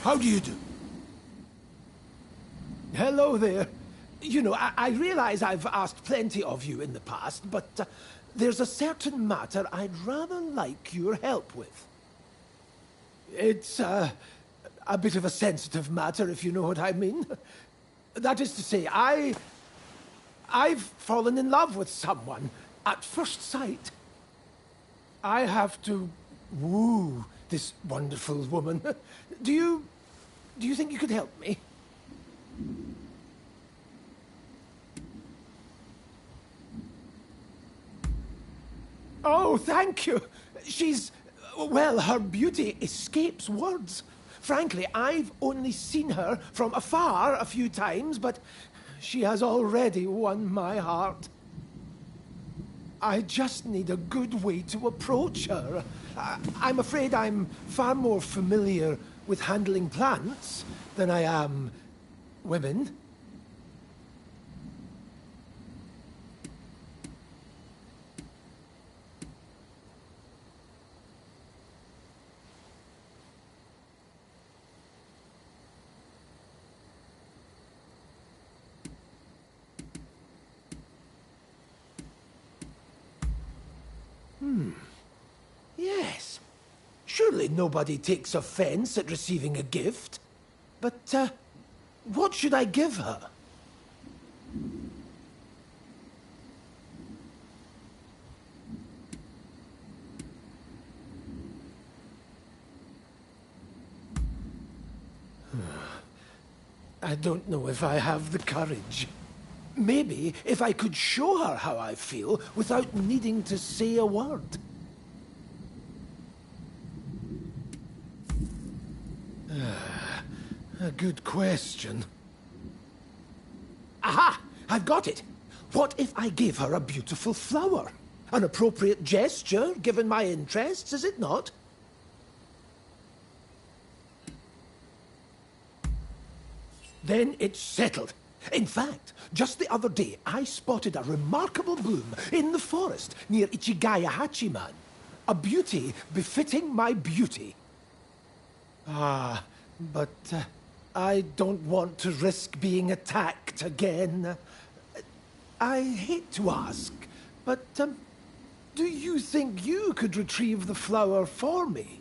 How do you do? Hello there. You know, I realize I've asked plenty of you in the past, but there's a certain matter I'd rather like your help with. It's a bit of a sensitive matter, if you know what I mean. That is to say, I've fallen in love with someone at first sight. I have to woo this wonderful woman. Do you think you could help me? Oh, thank you. Well, her beauty escapes words. Frankly, I've only seen her from afar a few times, but she has already won my heart. I just need a good way to approach her. I'm afraid I'm far more familiar with handling plants than I am women. Yes. Surely nobody takes offense at receiving a gift. But, what should I give her? I don't know if I have the courage. Maybe if I could show her how I feel without needing to say a word. A good question. Aha! I've got it! What if I gave her a beautiful flower? An appropriate gesture, given my interests, is it not? Then it's settled. In fact, just the other day, I spotted a remarkable bloom in the forest near Ichigaya Hachiman. A beauty befitting my beauty. But I don't want to risk being attacked again. I hate to ask, but do you think you could retrieve the flower for me?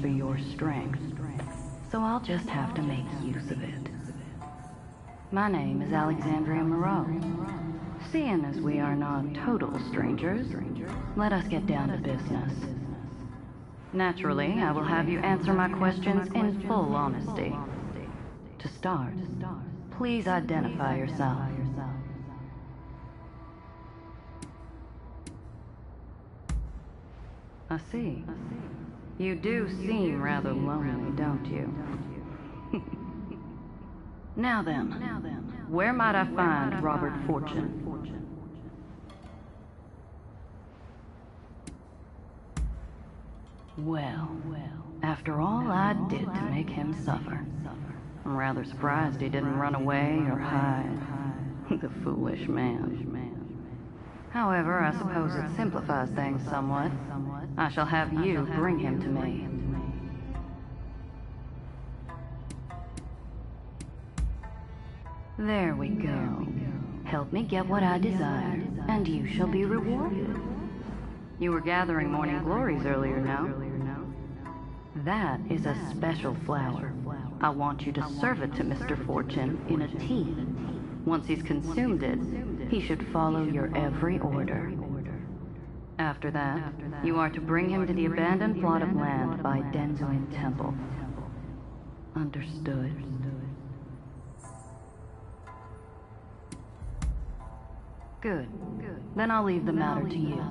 whisper your strength, so I'll just have to make use of it. My name is Alexandria Moreau. Seeing as we are not total strangers, let us get down to business. Naturally, I will have you answer my questions in full honesty. To start, please identify yourself. I see. You do seem rather lonely, don't you? Now then, where might I find Robert Fortune? Well, after all I did to make him suffer, I'm rather surprised he didn't run away or hide. The foolish man. However, I suppose it simplifies things somewhat. I shall have you bring him to me. There we go. Help me get what I desire, and you shall be rewarded. You were gathering morning glories earlier now. That is a special flower. I want you to serve it to Mr. Fortune in a tea. Once he's consumed it, he should follow your every order. After that, you are to bring him to the abandoned plot of land by Denzuin Temple. Understood? Good. Then I'll leave the matter to you.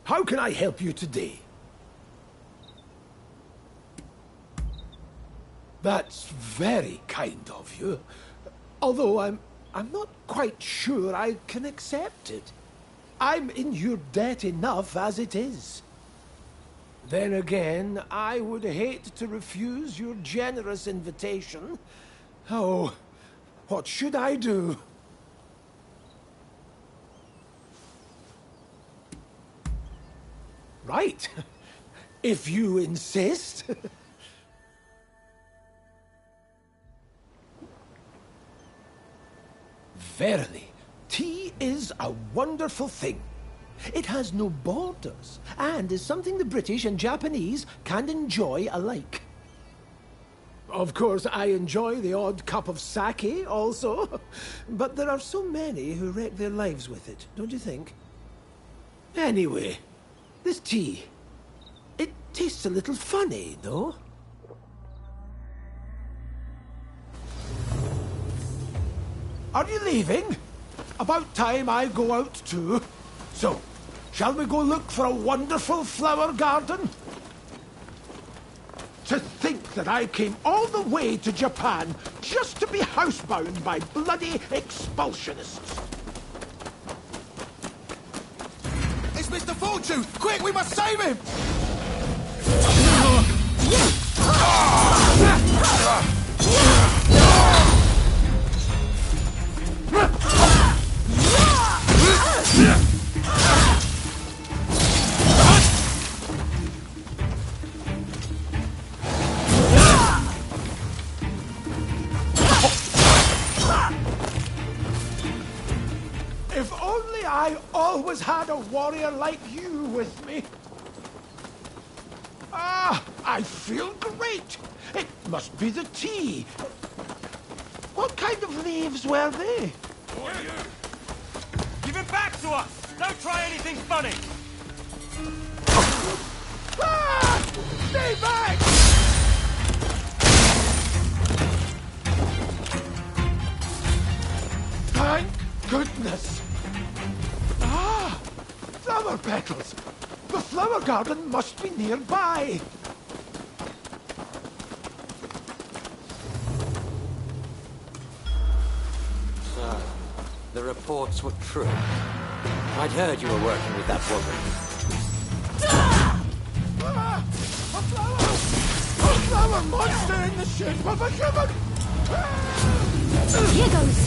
How can I help you today? That's very kind of you. Although I'm not quite sure I can accept it. I'm in your debt enough as it is. Then again, I would hate to refuse your generous invitation. Oh, what should I do? Right. If you insist. Verily, tea is a wonderful thing. It has no borders, and is something the British and Japanese can enjoy alike. Of course, I enjoy the odd cup of sake also, but there are so many who wreck their lives with it, don't you think? Anyway, this tea, it tastes a little funny, though. Are you leaving? About time I go out too. So, shall we go look for a wonderful flower garden? To think that I came all the way to Japan just to be housebound by bloody expulsionists. It's Mr. Fortune! Quick, we must save him! If only I always had a warrior like you with me. Ah, I feel great. It must be the tea. What kind of leaves were they? Who are you? Give it back to us! Don't try anything funny! Ah! Stay back! Thank goodness! Ah! Flower petals! The flower garden must be nearby! So, the reports were true. I'd heard you were working with that woman. Ah! A flower! A flower monster in the shape of a human! Here goes.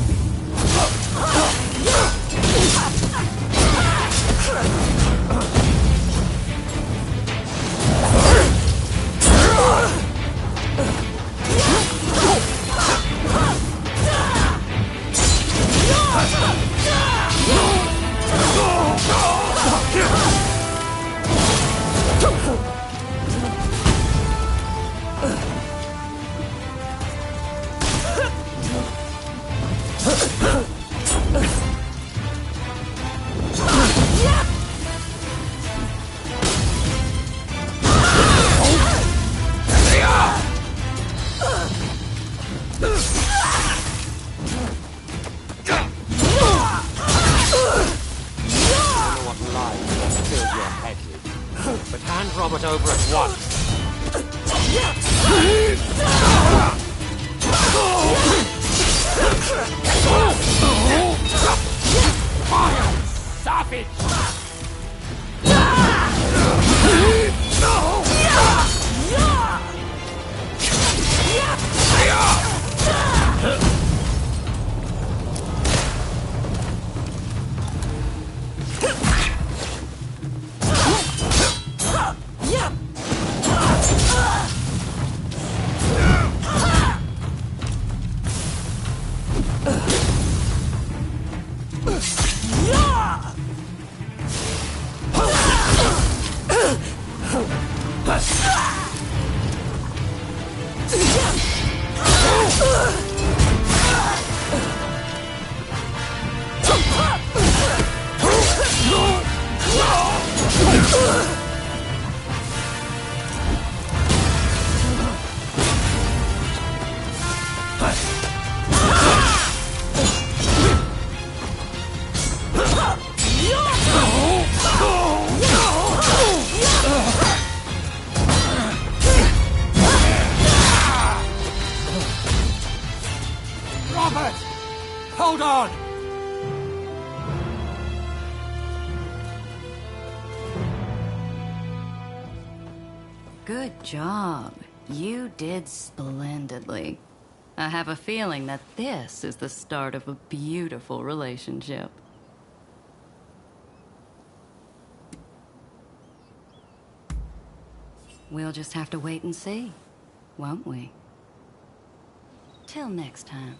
Robert! Hold on! Good job. You did splendidly. I have a feeling that this is the start of a beautiful relationship. We'll just have to wait and see, won't we? Till next time.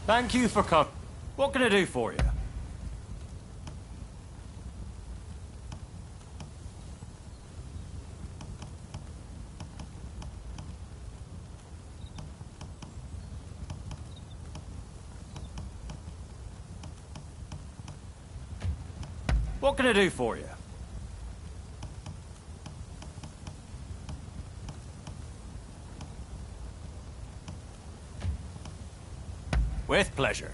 Thank you for coming. What can I do for you? What can I do for you? With pleasure.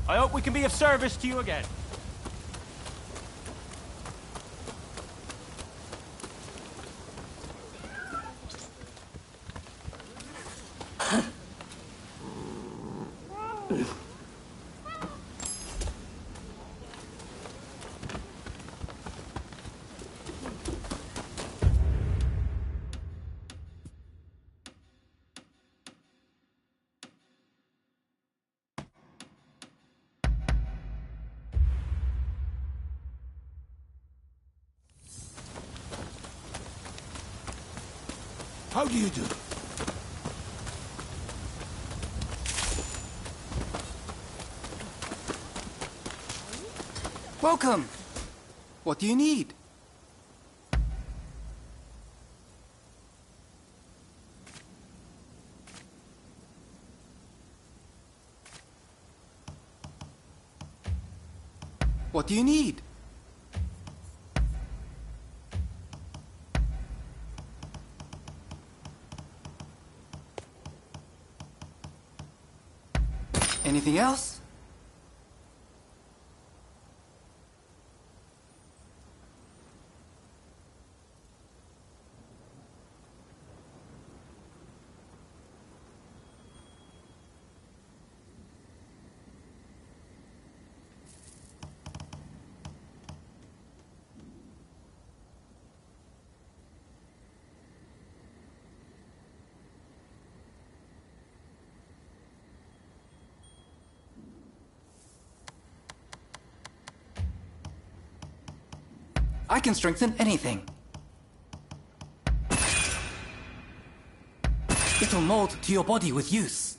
I hope we can be of service to you again. How do you do? Welcome. What do you need? What do you need? Anything else? I can strengthen anything. It'll mold to your body with use.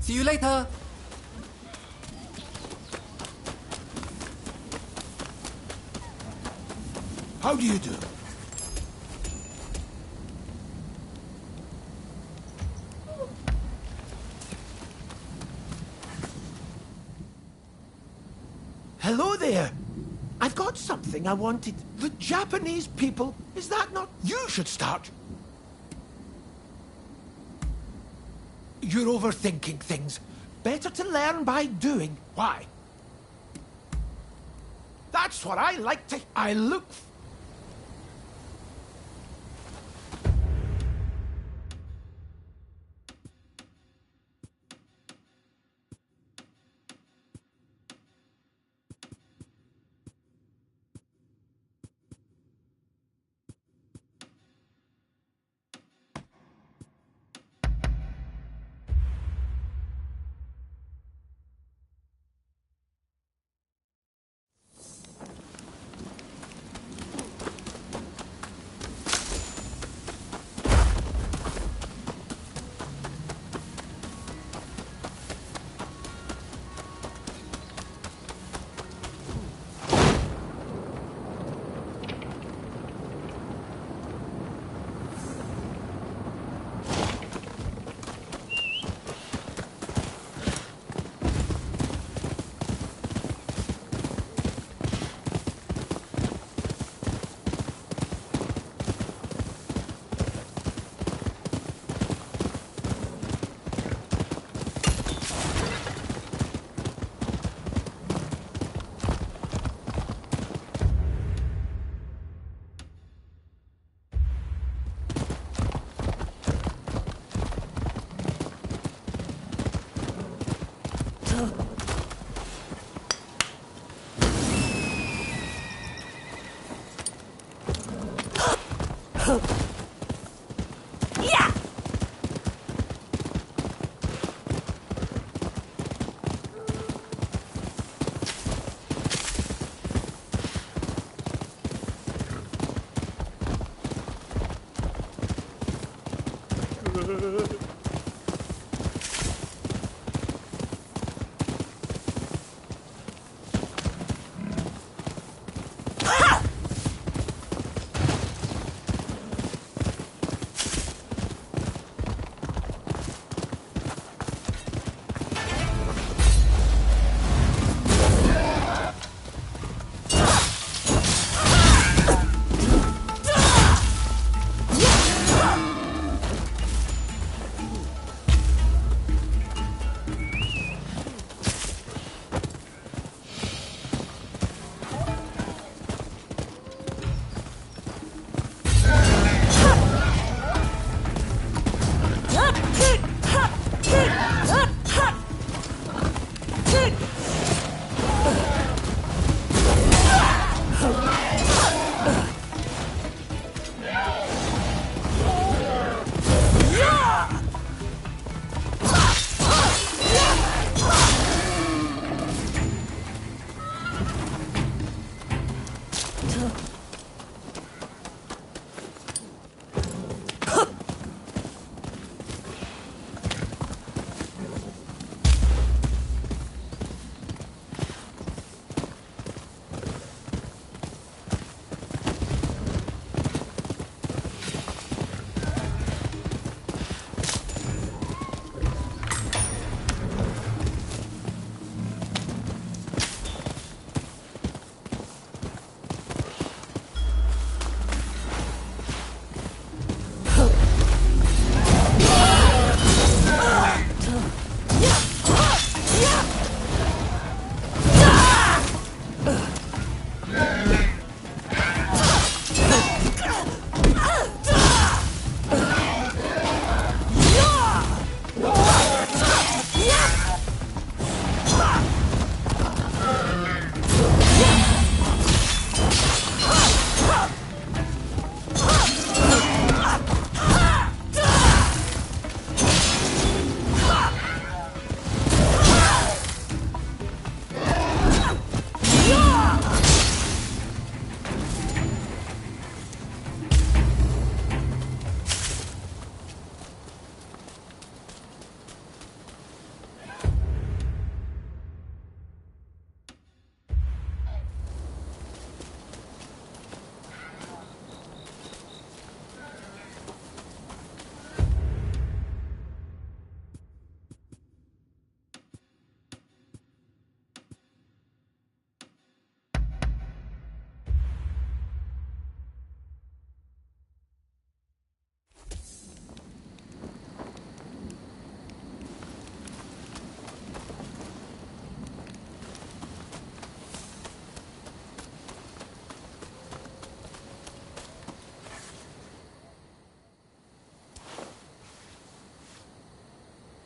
See you later. How do you do? Hello there. I've got something I wanted. The Japanese people, is that not? You should start. You're overthinking things. Better to learn by doing. Why? That's what I like to... I look...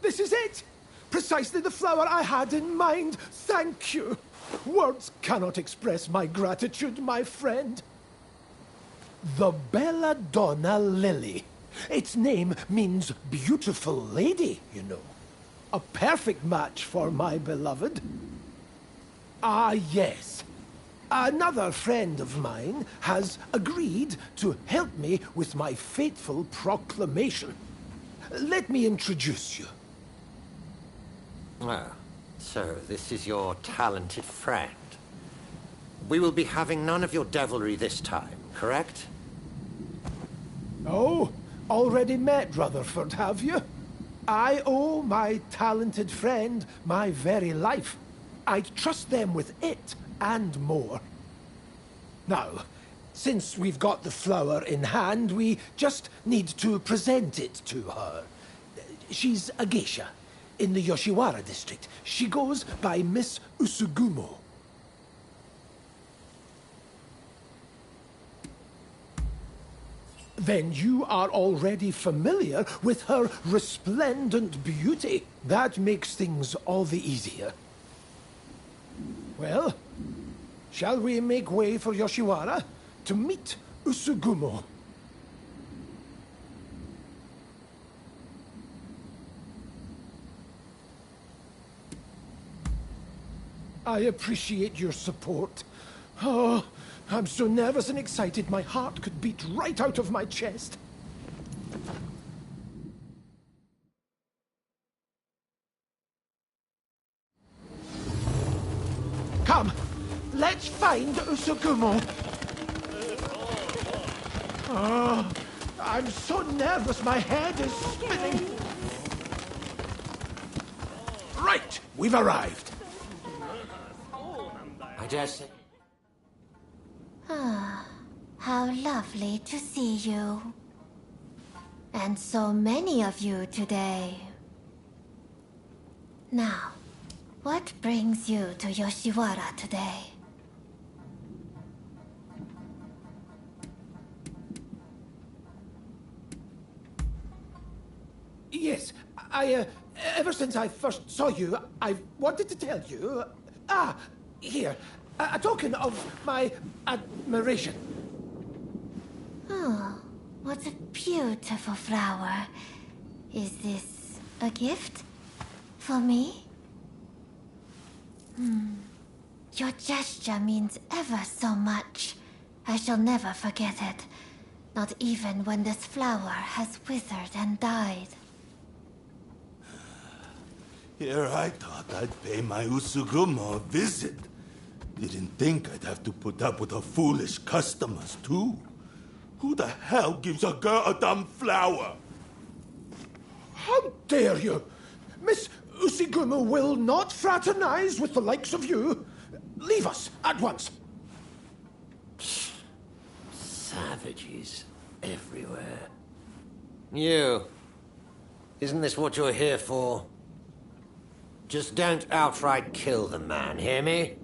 This is it! Precisely the flower I had in mind. Thank you. Words cannot express my gratitude, my friend. The Belladonna Lily. Its name means beautiful lady, you know. A perfect match for my beloved. Ah, yes. Another friend of mine has agreed to help me with my fateful proclamation. Let me introduce you. Ah, so this is your talented friend. We will be having none of your devilry this time, correct? Oh, already met Rutherford, have you? I owe my talented friend my very life. I trust them with it and more. Now, since we've got the flower in hand, we just need to present it to her. She's a geisha in the Yoshiwara district. She goes by Miss Usugumo. Then you are already familiar with her resplendent beauty. That makes things all the easier. Well, shall we make way for Yoshiwara to meet Usugumo? I appreciate your support. Oh, I'm so nervous and excited my heart could beat right out of my chest. Let's find Usugumo. Oh, I'm so nervous, my head is spinning. Right, we've arrived. I dare say. How lovely to see you. And so many of you today. Now, what brings you to Yoshiwara today? Yes, ever since I first saw you, I've wanted to tell you... here, a token of my admiration. Oh, what a beautiful flower. Is this a gift? For me? Your gesture means ever so much. I shall never forget it. Not even when this flower has withered and died. Here I thought I'd pay my Usugumo a visit. Didn't think I'd have to put up with her foolish customers, too. Who the hell gives a girl a dumb flower? How dare you? Miss Usugumo will not fraternize with the likes of you. Leave us at once. Savages everywhere. You. Isn't this what you're here for? Just don't outright kill the man, hear me?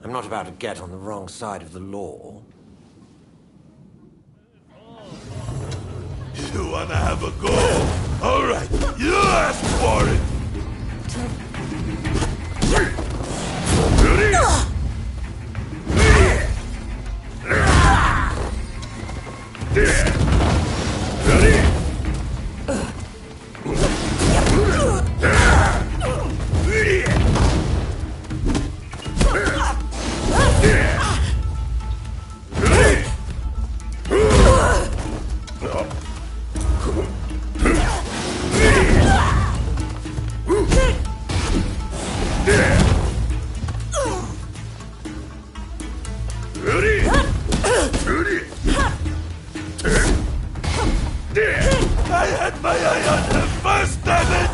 I'm not about to get on the wrong side of the law. You wanna have a go? All right, you asked for it. I had my eye on him first, damn it!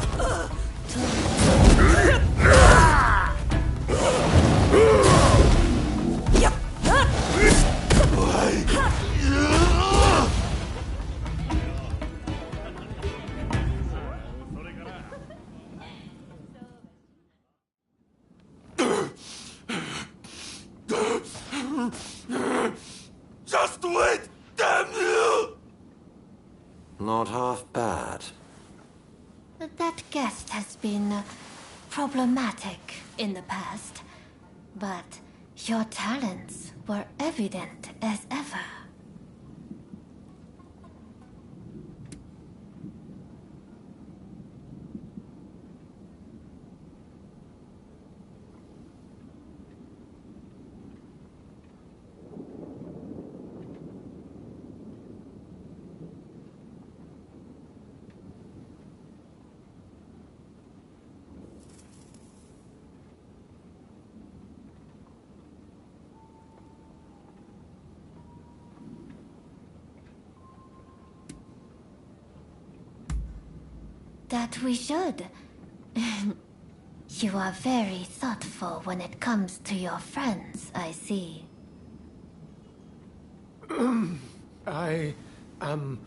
Just wait, damn you! Not half bad. That guest has been problematic in the past, but your talents were evident as ever. That we should. You are very thoughtful when it comes to your friends, I see. I am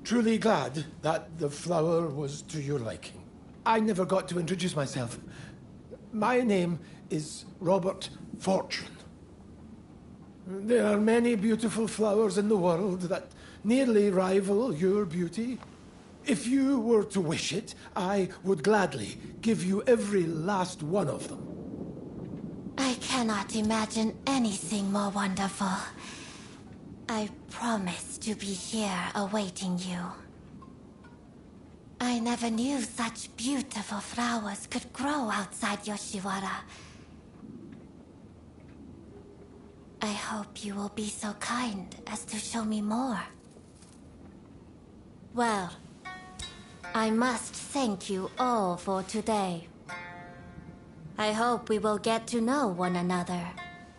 truly glad that the flower was to your liking. I never got to introduce myself. My name is Robert Fortune. There are many beautiful flowers in the world that nearly rival your beauty. If you were to wish it, I would gladly give you every last one of them. I cannot imagine anything more wonderful. I promise to be here awaiting you. I never knew such beautiful flowers could grow outside Yoshiwara. I hope you will be so kind as to show me more. Well, I must thank you all for today. I hope we will get to know one another.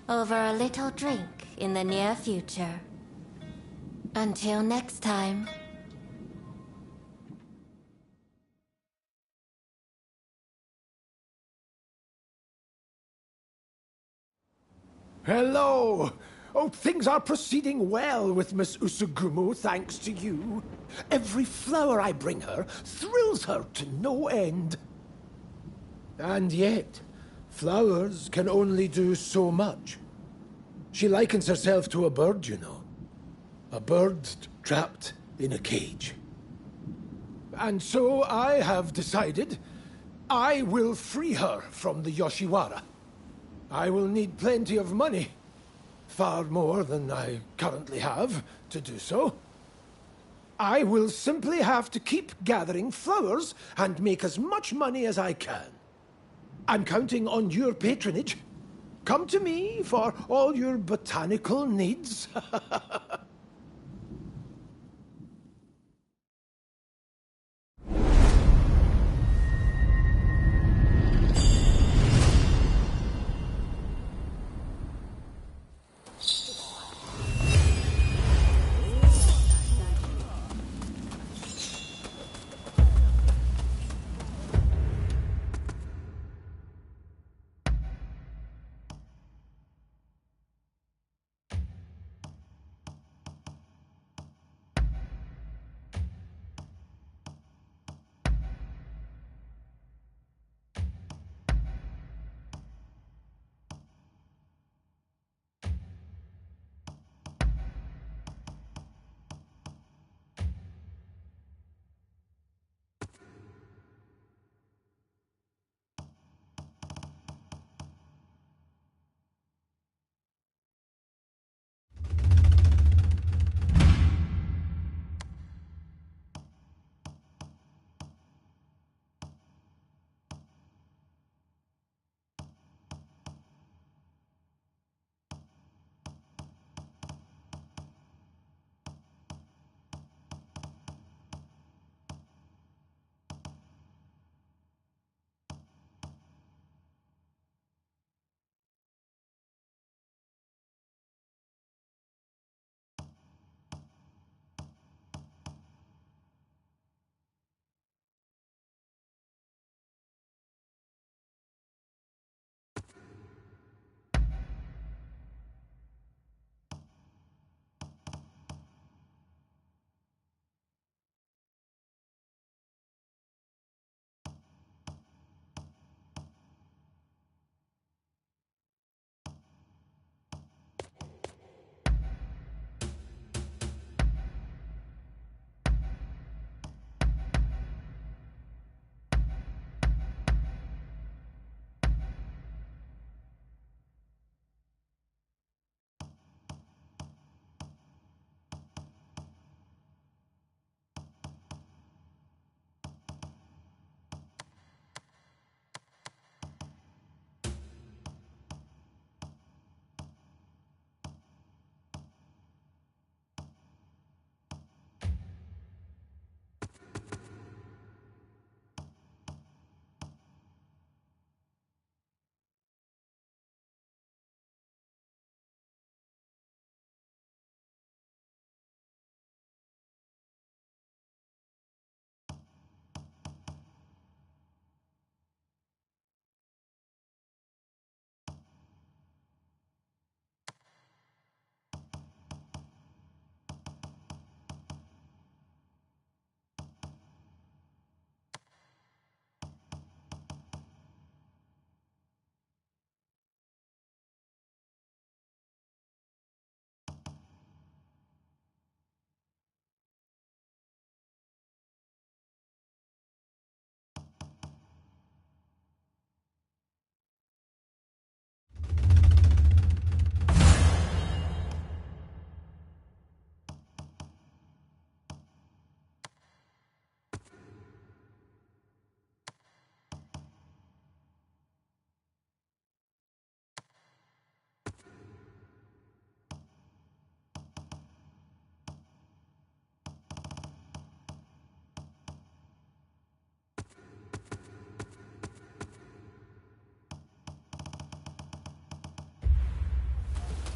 over a little drink in the near future. Until next time. Hello! Oh, things are proceeding well with Miss Usugumo, thanks to you. Every flower I bring her thrills her to no end. And yet, flowers can only do so much. She likens herself to a bird, you know. A bird trapped in a cage. And so I have decided I will free her from the Yoshiwara. I will need plenty of money. Far more than I currently have to do so. I will simply have to keep gathering flowers and make as much money as I can. I'm counting on your patronage. Come to me for all your botanical needs.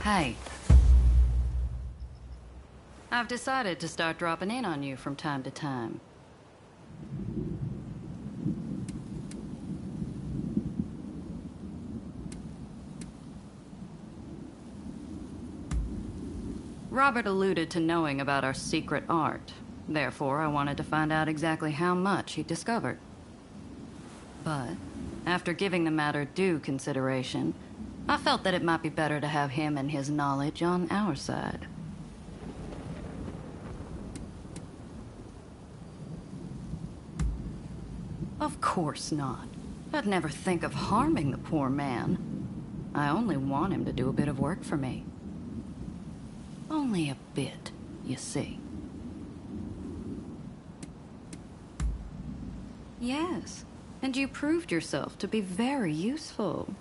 Hey. I've decided to start dropping in on you from time to time. Robert alluded to knowing about our secret art. Therefore, I wanted to find out exactly how much he discovered. But, after giving the matter due consideration, I felt that it might be better to have him and his knowledge on our side. Of course not. I'd never think of harming the poor man. I only want him to do a bit of work for me. Only a bit, you see. Yes, and you proved yourself to be very useful.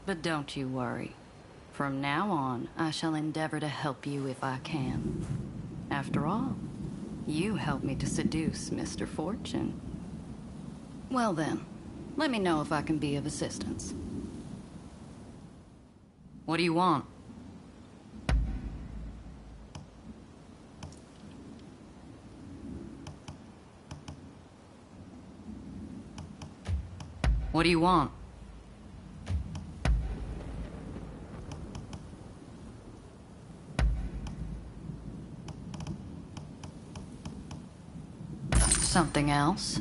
But don't you worry. From now on, I shall endeavor to help you if I can. After all, you helped me to seduce Mr. Fortune. Well then, let me know if I can be of assistance. What do you want? What do you want? Something else?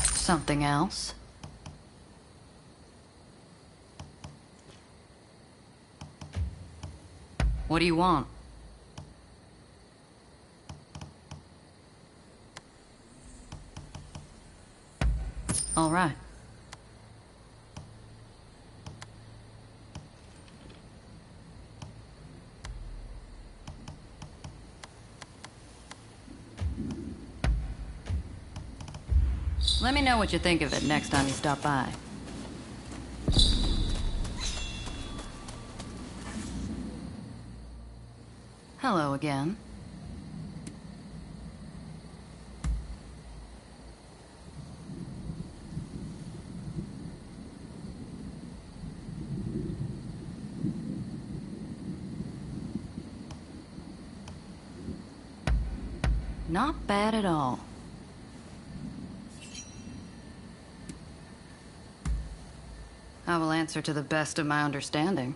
Something else? What do you want? All right. Let me know what you think of it next time you stop by. Hello again. Not bad at all. I will answer to the best of my understanding.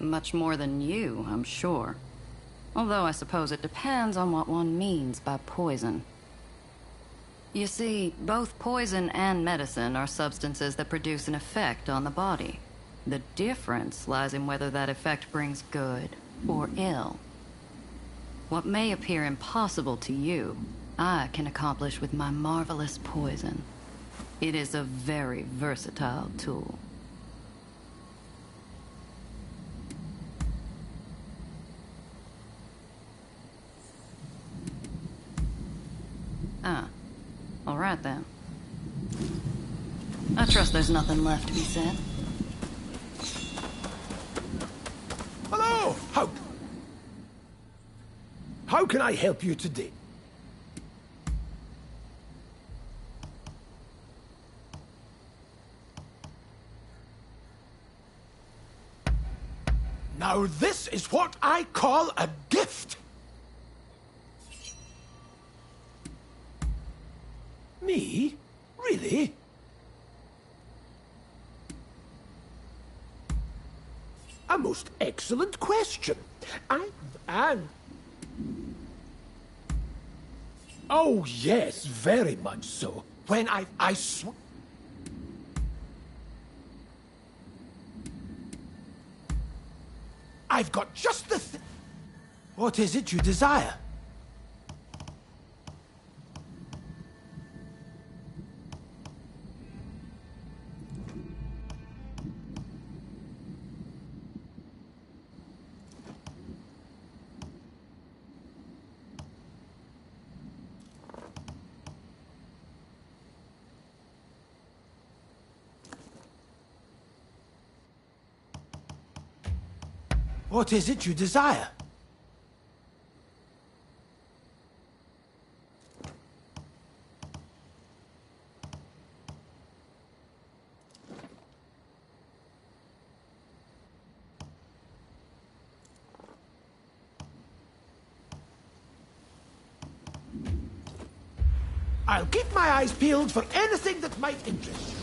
Much more than you, I'm sure. Although I suppose it depends on what one means by poison. You see, both poison and medicine are substances that produce an effect on the body. The difference lies in whether that effect brings good or ill. What may appear impossible to you, I can accomplish with my marvelous poison. It is a very versatile tool. Ah, all right then. I trust there's nothing left to be said. Hello! How can I help you today? Now this is what I call a gift. Me? Really? A most excellent question. Oh, yes, very much so. When I've got just the What is it you desire? What is it you desire? I'll keep my eyes peeled for anything that might interest you.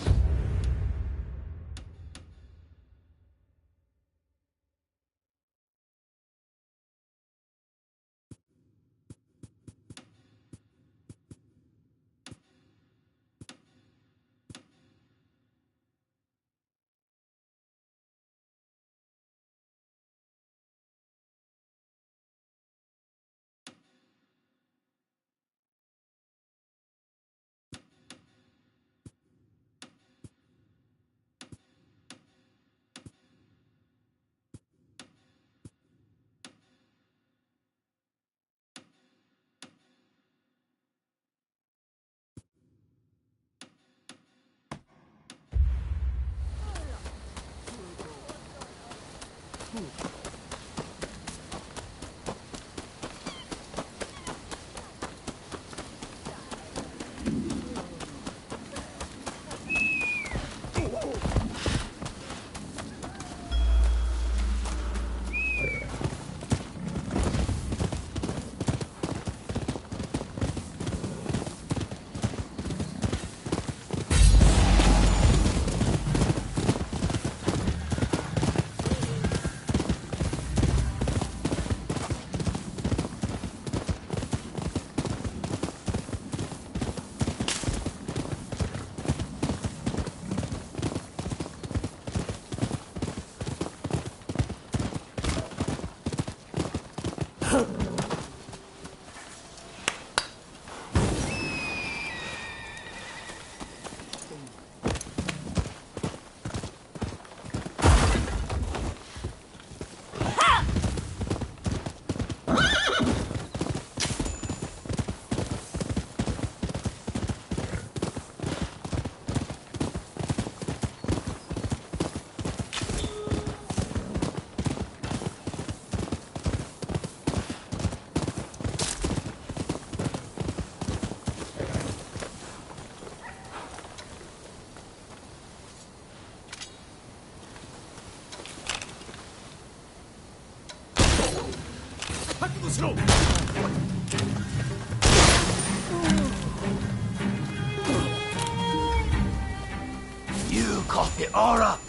You cough it all up.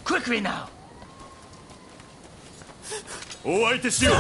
Quickly now. お相手しよう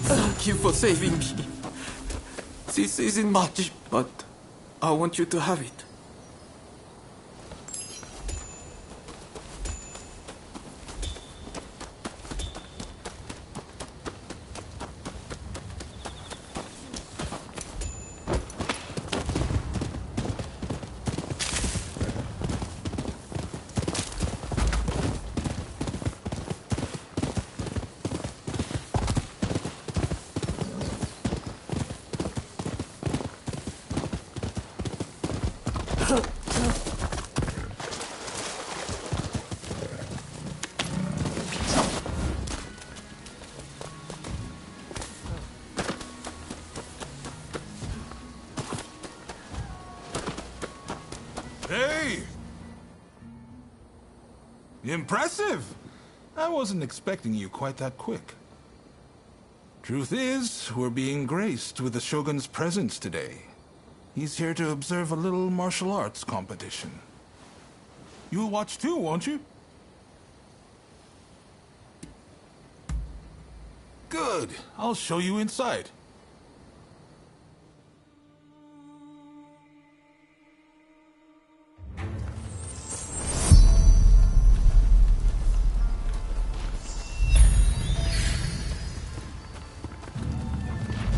Thank you for saving me. This isn't much, but I want you to have it. Hey! Impressive! I wasn't expecting you quite that quick. Truth is, we're being graced with the Shogun's presence today. He's here to observe a little martial arts competition. You'll watch too, won't you? Good. I'll show you inside.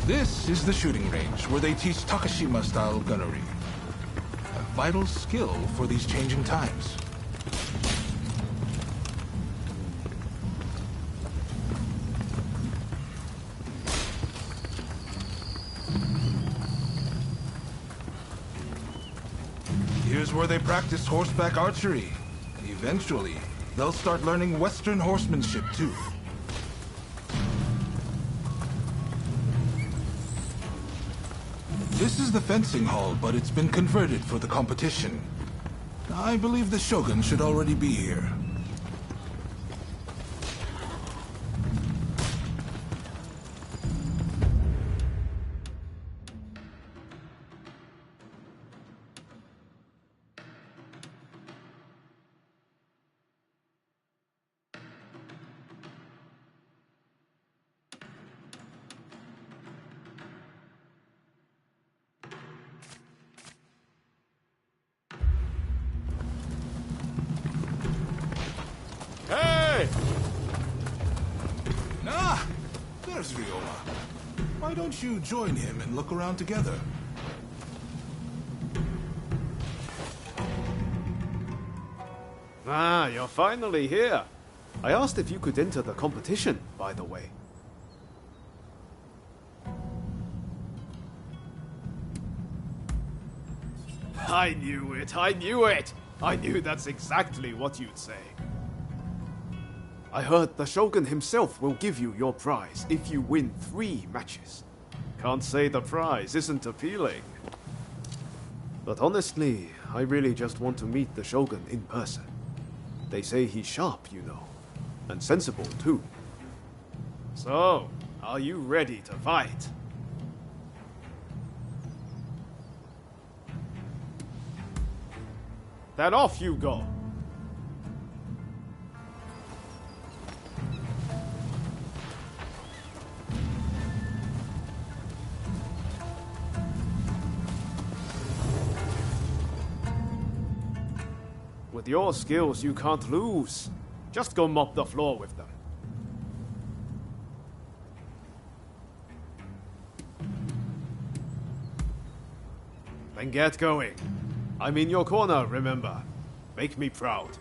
This is the shooting range where they teach Takashima-style gunnery. A vital skill for these changing times. Here's where they practice horseback archery. Eventually, they'll start learning Western horsemanship too. This is the fencing hall, but it's been converted for the competition. I believe the Shogun should already be here. Hey! Ah! There's Ryoma. Why don't you join him and look around together? Ah, you're finally here. I asked if you could enter the competition, by the way. I knew it, I knew it! I knew that's exactly what you'd say. I heard the Shogun himself will give you your prize if you win 3 matches. Can't say the prize isn't appealing. But honestly, I really just want to meet the Shogun in person. They say he's sharp, you know, and sensible too. So, are you ready to fight? Then off you go. With your skills, you can't lose. Just go mop the floor with them. Then get going. I'm in your corner, remember. Make me proud.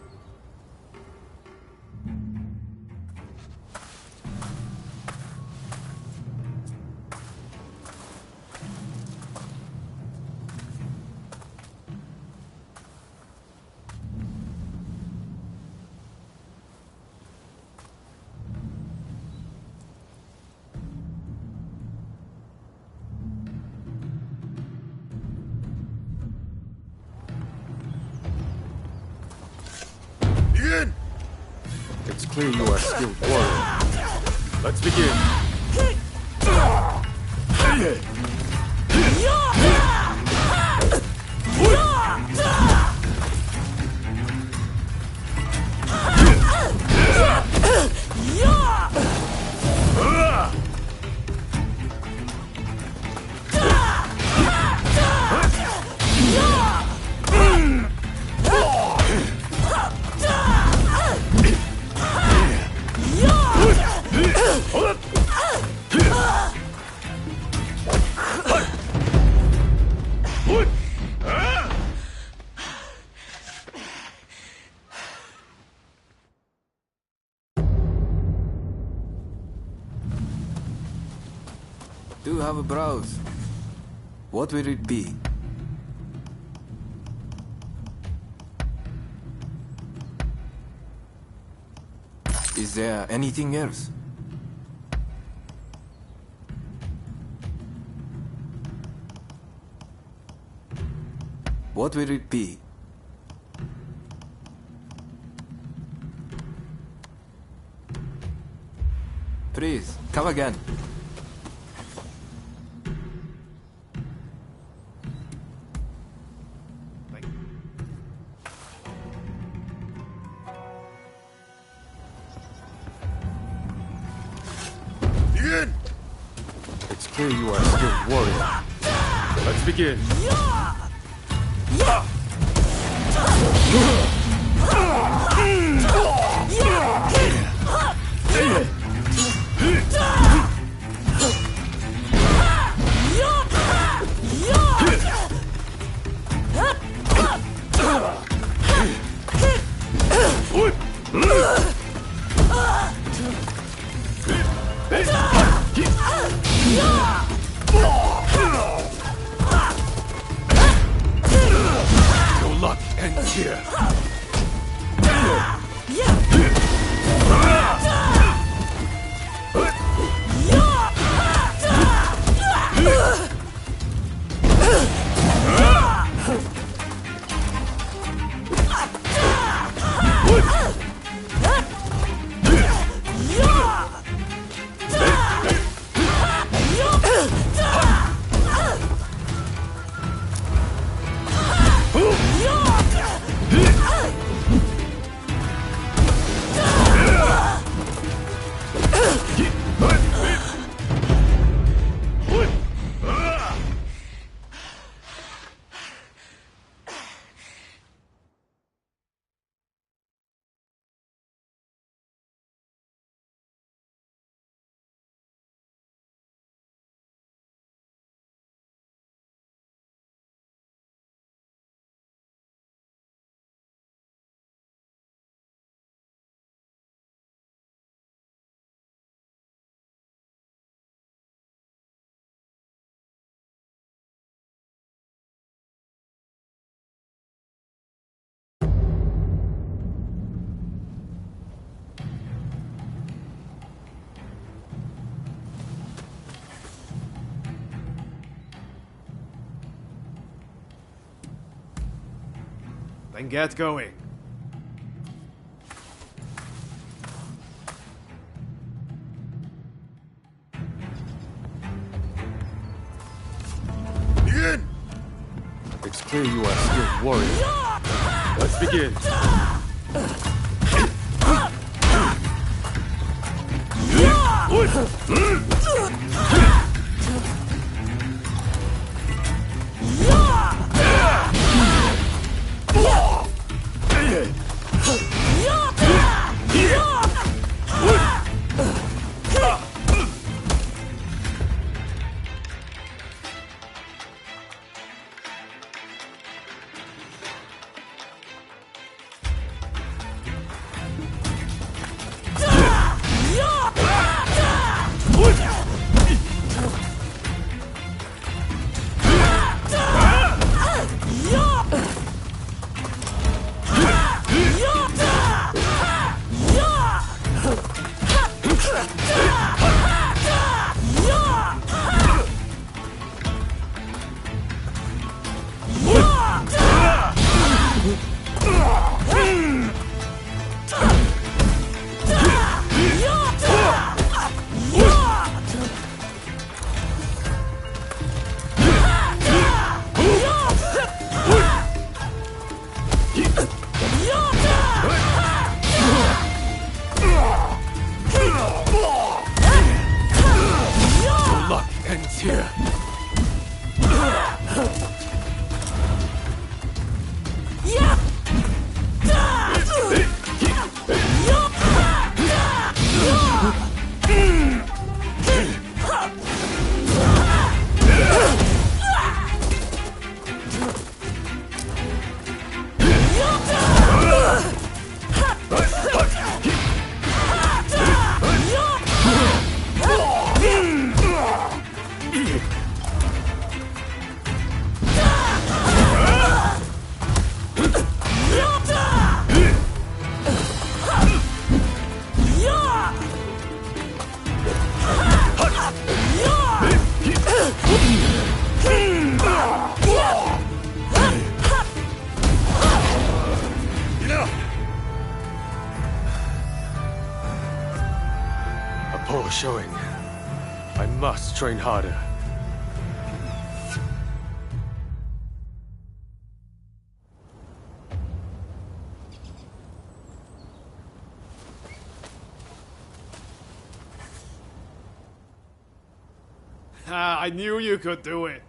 Begin! It's clear you are a skilled warrior. Let's begin. Do have a browse. What will it be? Is there anything else? What will it be? Please, come again. Begin! It's clear you are a skilled warrior. Let's begin. Your luck ends here. Then get going. Begin! It's clear you are a skilled warrior. Let's begin. train harder. Ah, I knew you could do it.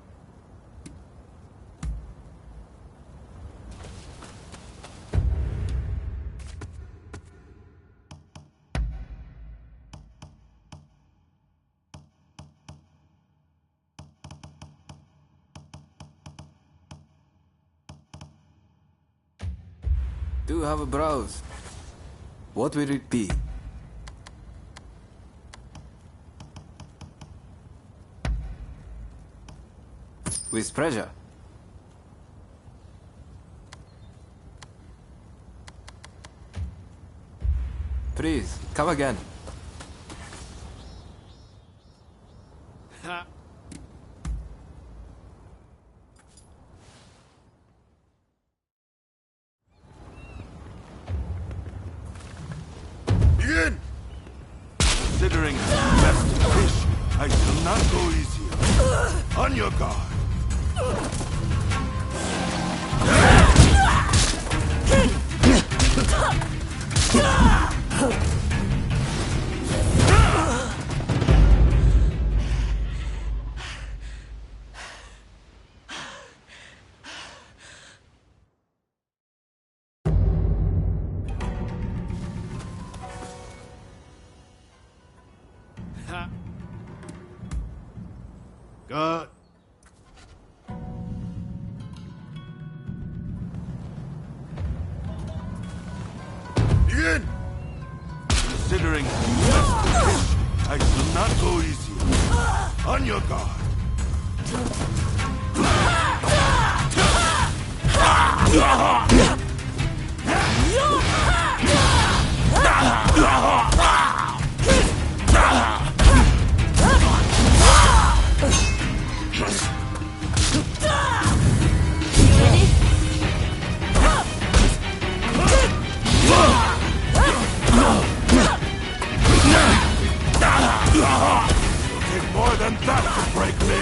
Do have a browse. What will it be? With pleasure. Please, come again. Begin! Considering the best fish, I shall not go easier. On your guard. Good. Begin! Considering the best fish, I shall not go easier. On your guard. It'll take more than that to break me.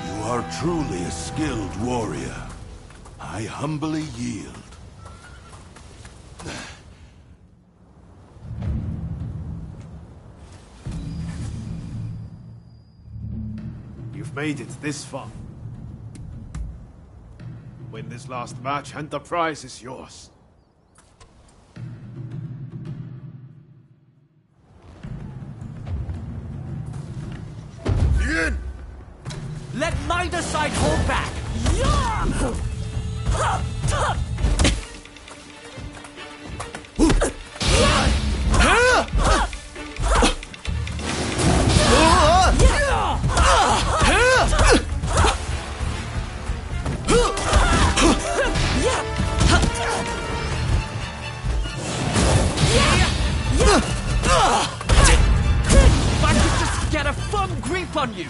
You are truly a skilled warrior. I humbly yield. You've made it this far. Win this last match and the prize is yours. Begin! Let neither side hold back! If I could just get a firm grip on you!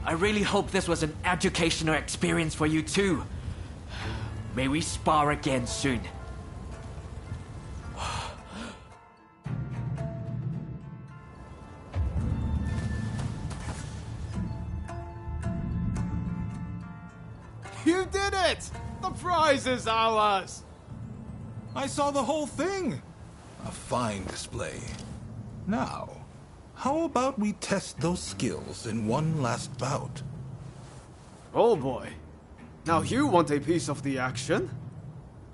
I really hope this was an educational experience for you too. May we spar again soon. You did it! The prize is ours! I saw the whole thing. A fine display. Now, how about we test those skills in one last bout? Oh boy. Now you want a piece of the action?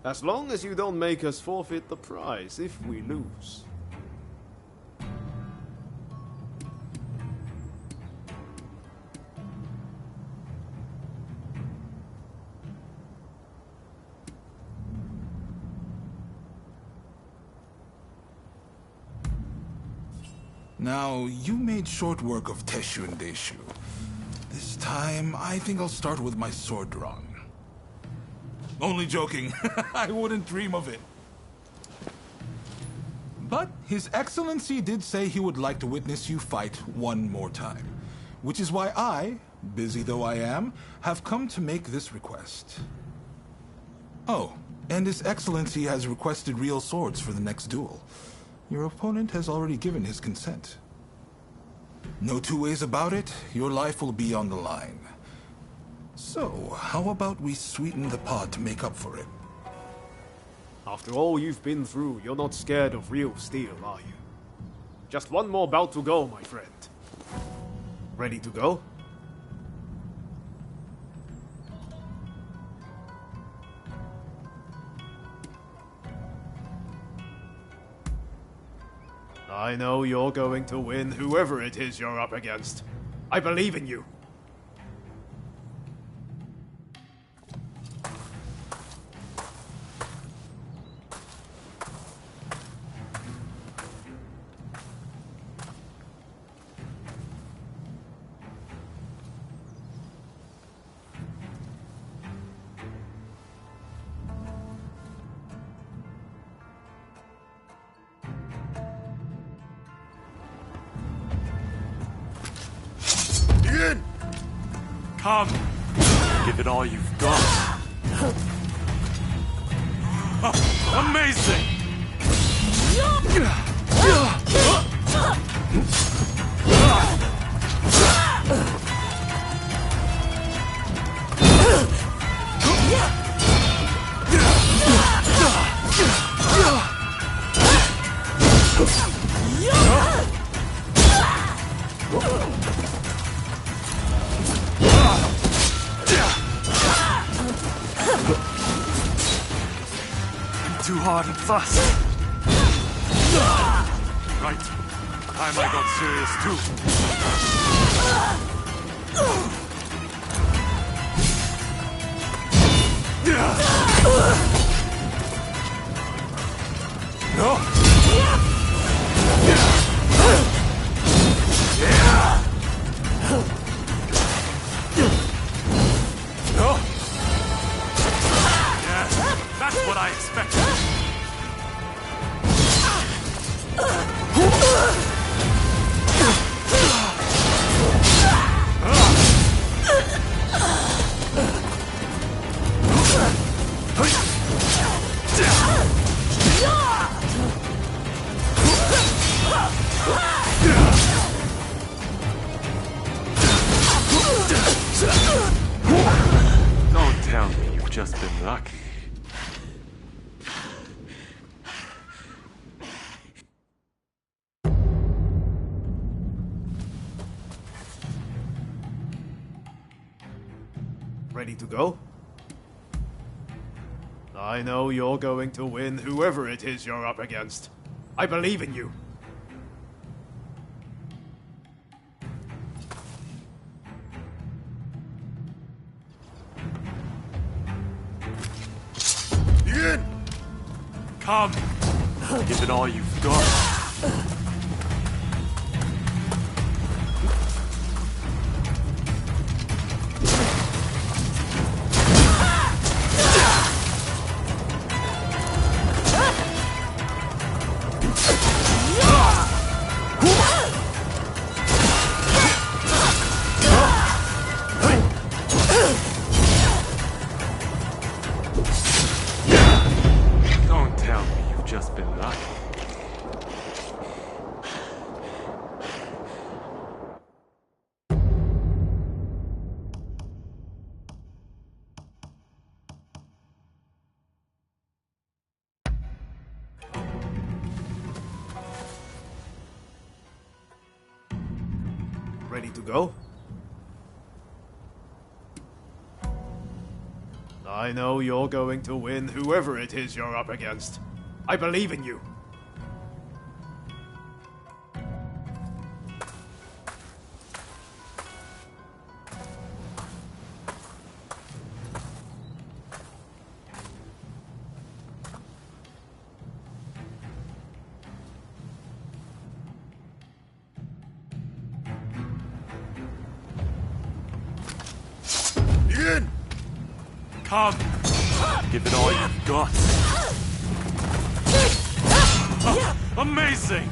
As long as you don't make us forfeit the prize if we lose. Now, you made short work of Teshu and Deshu. This time, I think I'll start with my sword drawn. Only joking. I wouldn't dream of it. But His Excellency did say he would like to witness you fight one more time. Which is why I, busy though I am, have come to make this request. Oh, and His Excellency has requested real swords for the next duel. Your opponent has already given his consent. No two ways about it, your life will be on the line. So, how about we sweeten the pot to make up for it? After all you've been through, you're not scared of real steel, are you? Just one more bout to go, my friend. Ready to go? I know you're going to win whoever it is you're up against. I believe in you. Come! Give it all you've got. Amazing! Too hard and fast. Right. Time I got serious too. No. No. Yeah, that's what I expected. Don't tell me you've just been lucky. Ready to go? I know you're going to win whoever it is you're up against. I believe in you. Ian! Come! Give it all you've got. Ready to go? I know you're going to win, whoever it is you're up against. I believe in you. Begin! Come! Give it all you've got! Amazing!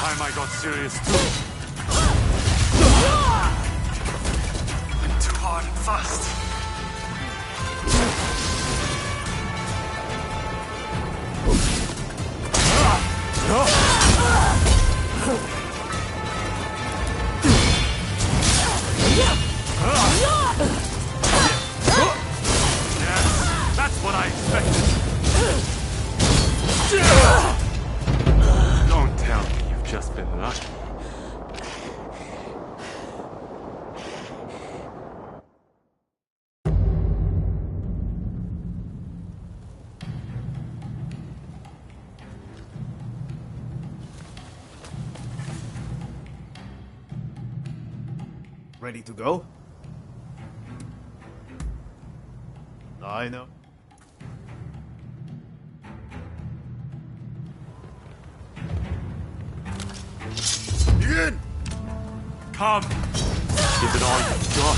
Time I got serious too. I'm too hard and fast. Yes, that's what I expected. Don't tell me you've just been lucky. Ready to go? I know. Begin! Come! Give it all you've got!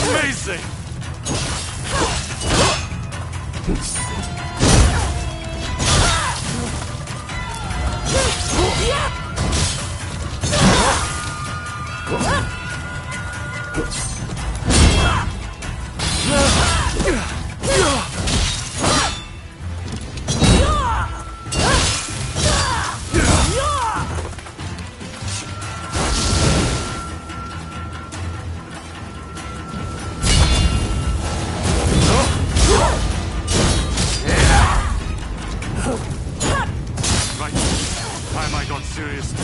Amazing! Right, time I got serious too.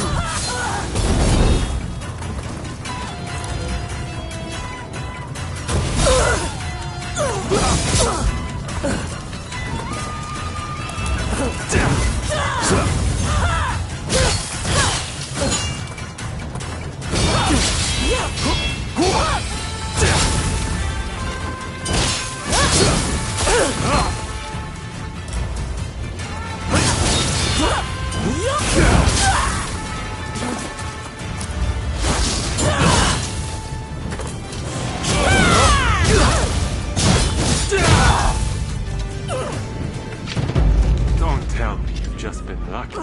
Don't tell me you've just been lucky.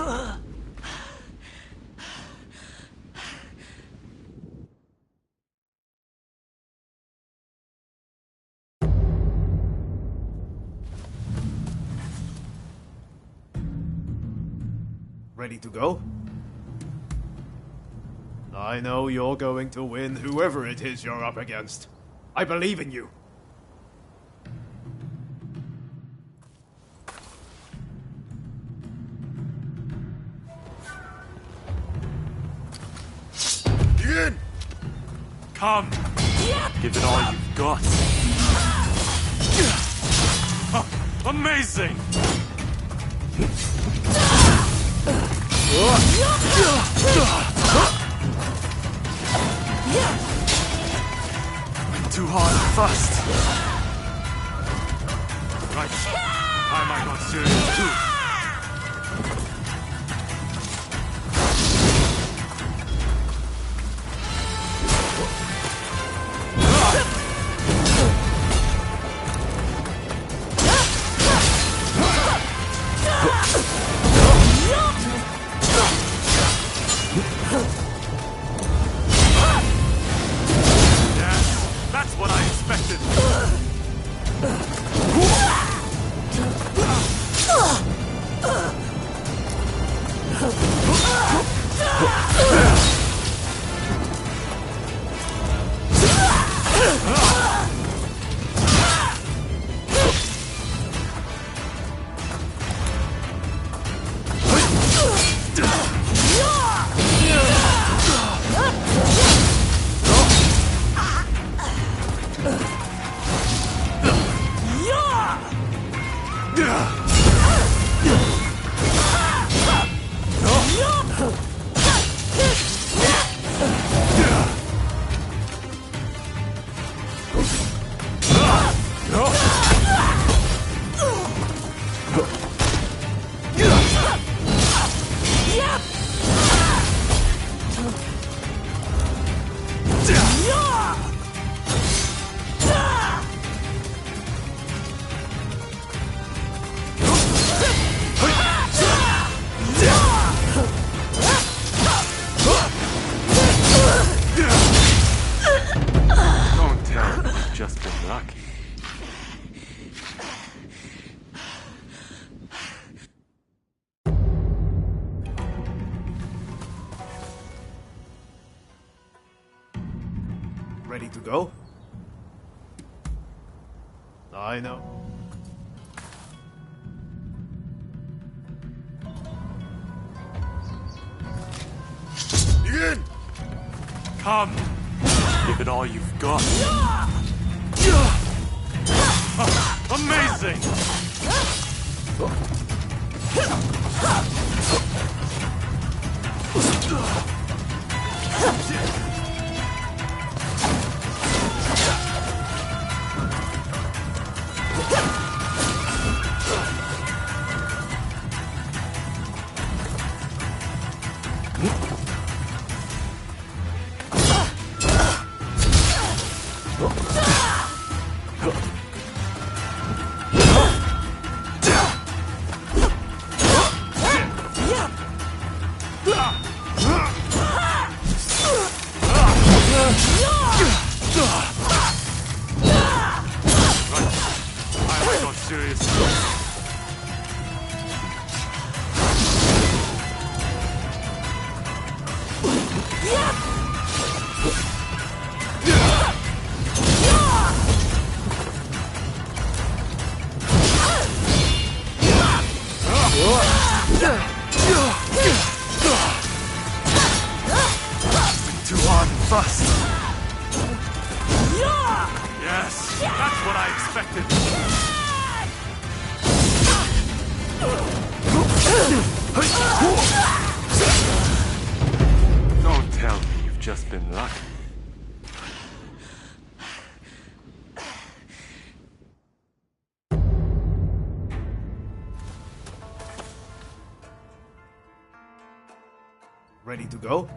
Ready to go? I know you're going to win, whoever it is you're up against. I believe in you. Begin! Come! Give it all you've got! Amazing! too hard fast. Right. Why am I not serious too? That's what I expected. Don't tell me you've just been lucky. Ready to go? I know. Begin! Come! Give it all you've got. Amazing! I'm not serious. Too hard and fast. Yes, that's what I expected. Don't tell me you've just been lucky. Ready to go?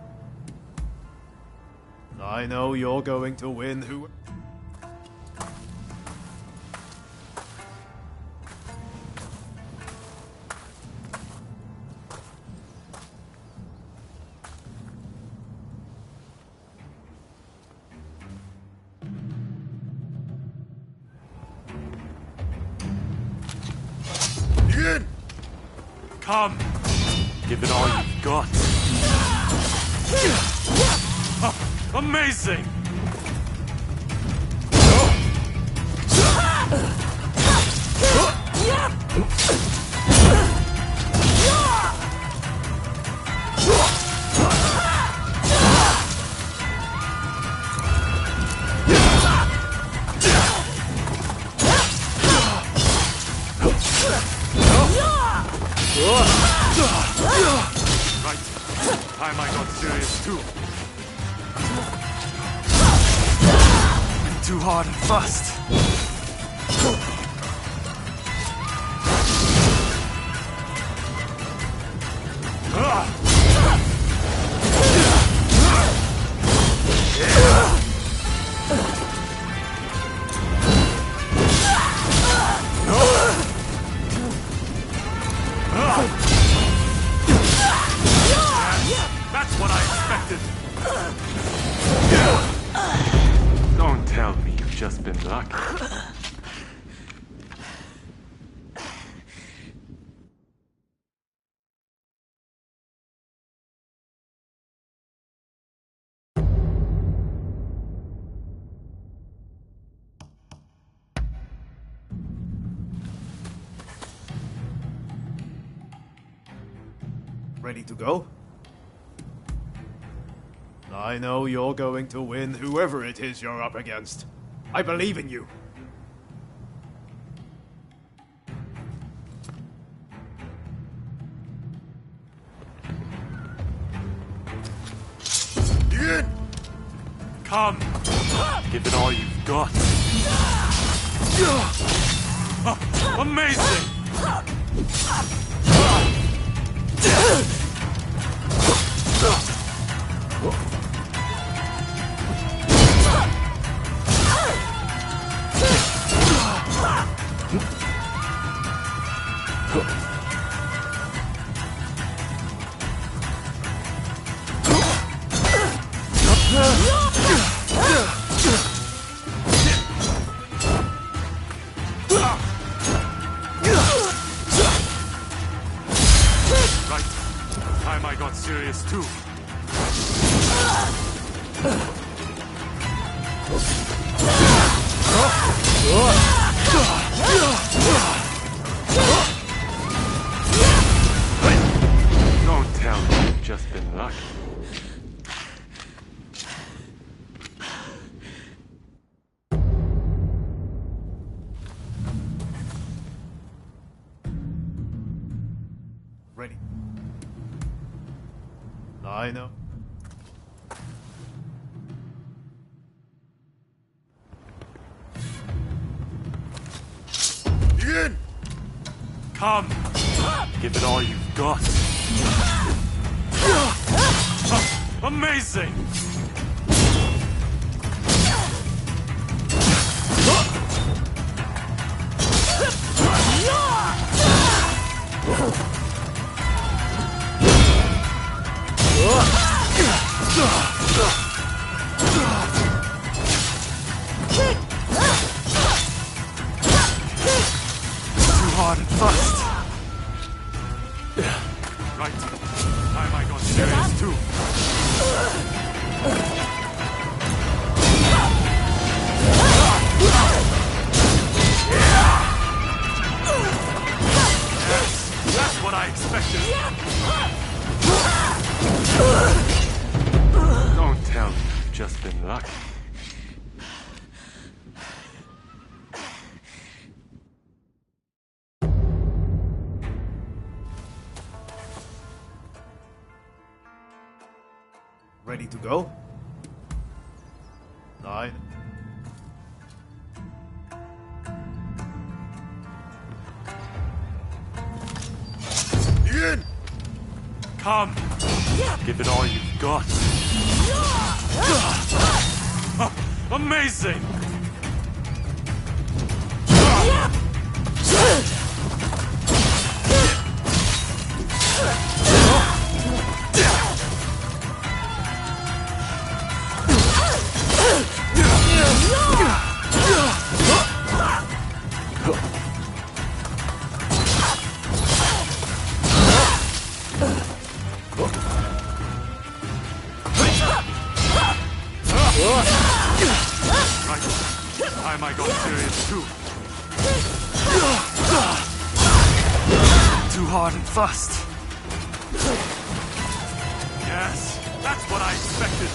I know you're going to win. Who? Begin! Come! Give it all you've got. Amazing! Right. Time I got serious too. Too hard and fast. That's what I expected. Don't tell me you've just been lucky. Ready to go? I know you're going to win, whoever it is you're up against. I believe in you. Ian! Come! Give it all you've got. Amazing! Right. Time I got serious too. Don't tell me you've just been lucky. Ready. I know. Ian! Come! Give it all you've got. Amazing! Too hard and fast. Right. Time I got serious too. Yes, that's what I expected. Don't tell me you've just been lucky. Ready to go? 9. Ian! Come! Give it all you've got. Amazing! Right. Time I got serious too. Too hard and fast. Yes, that's what I expected.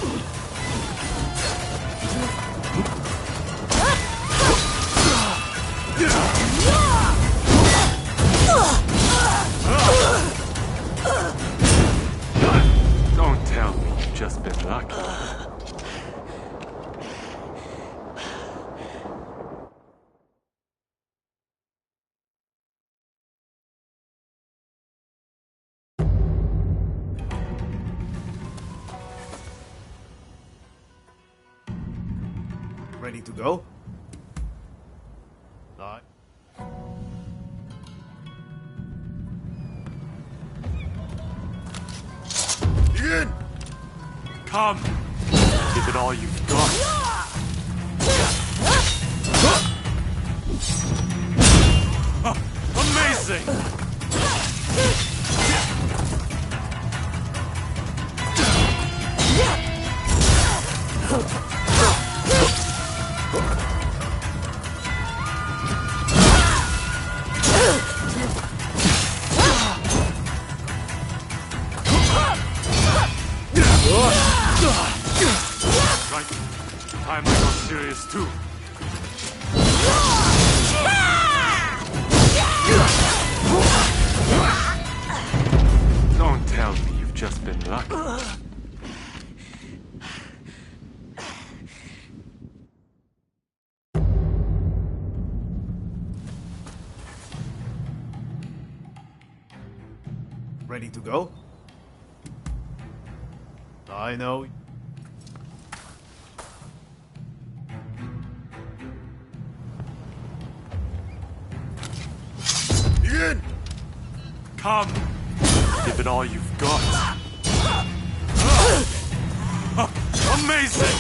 Don't tell me you've just been lucky. Ready to go? Aye. Begin! Come! Give it all you've got. Amazing! Right. Time I got serious too. Don't tell me you've just been lucky. Ready to go? I know. Begin! Come! Give it all you've got. Amazing!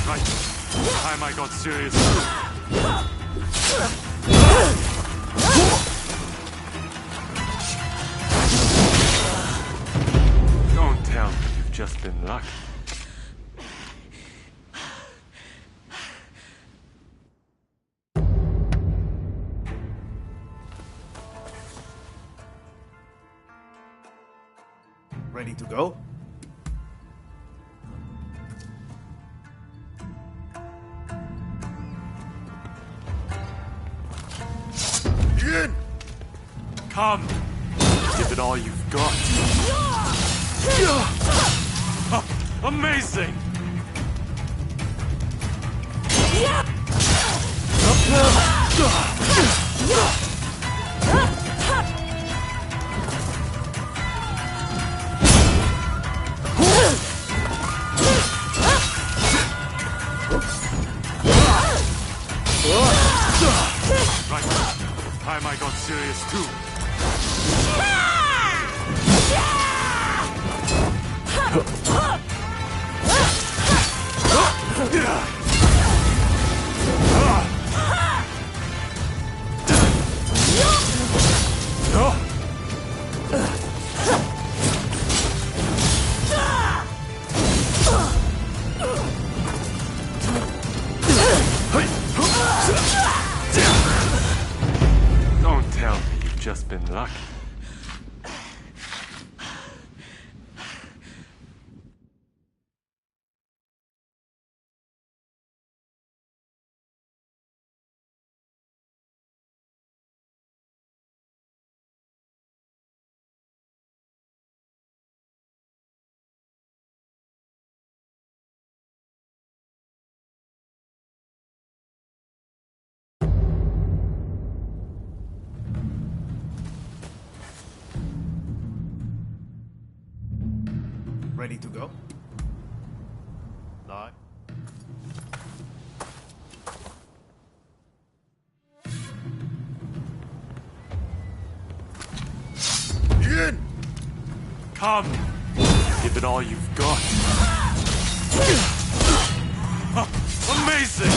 Right. Time I got serious. Don't tell me you've just been lucky. Ready to go? Begin! Come! Give it all you've got. Amazing! Right. Time I got serious too. Don't tell me you've just been lucky. Ready to go? Aye. Begin! Come! Give it all you've got. Amazing!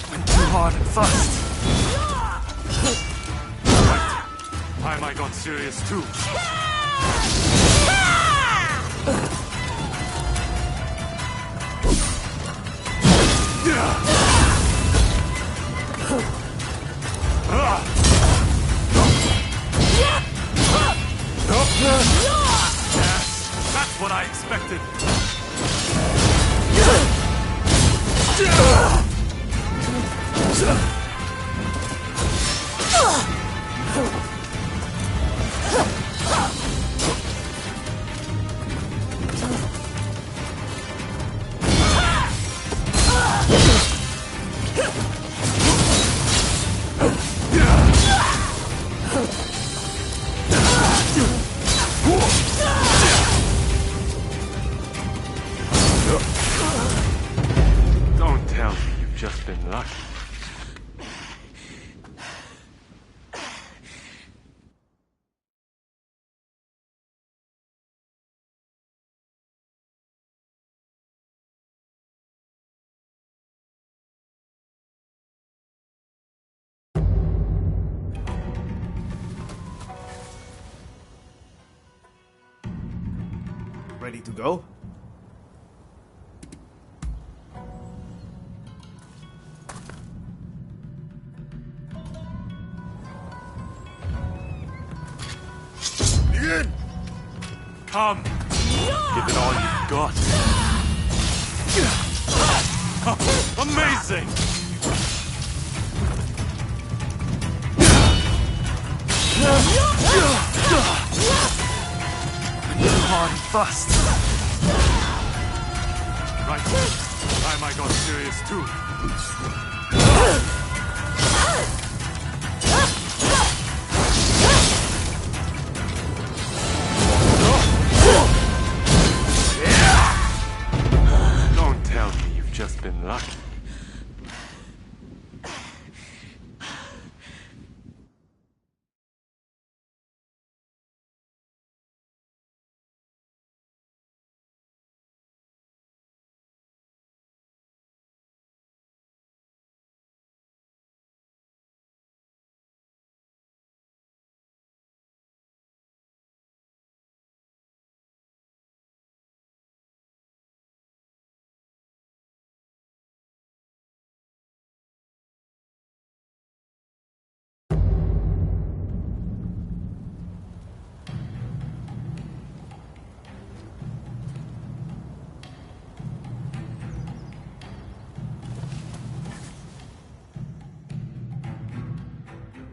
Went too hard and fast. time I got serious too. Yes, that's what I expected. Don't tell me you've just been lucky. Ready to go? Begin! Come! Give it all you've got. Amazing! Hard and fast. Right. Time I got serious too. Don't tell me you've just been lucky.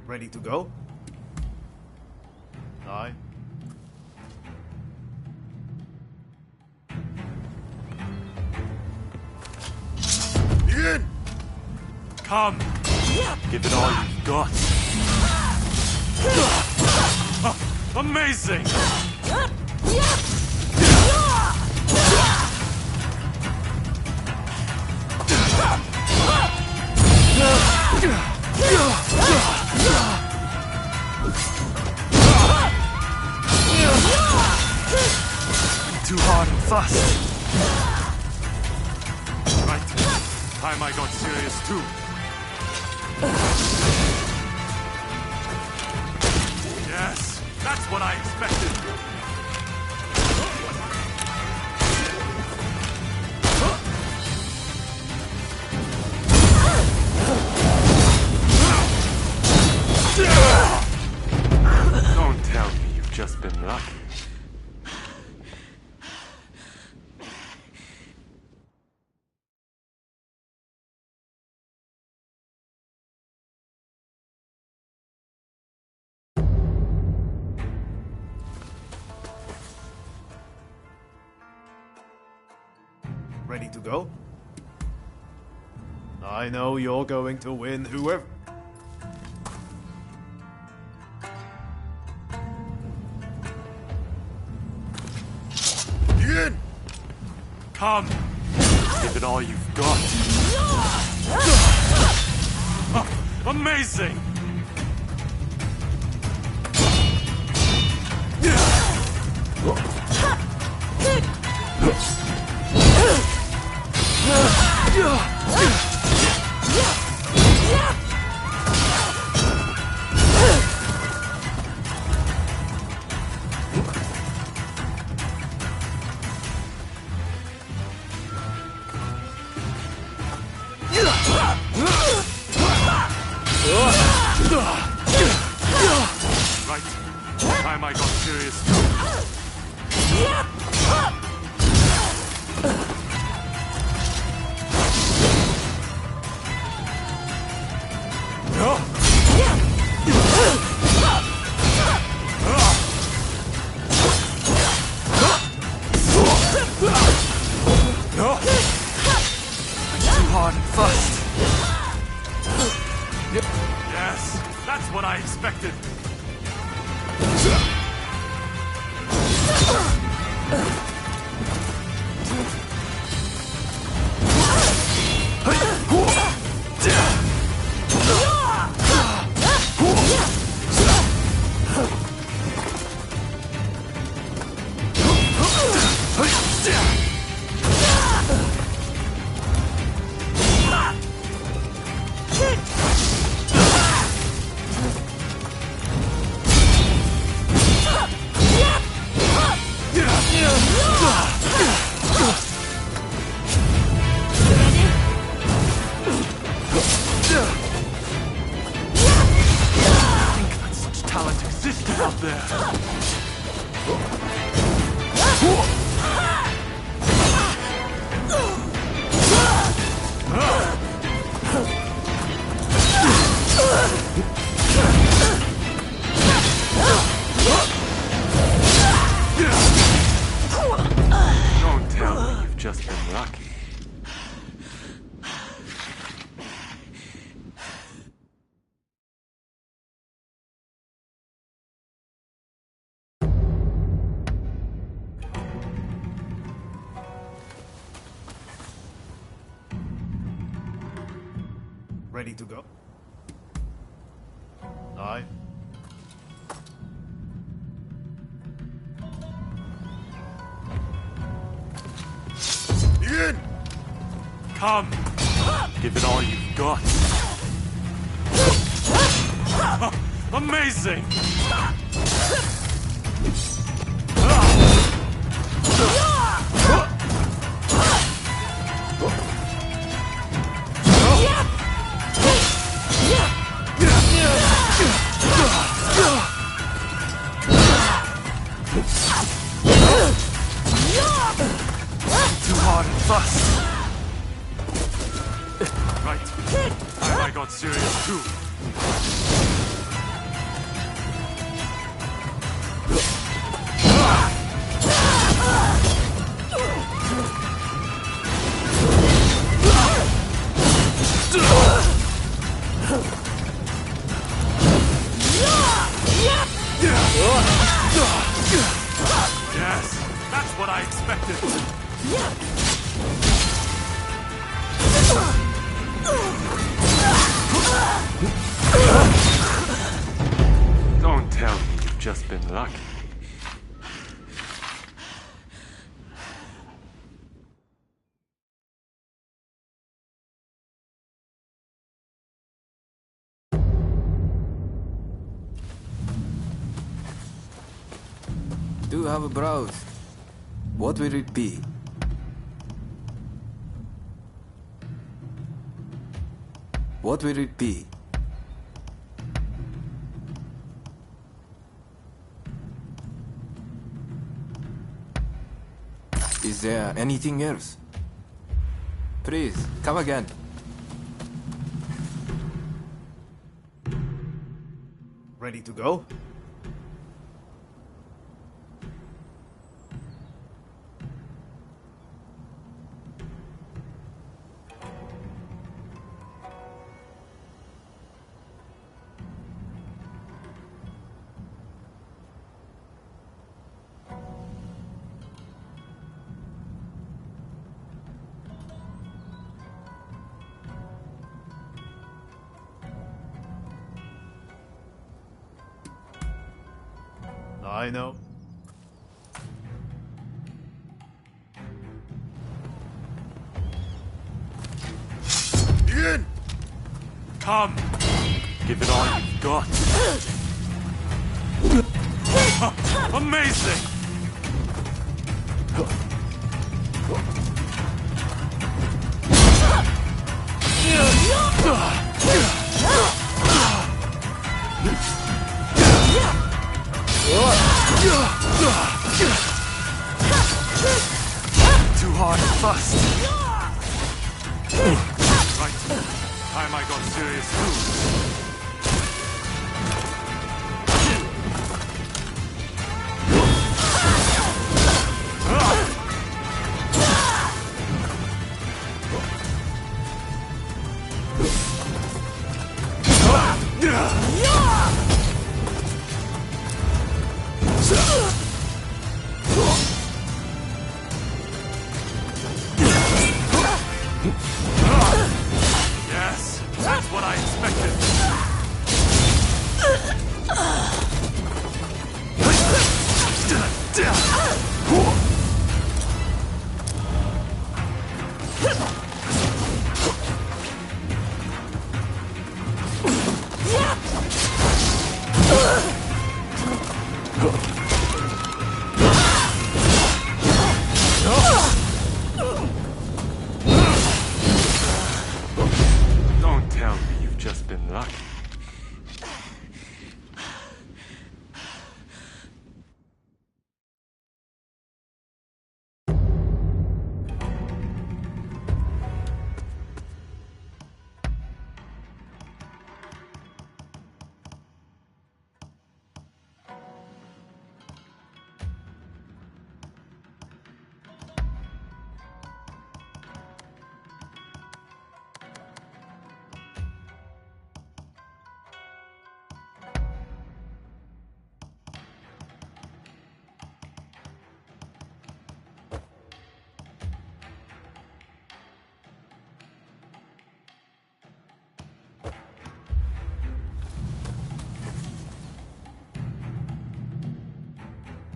Ready to go? Aye. Begin! Come! Give it all you've got. Amazing! Too hard and fast. Right. Time I got serious too. Yes, that's what I expected. Don't tell me you've just been lucky. Ready to go? I know you're going to win, whoever... Begin! Come! Give it all you've got. Amazing! time I got serious. Too hard and fast. Yes, that's what I expected. Don't tell me you've just been lucky. Ready to go? Aye. Ian! Come! Give it all you've got. Amazing! Too hard and fast. Right. I got serious too. Yes, that's what I expected. Don't tell me you've just been lucky. Do have a browse. What will it be? What will it be? Is there anything else? Please, come again. Ready to go? I know. Ian! Come! Give it all you've got. Amazing! Too hard and fast. Right. Time I got serious too. Yes, that's what I expected. Don't tell me you've just been lucky.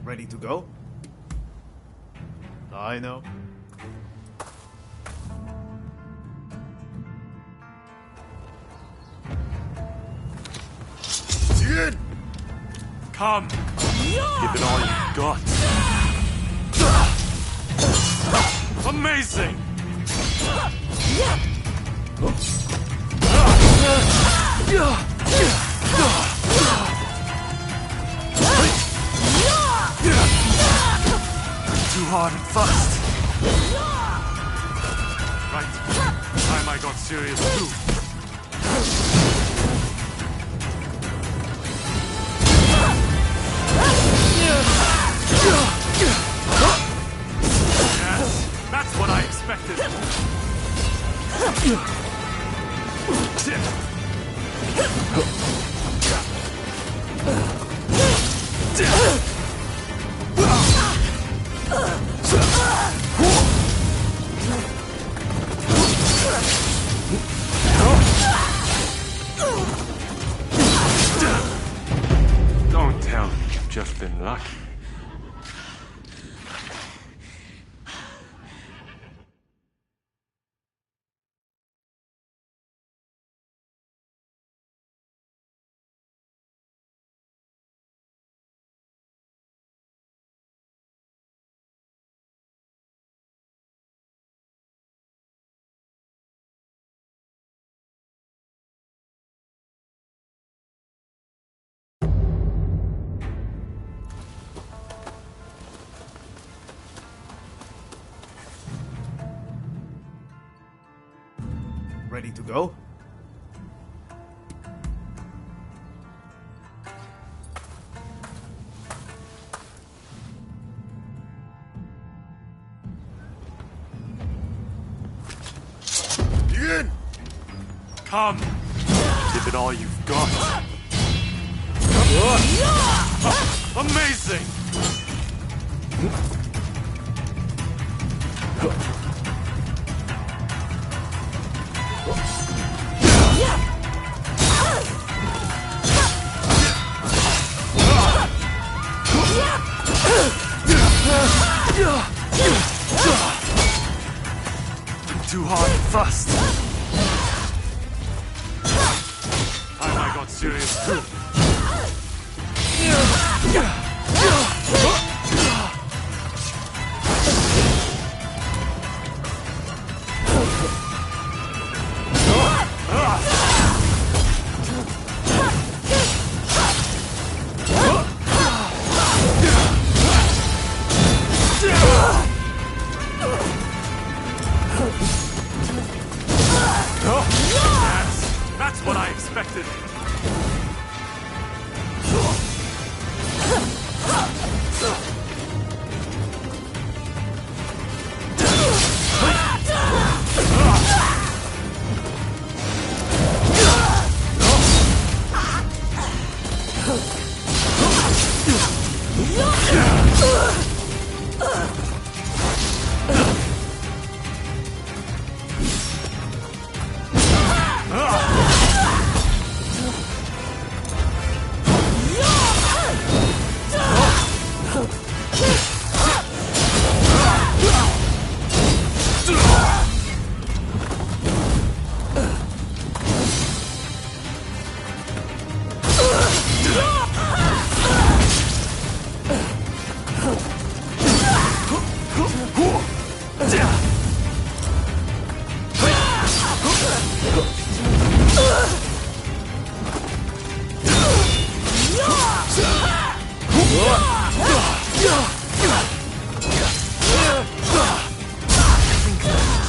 Ready to go? I know. Dude! Come! Give it all you've got. Amazing! Too hard and fast. Right. Time I got serious too. Yes, that's what I expected. Don't tell me you've just been lucky. Ready to go? Begin! Come! Give it all you've got. Amazing! Too hard and fast. Time I got serious too.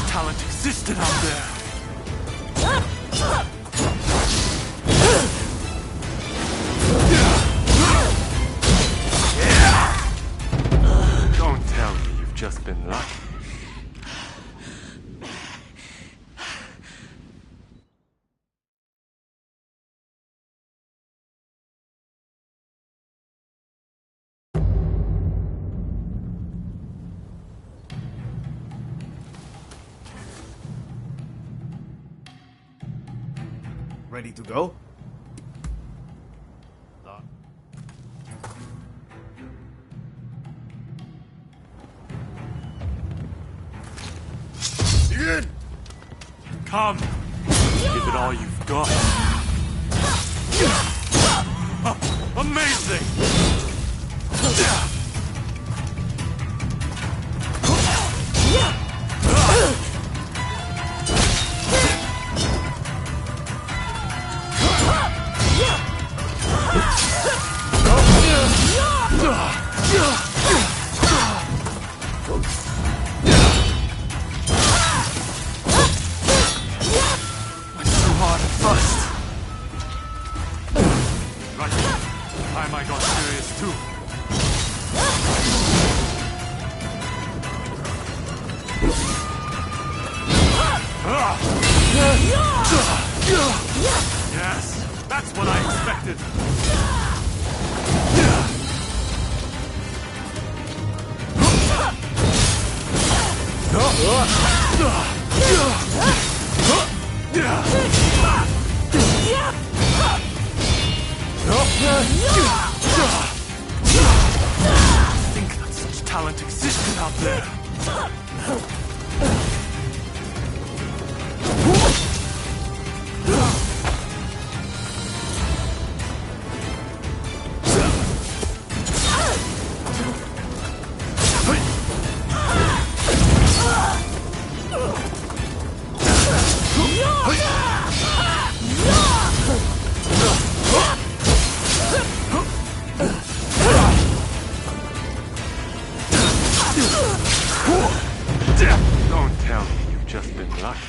Talent existed out there. Don't tell me you've just been lucky. Ready to go? Good. Come. Give it all you've got. Amazing! Yes, that's what I expected. I think that such talent existed out there. Don't tell me you've just been lucky.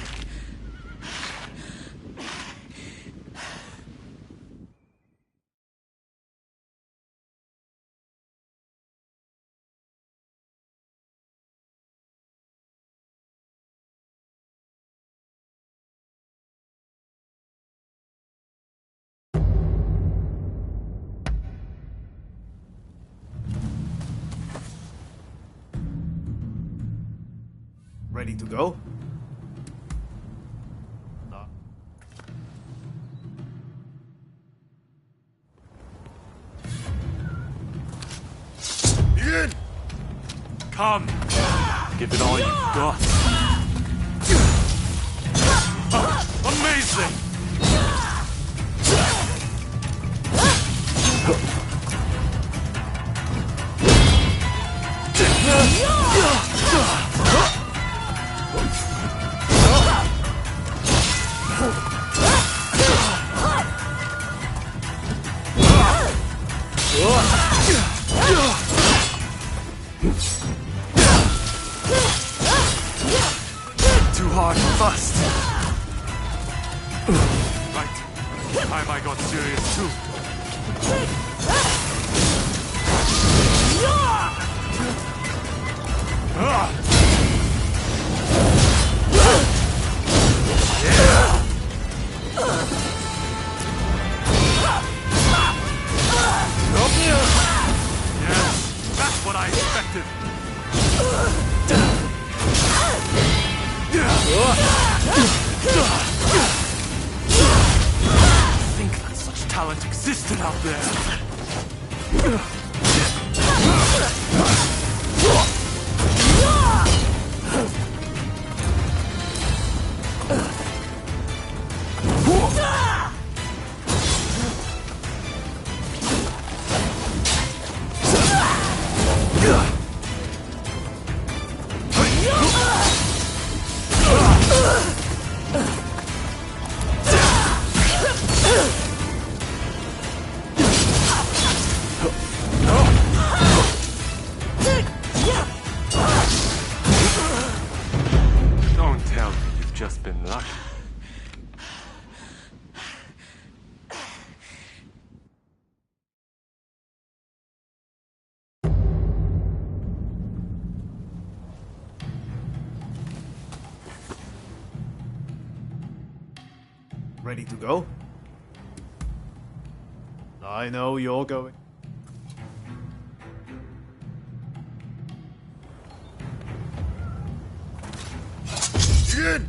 Ready to go? Good. Come. Give it all you've got. Amazing! Too hard and fast. Right. Time I got serious too. else existed out there. Don't tell me you've just been lucky. Ready to go? I know you're going. In!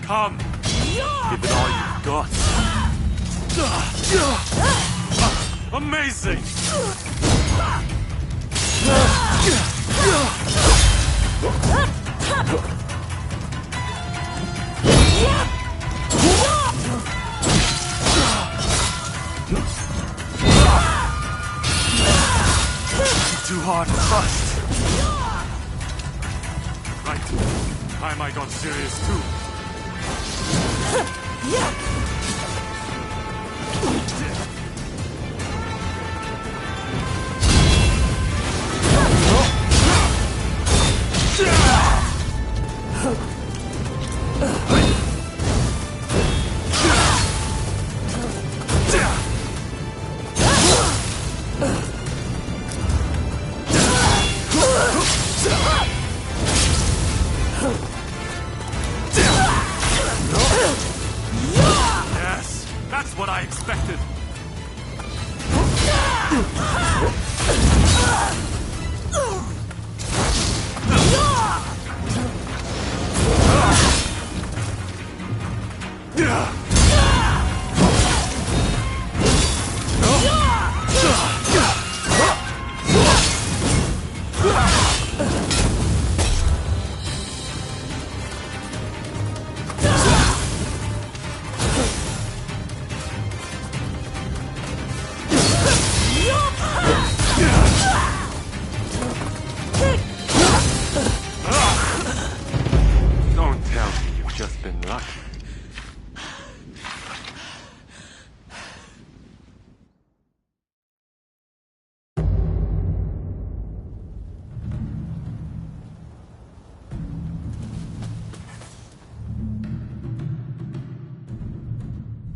Come! Give it all you've got. Amazing! Too hard to trust. Right. I might got serious too. Yes, that's what I expected. Don't tell me you've just been lucky.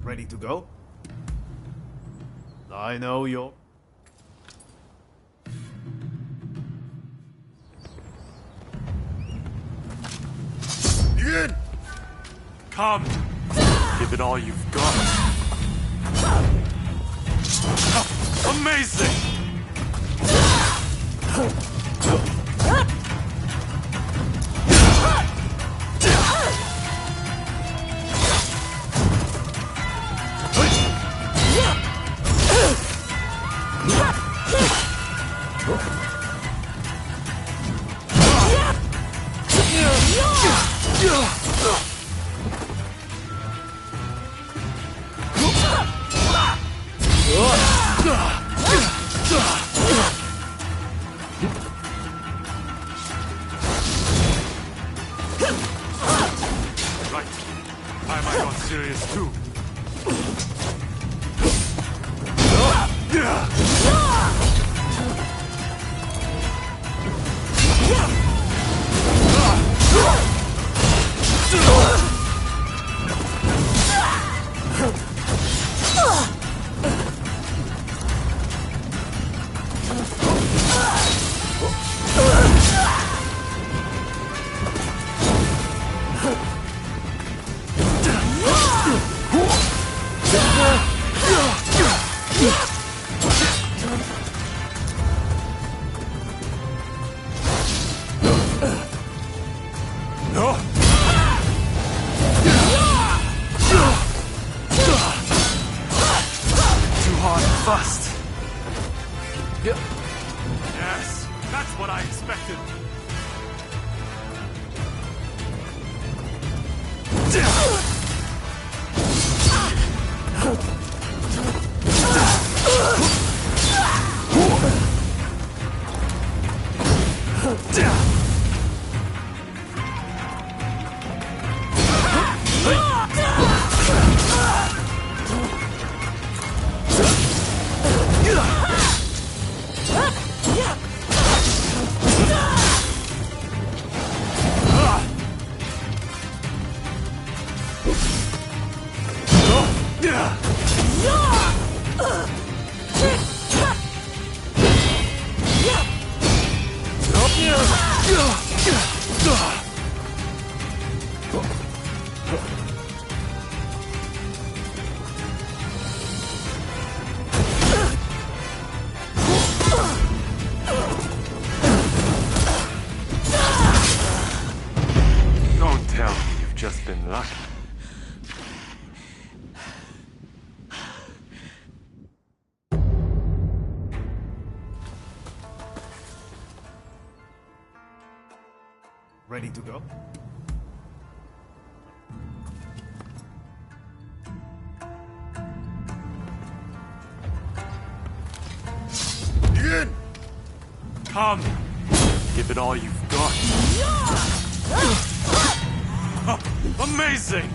Ready to go? I know you're. In! Come! Give it all you've got. Amazing! Right. I might got serious too. Yes, that's what I expected. Don't tell me you've just been lucky. Ready to go? Begin! Come! Give it all you've got. Amazing!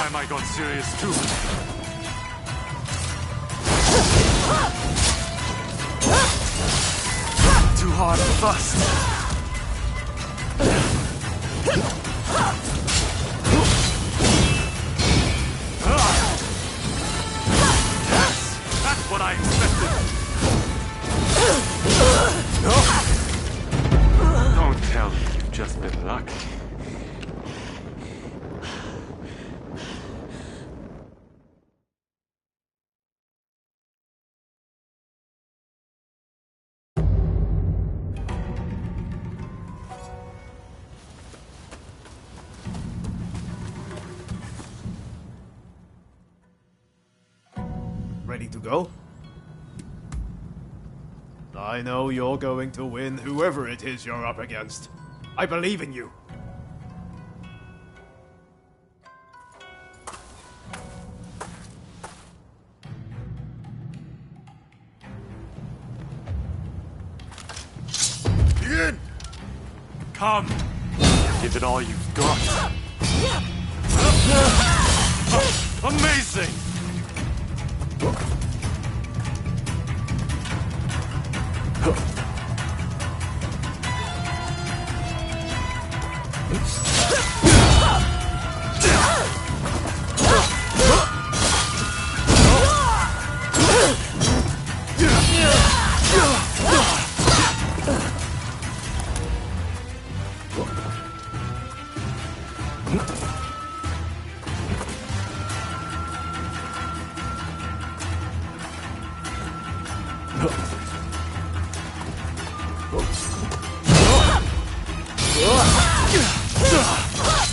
Time I got serious too. Too hard fast. Yes, that's what I expected. Don't tell me you've just been lucky. Ready to go? I know you're going to win, whoever it is you're up against. I believe in you. Begin! Come! Give it all you've got. Amazing!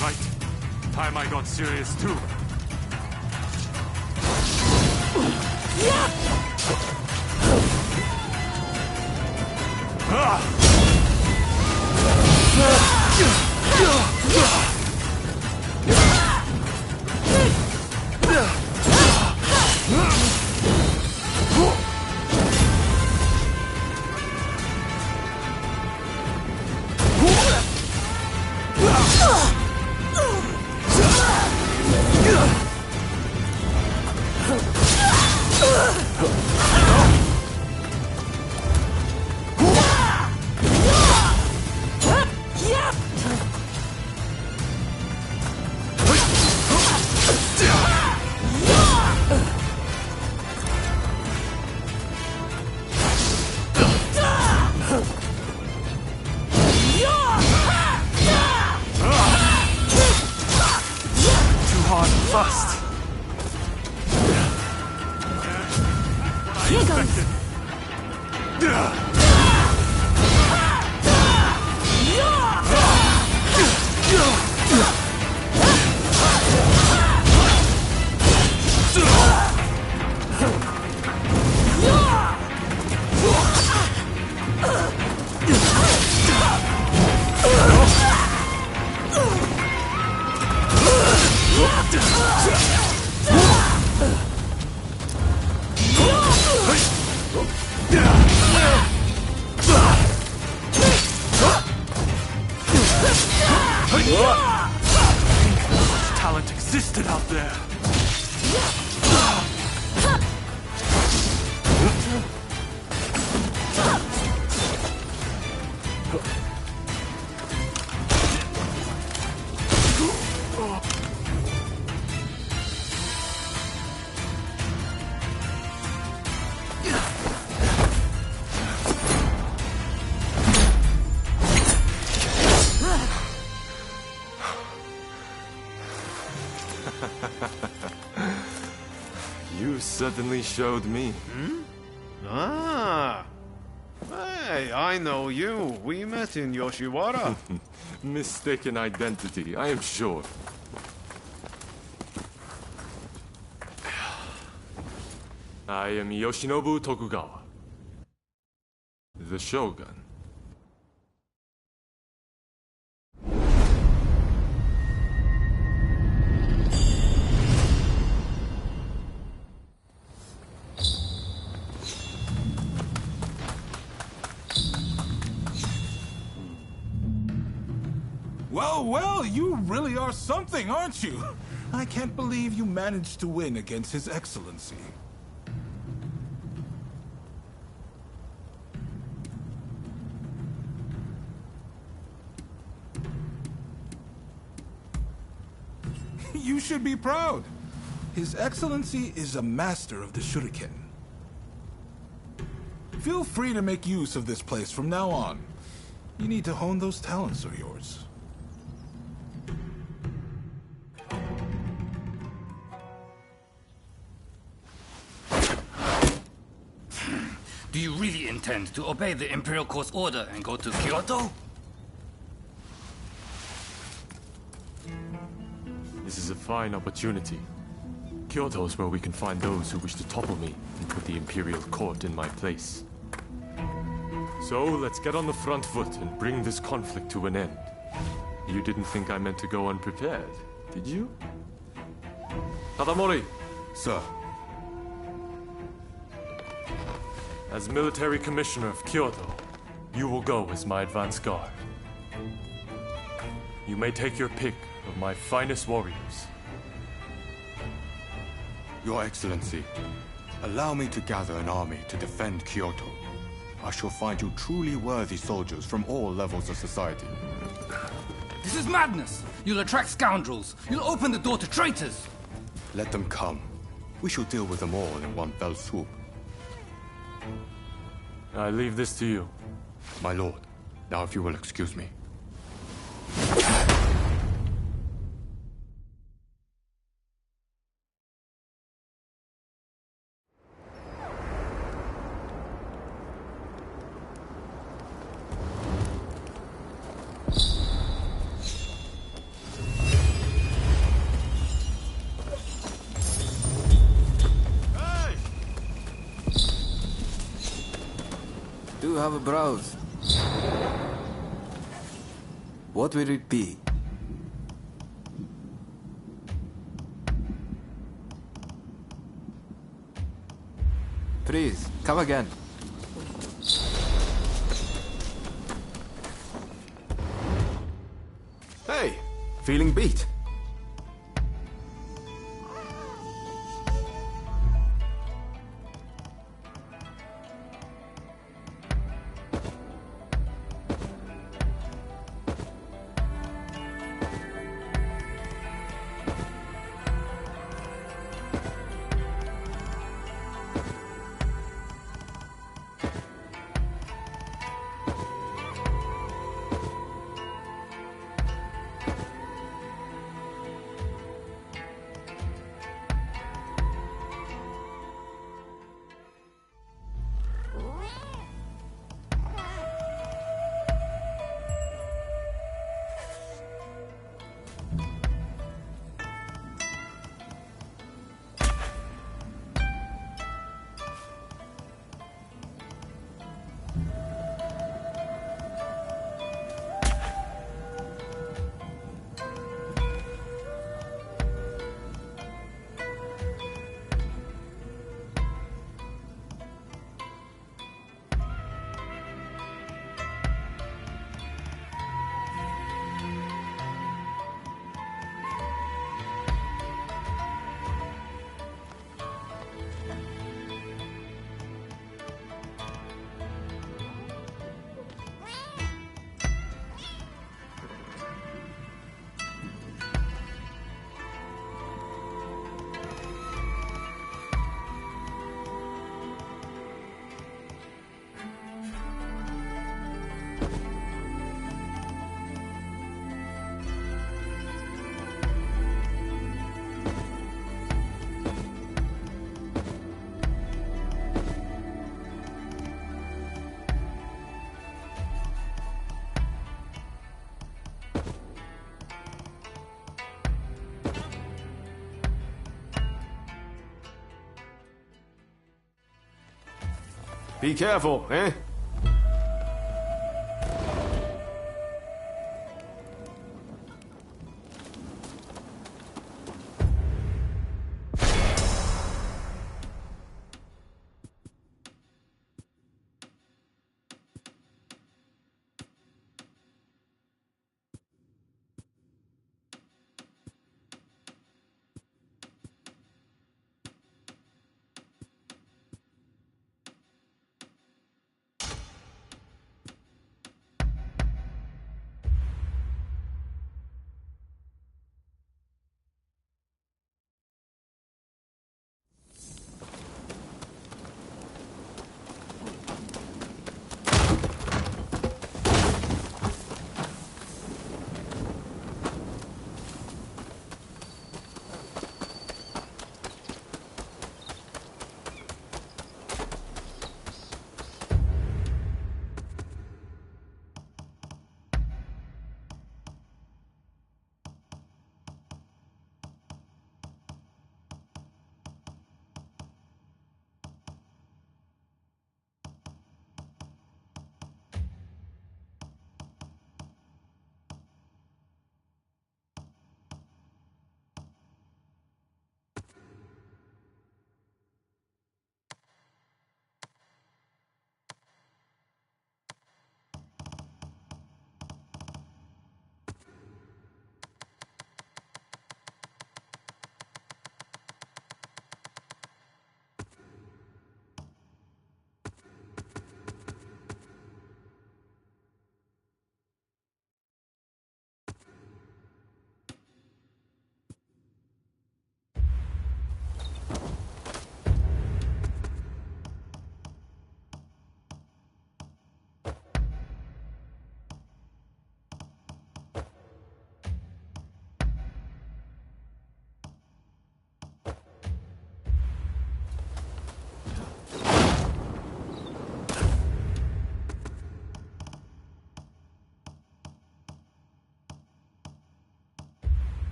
Right. Time I got serious too. fast. Here goes. Talent existed out there. You certainly showed me. Ah. Hey, I know you. We met in Yoshiwara. Mistaken identity, I am sure. I am Yoshinobu Tokugawa, the Shogun. Well, you really are something, aren't you? I can't believe you managed to win against His Excellency. You should be proud. His Excellency is a master of the shuriken. Feel free to make use of this place from now on. You need to hone those talents of yours. Do you really intend to obey the Imperial Court's order and go to Kyoto? This is a fine opportunity. Kyoto is where we can find those who wish to topple me and put the Imperial Court in my place. So, let's get on the front foot and bring this conflict to an end. You didn't think I meant to go unprepared, did you? Tadamori! Sir. As military commissioner of Kyoto, you will go as my advance guard. You may take your pick of my finest warriors. Your Excellency, allow me to gather an army to defend Kyoto. I shall find you truly worthy soldiers from all levels of society. This is madness! You'll attract scoundrels! You'll open the door to traitors! Let them come. We shall deal with them all in one fell swoop. I leave this to you. My lord, now if you will excuse me. Do have a browse. What will it be? Please, come again. Hey, feeling beat? Be careful, eh?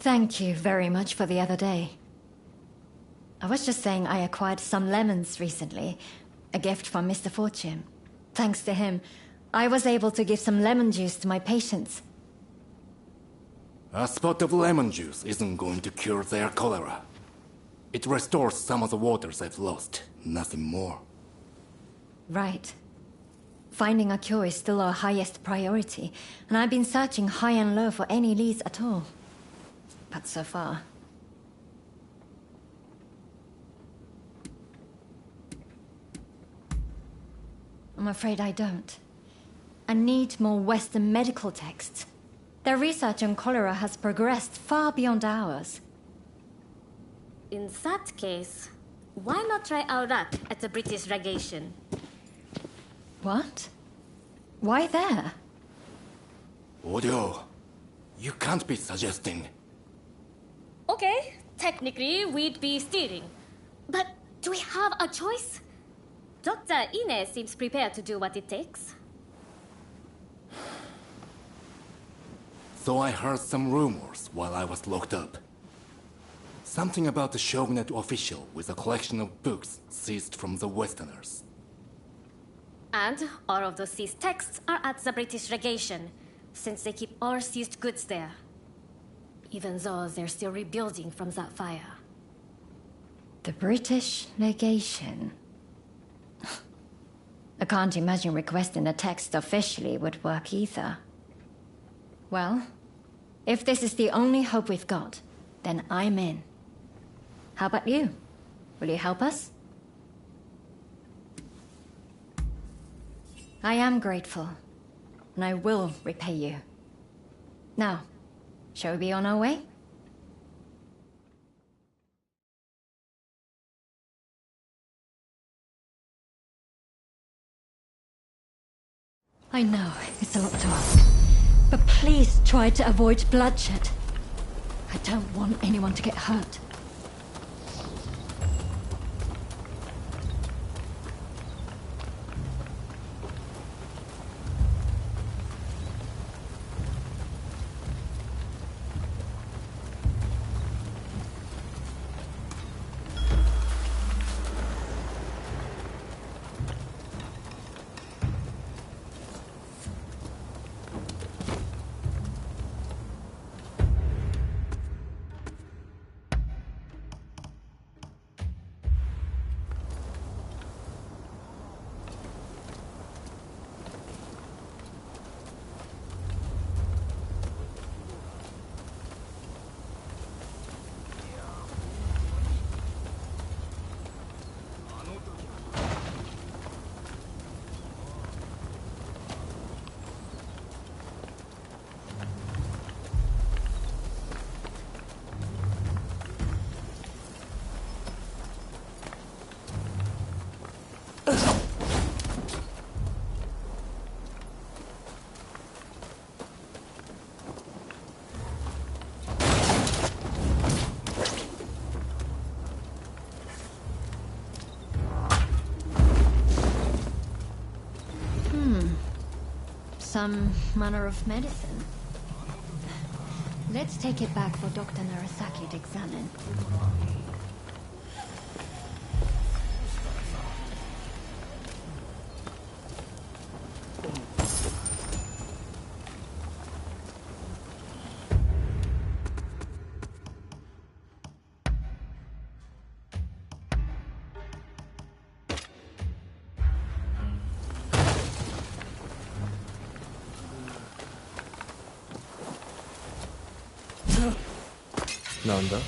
Thank you very much for the other day. I was just saying I acquired some lemons recently. A gift from Mr. Fortune. Thanks to him, I was able to give some lemon juice to my patients. A spot of lemon juice isn't going to cure their cholera. It restores some of the waters they've lost, nothing more. Right. Finding a cure is still our highest priority, and I've been searching high and low for any leads at all. But so far... I'm afraid I don't. I need more Western medical texts. Their research on cholera has progressed far beyond ours. In that case, why not try our luck at the British legation? What? Why there? Odio, you can't be suggesting... Okay, technically we'd be stealing. But do we have a choice? Dr. Ine seems prepared to do what it takes. So I heard some rumors while I was locked up. Something about the Shogunate official with a collection of books seized from the Westerners. And all of those seized texts are at the British legation, since they keep all seized goods there. Even though they're still rebuilding from that fire. The British legation? I can't imagine requesting a text officially would work either. Well, if this is the only hope we've got, then I'm in. How about you? Will you help us? I am grateful, and I will repay you. Now, shall we be on our way? I know, it's a lot to ask. But please try to avoid bloodshed. I don't want anyone to get hurt. Some manner of medicine. Let's take it back for Dr. Narasaki to examine. 나온다.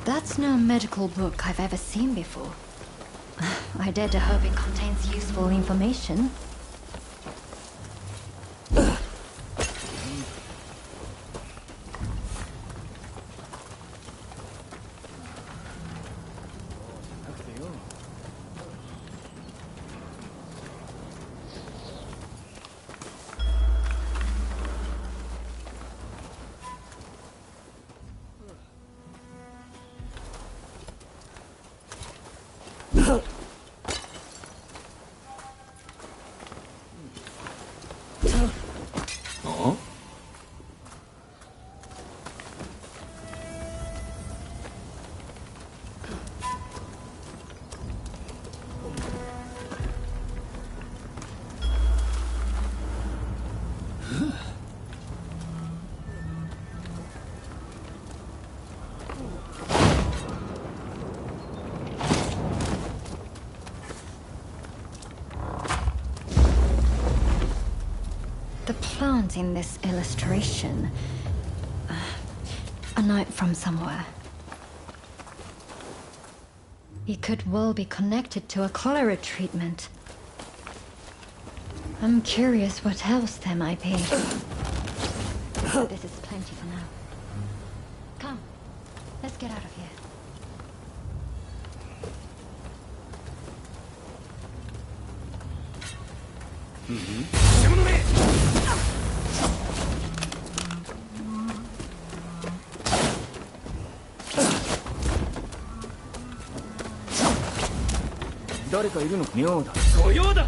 That's no medical book I've ever seen before. I dare to hope it contains useful information. The plant in this illustration. A note from somewhere. It could well be connected to a cholera treatment. I'm curious what else there might be. This is plenty for now. Come, let's get out of here.妙だ。御用だ。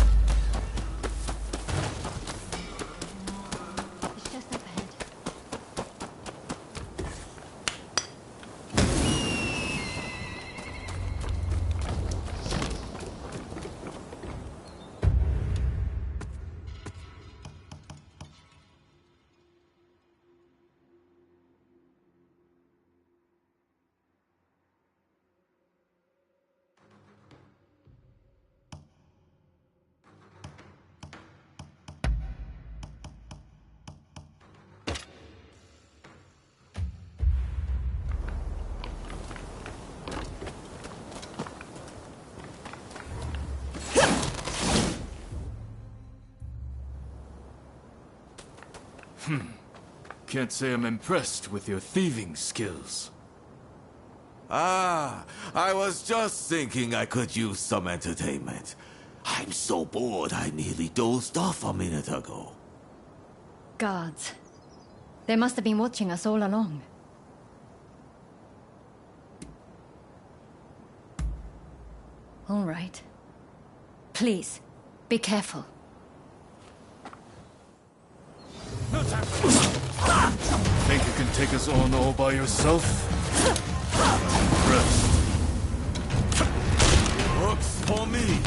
Can't say I'm impressed with your thieving skills. Ah, I was just thinking I could use some entertainment. I'm so bored I nearly dozed off a minute ago. Guards. They must have been watching us all along. All right. Please, be careful. Think you can take us on all by yourself? Rest. Looks for me.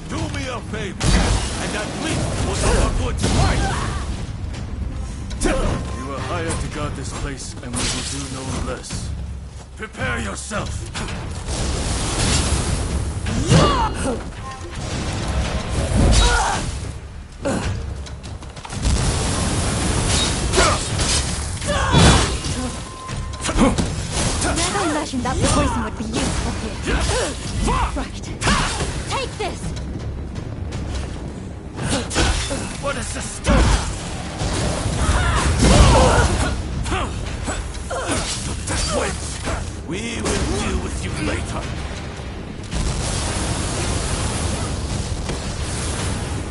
Do me a favor, and at least put up a good fight. You are hired to guard this place, and we will do no less. Prepare yourself. Never imagined that poison would be useful here. Right. Take this! What is this stuff? Wait! We will deal with you later.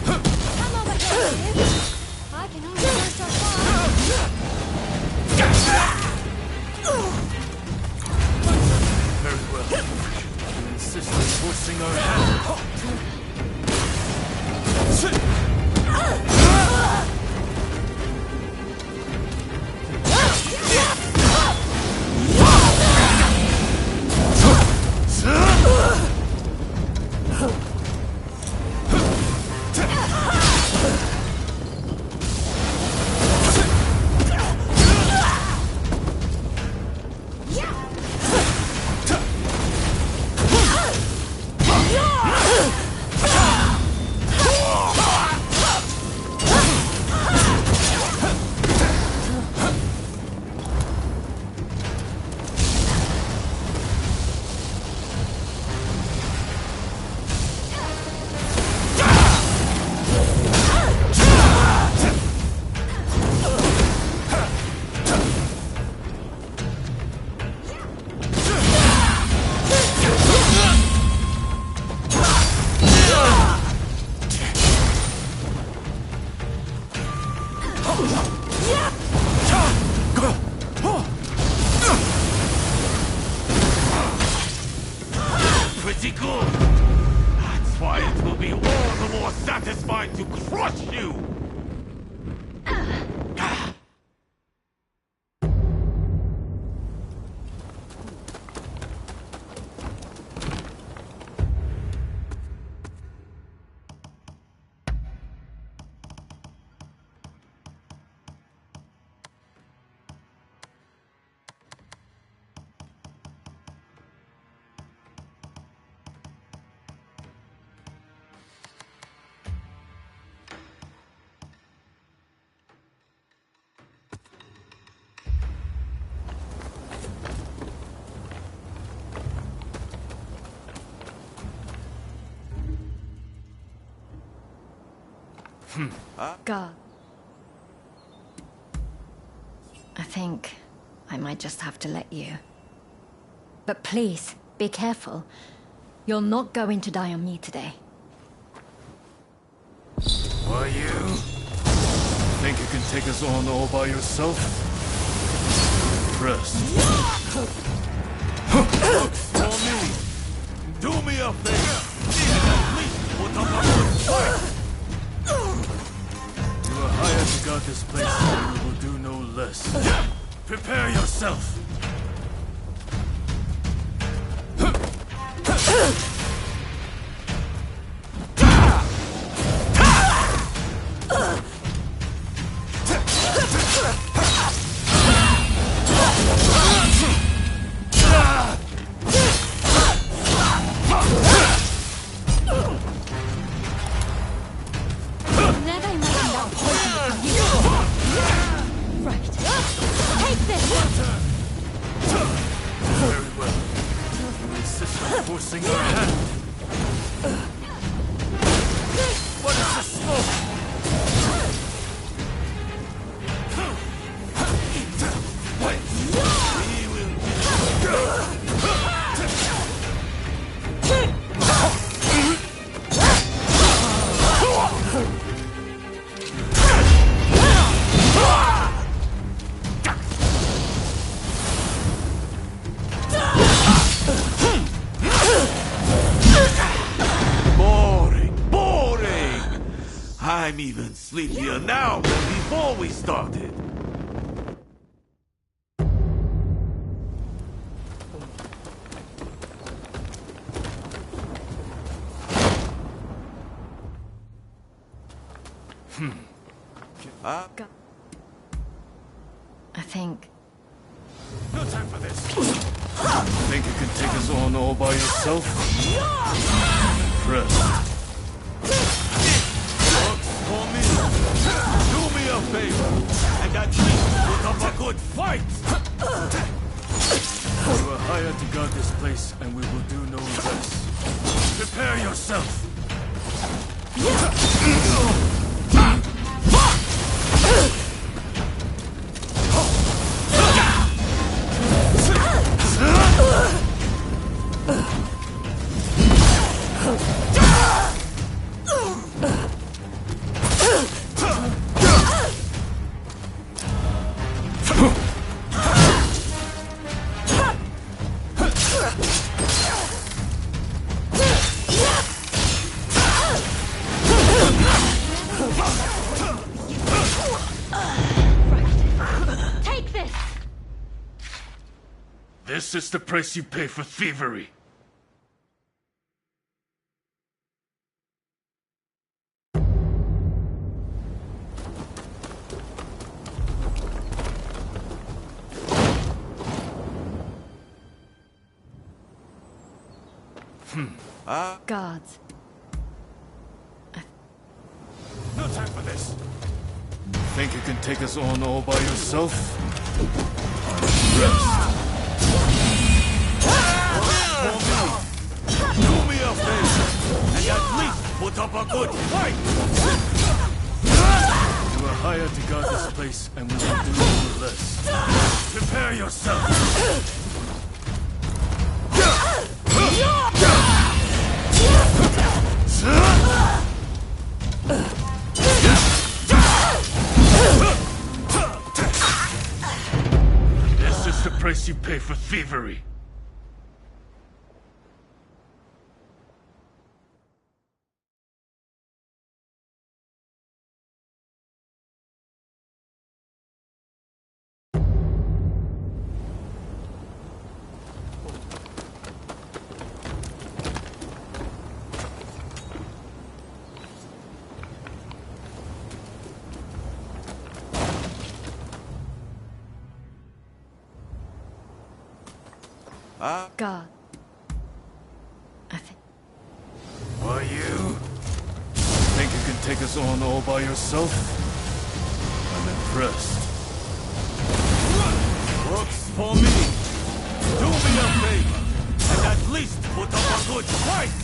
Come over here, kid. I can only go so far. Very well. You insist on forcing our hand. Pretty good. That's why it will be all the more satisfying to crush you. God. I think I might just have to let you. But please, be careful. You're not going to die on me today. Are you? Think you can take us on all by yourself? Rest. For me. Do me a favor. At least put up a good fight. You are hired to guard this place, and we will do no less. Prepare yourself. Forcing our hand. What is the smoke? I'm even sleepier now than before we started. I think... No time for this. Think you can take us on all by yourself? Impressed. For me, do me a favor, and at least put up a good fight! You are hired to guard this place, and we will do no less. Prepare yourself! Take this! This is the price you pay for thievery. Guards. No time for this. Think you can take us on all by yourself? Do me a favor, and at least put up a good fight! You are hired to guard this place, and we will do no less. Prepare yourself! This is the price you pay for thievery. God. Why you? Think you can take us on all by yourself? I'm impressed. Works for me. Do me a favor, and at least put up a good fight!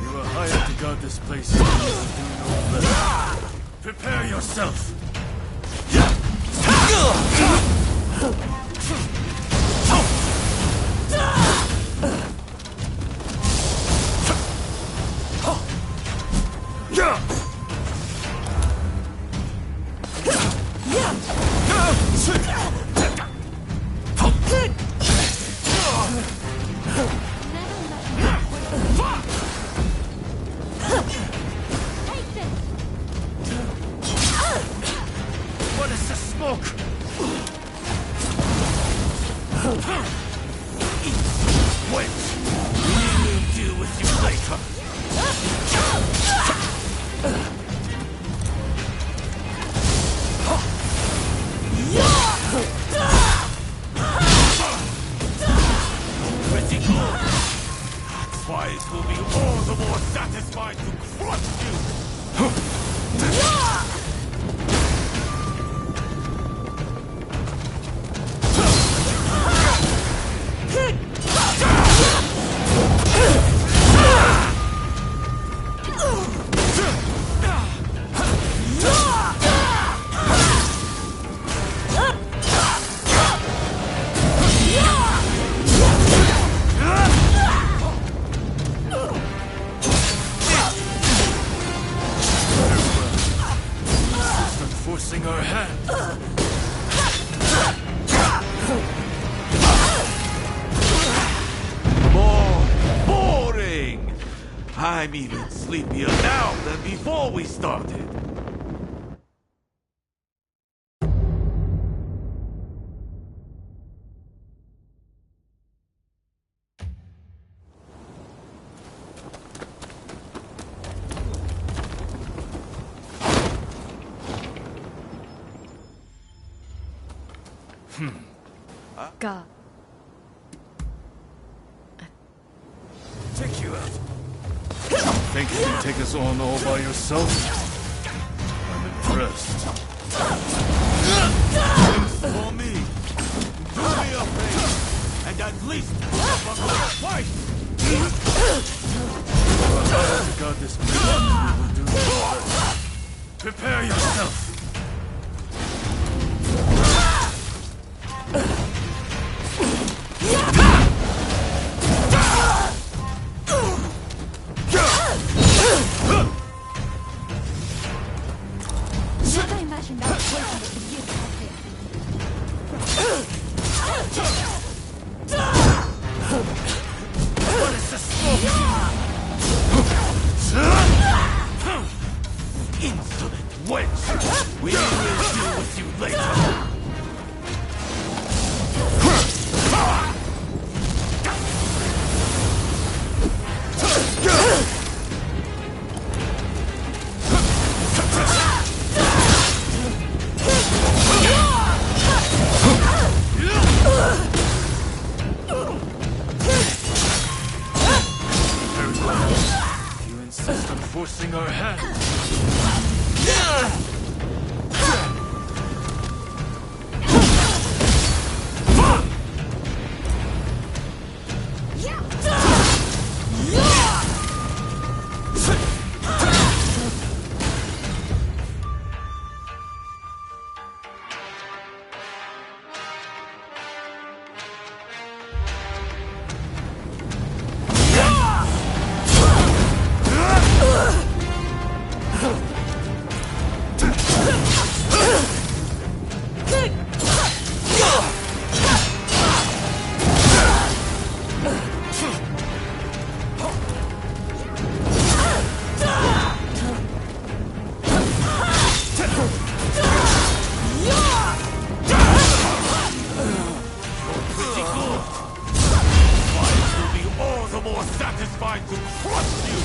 You are hired to guard this place, and you will do no less. Prepare yourself! What is the smoke? Wait! We will deal with you later. Pretty good. That's why it will be all the more satisfying to crush you. I'm even sleepier now than before we started. God. Take you out. Think you can take us on all by yourself? I'm impressed. For me. Do me a favor, and at least buckle up fight. God, this man will do it. Prepare yourself. Never imagined that poison would be used out here. What is this? Insolent wench! We will deal with you later! You insist on forcing our hand. Satisfied to crush you!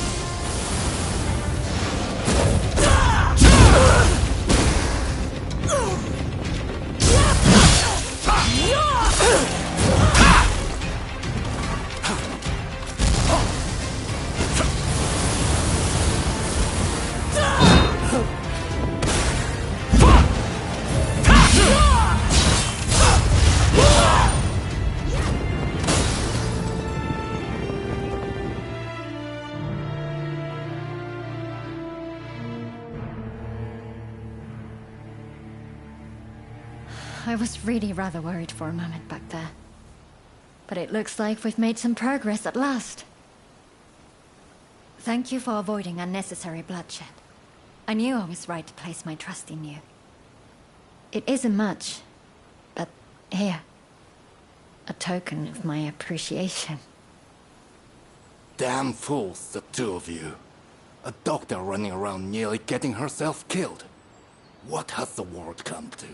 I was really rather worried for a moment back there. But it looks like we've made some progress at last. Thank you for avoiding unnecessary bloodshed. I knew I was right to place my trust in you. It isn't much, but here, a token of my appreciation. Damn fools, the two of you. A doctor running around nearly getting herself killed. What has the world come to?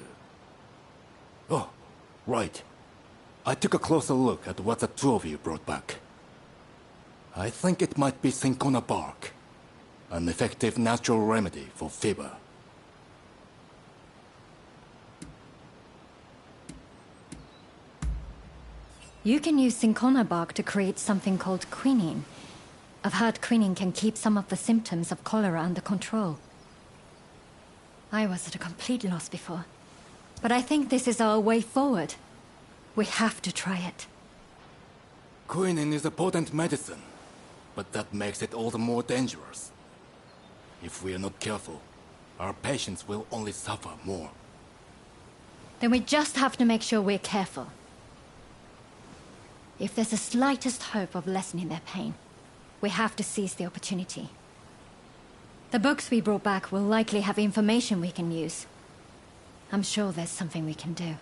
Oh, right. I took a closer look at what the two of you brought back. I think it might be cinchona bark, an effective natural remedy for fever. You can use cinchona bark to create something called quinine. I've heard quinine can keep some of the symptoms of cholera under control. I was at a complete loss before. But I think this is our way forward. We have to try it. Quinine is a potent medicine, but that makes it all the more dangerous. If we are not careful, our patients will only suffer more. Then we just have to make sure we're careful. If there's the slightest hope of lessening their pain, we have to seize the opportunity. The books we brought back will likely have information we can use. I'm sure there's something we can do.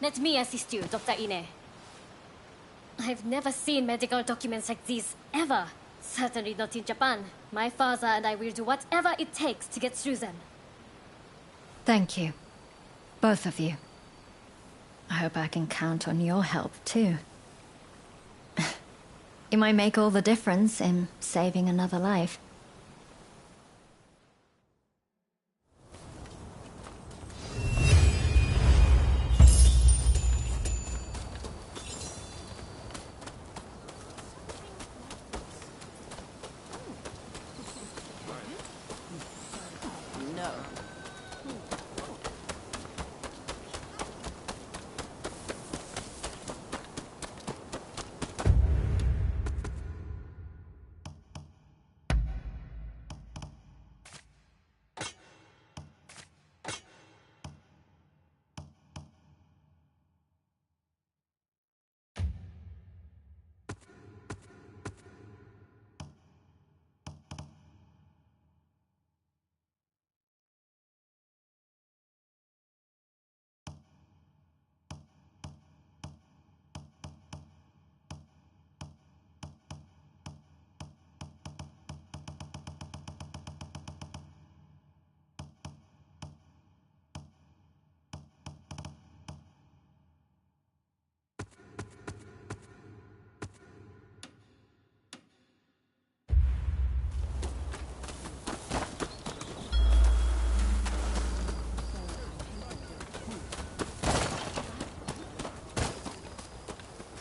Let me assist you, Dr. Ine. I've never seen medical documents like these, ever. Certainly not in Japan. My father and I will do whatever it takes to get through them. Thank you. Both of you. I hope I can count on your help, too. It might make all the difference in saving another life. No.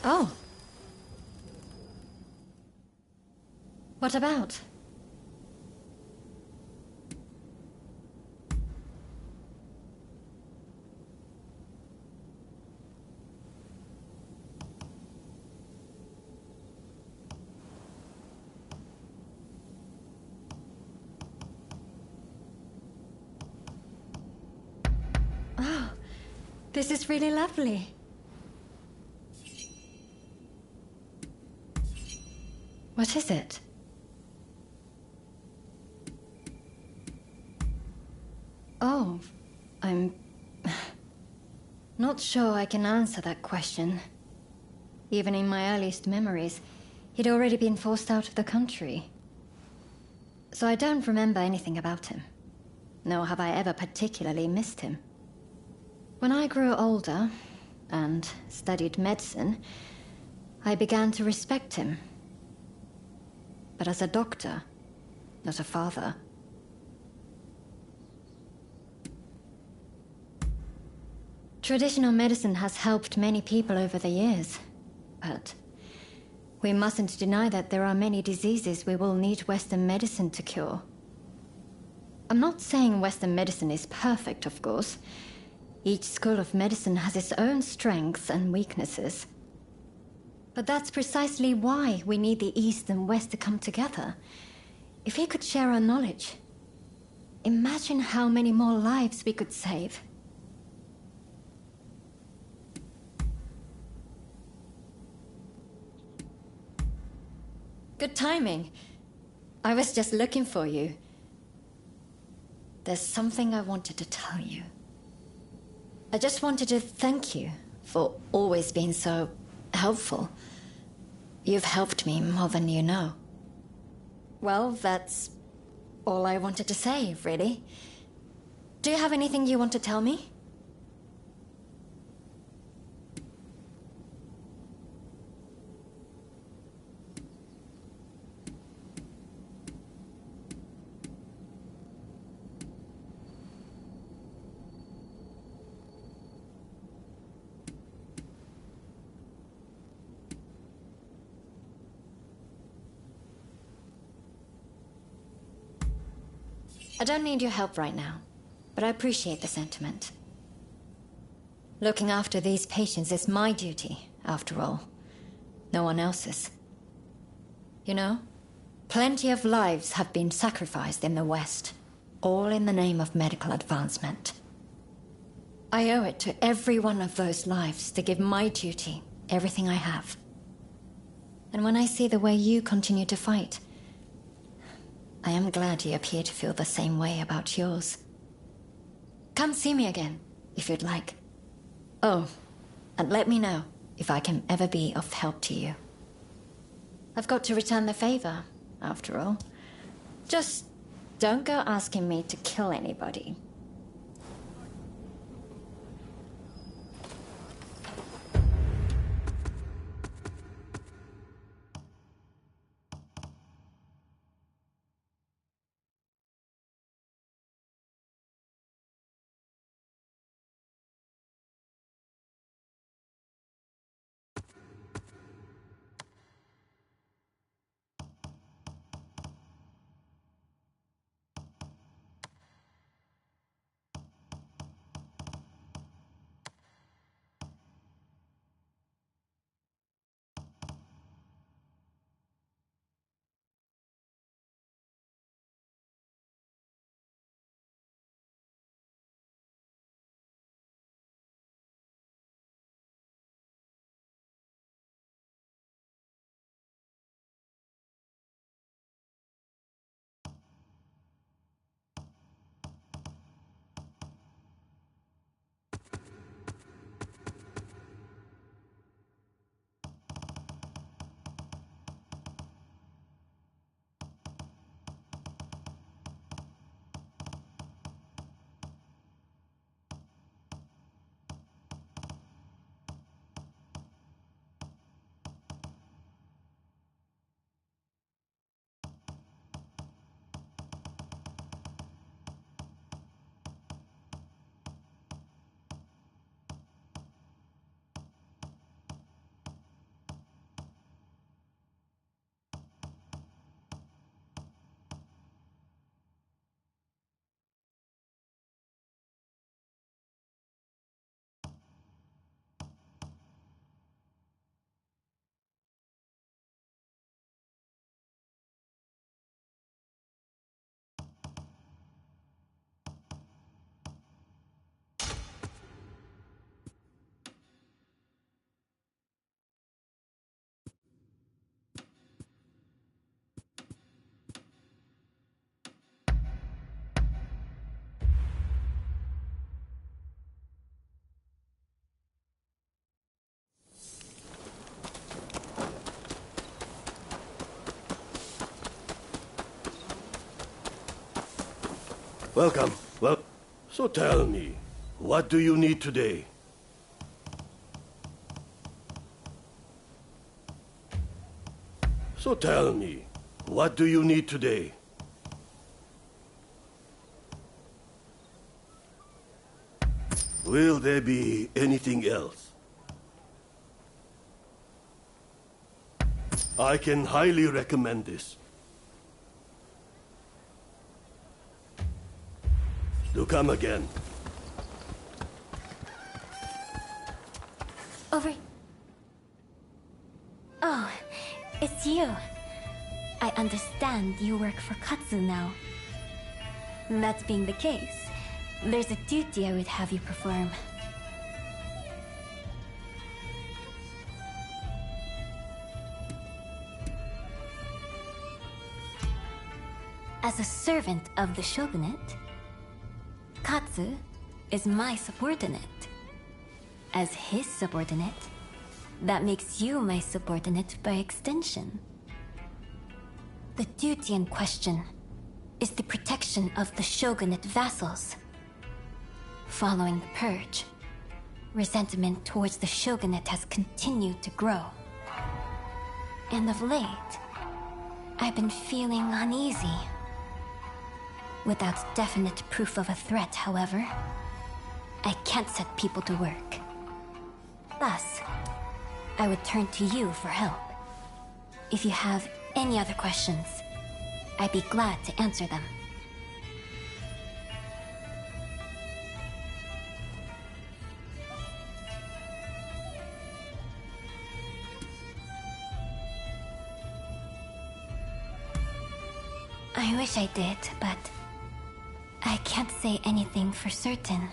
Oh. What about? Oh, this is really lovely. What is it? Oh, I'm not sure I can answer that question. Even in my earliest memories, he'd already been forced out of the country. So I don't remember anything about him, nor have I ever particularly missed him. When I grew older and studied medicine, I began to respect him. But as a doctor, not a father. Traditional medicine has helped many people over the years, but we mustn't deny that there are many diseases we will need Western medicine to cure. I'm not saying Western medicine is perfect, of course. Each school of medicine has its own strengths and weaknesses. But that's precisely why we need the East and West to come together. If we could share our knowledge, imagine how many more lives we could save. Good timing. I was just looking for you. There's something I wanted to tell you. I just wanted to thank you for always being so helpful. You've helped me more than you know. Well, that's all I wanted to say, really. Do you have anything you want to tell me? I don't need your help right now, but I appreciate the sentiment. Looking after these patients is my duty, after all. No one else's. You know, plenty of lives have been sacrificed in the West, all in the name of medical advancement. I owe it to every one of those lives to give my duty everything I have. And when I see the way you continue to fight, I am glad you appear to feel the same way about yours. Come see me again, if you'd like. Oh, and let me know if I can ever be of help to you. I've got to return the favor. after all. Just don't go asking me to kill anybody. Welcome. Well, so tell me, what do you need today? So tell me, what do you need today? Will there be anything else? I can highly recommend this. Do come again. Over. Oh, it's you. I understand you work for Katsu now. That being the case, there's a duty I would have you perform. As a servant of the shogunate, Katsu is my subordinate. As his subordinate, that makes you my subordinate by extension. The duty in question is the protection of the shogunate vassals. Following the purge, resentment towards the shogunate has continued to grow. And of late, I've been feeling uneasy. Without definite proof of a threat, however, I can't set people to work. Thus, I would turn to you for help. If you have any other questions, I'd be glad to answer them. I wish I did, but I can't say anything for certain.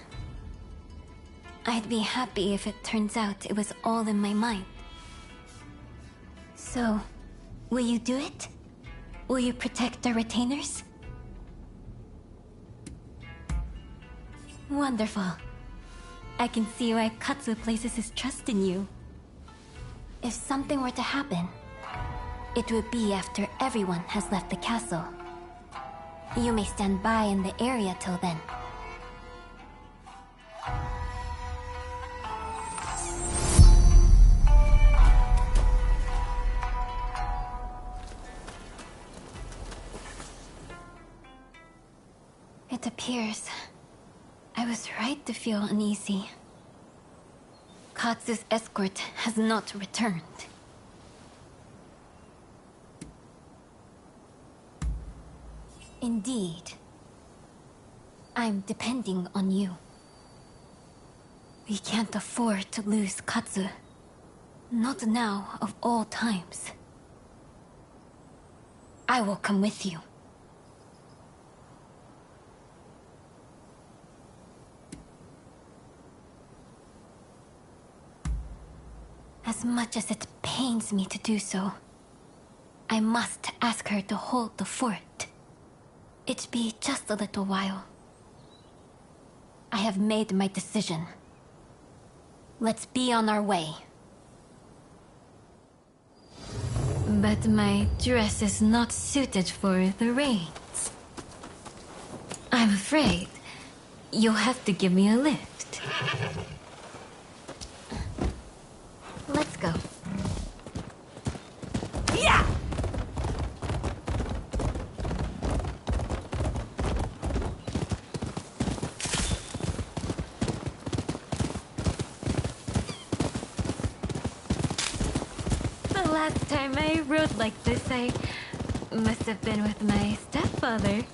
I'd be happy if it turns out it was all in my mind. So, will you do it? Will you protect our retainers? Wonderful. I can see why Katsu places his trust in you. If something were to happen, It will be after everyone has left the castle. You may stand by in the area till then. It appears I was right to feel uneasy. Katsu's escort has not returned. Indeed. I'm depending on you. We can't afford to lose Katsu. Not now, of all times. I will come with you. As much as it pains me to do so, I must ask her to hold the fort. It be just a little while. I have made my decision. Let's be on our way. But my dress is not suited for the rains. I'm afraid you'll have to give me a lift. Let's go. Yeah! The last time I rode like this, I must have been with my stepfather.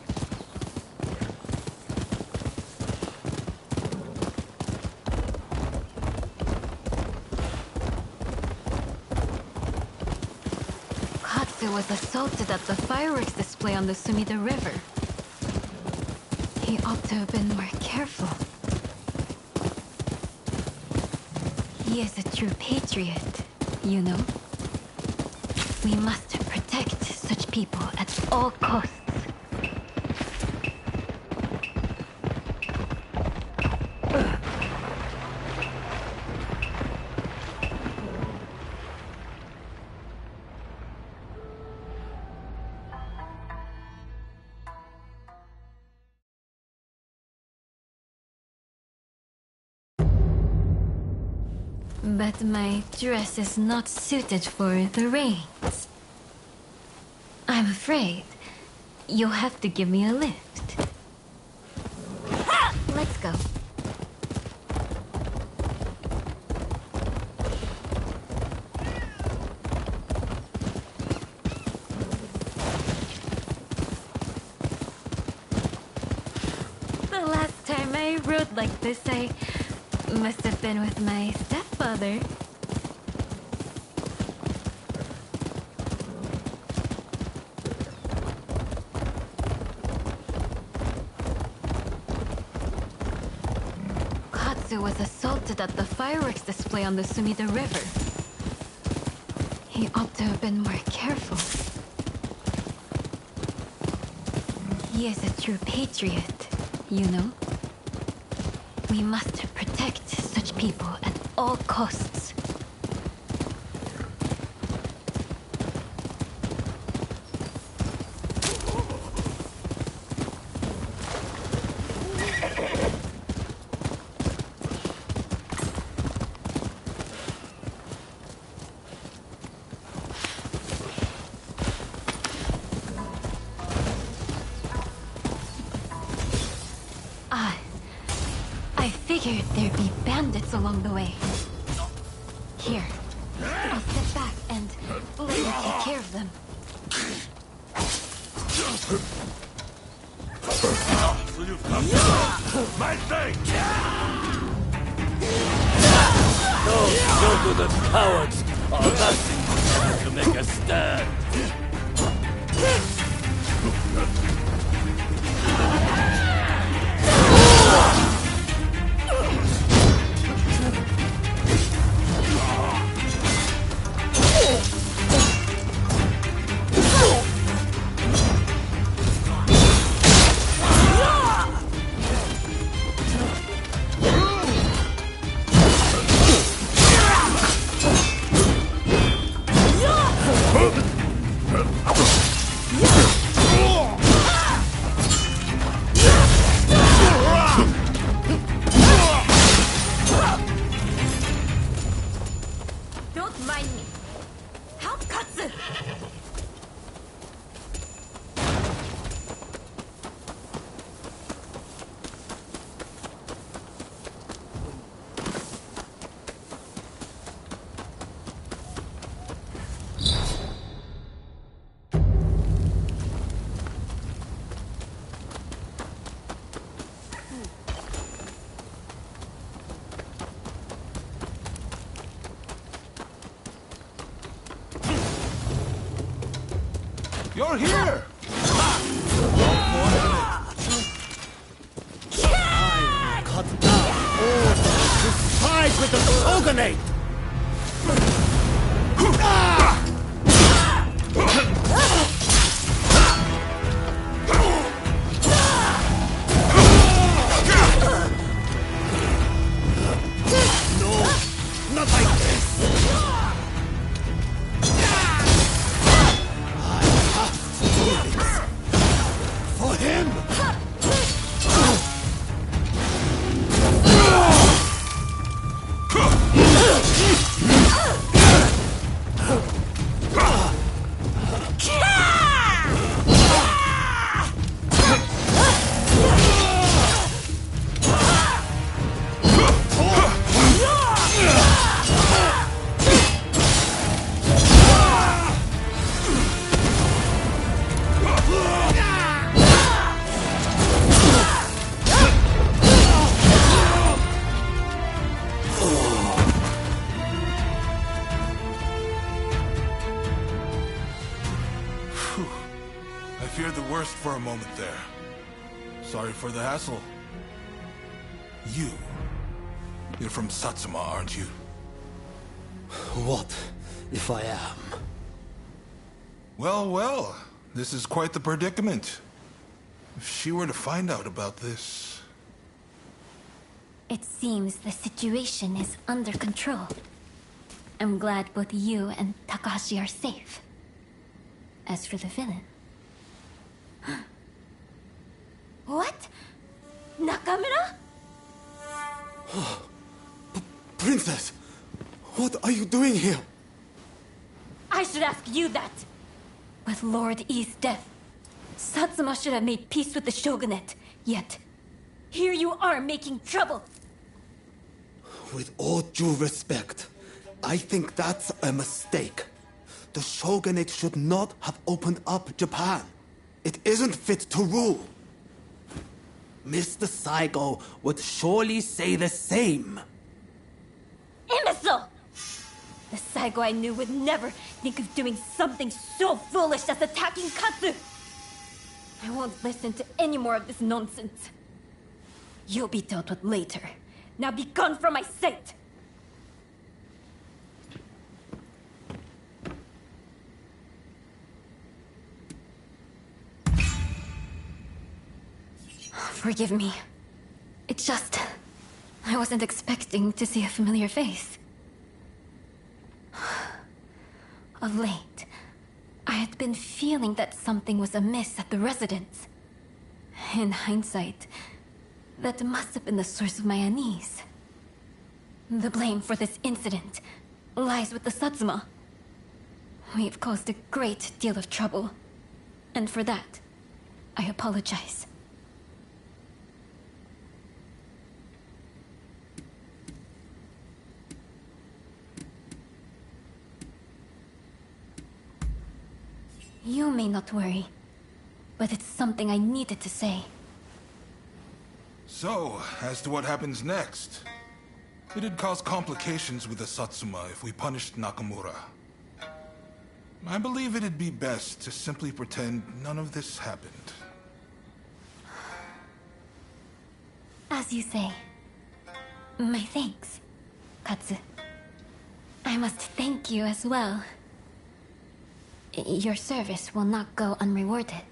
Was assaulted at the fireworks display on the Sumida River. He ought to have been more careful. He is a true patriot, you know. We must protect such people at all costs. But my dress is not suited for the rains. I'm afraid you'll have to give me a lift. Let's go. The last time I rode like this, I must have been with my stepfather. Katsu was assaulted at the fireworks display on the Sumida River. He ought to have been more careful. He is a true patriot, you know. We must protect such people at all costs. I figured there'd be bandits along the way. Here, I'll sit back and let you take care of them. So you've come to my thing! Those no-good cowards are nothing to make a stand. You're here! I cut down all those who side with the Shogunate! No, not like this! I have to do this! For him! I feared the worst for a moment there. Sorry for the hassle. You're from Satsuma, aren't you? What if I am? Well, well, this is quite the predicament. If she were to find out about this... It seems the situation is under control. I'm glad both you and Takahashi are safe. As for the villain... What? Nakamura? Princess, what are you doing here? I should ask you that. With Lord E's death, Satsuma should have made peace with the Shogunate. Yet, here you are making trouble. With all due respect, I think that's a mistake. The Shogunate should not have opened up Japan. It isn't fit to rule. Mr. Saigo would surely say the same. Imbecile! The Saigo I knew would never think of doing something so foolish as attacking Katsu! I won't listen to any more of this nonsense. You'll be dealt with later. Now be gone from my sight! Forgive me. It's just... I wasn't expecting to see a familiar face. Of late, I had been feeling that something was amiss at the residence. In hindsight, that must have been the source of my unease. The blame for this incident lies with the Satsuma. We've caused a great deal of trouble, and for that, I apologize. You may not worry, but it's something I needed to say. So, as to what happens next. It'd cause complications with the Satsuma if we punished Nakamura. I believe it'd be best to simply pretend none of this happened. As you say. My thanks, Katsu. I must thank you as well. Your service will not go unrewarded.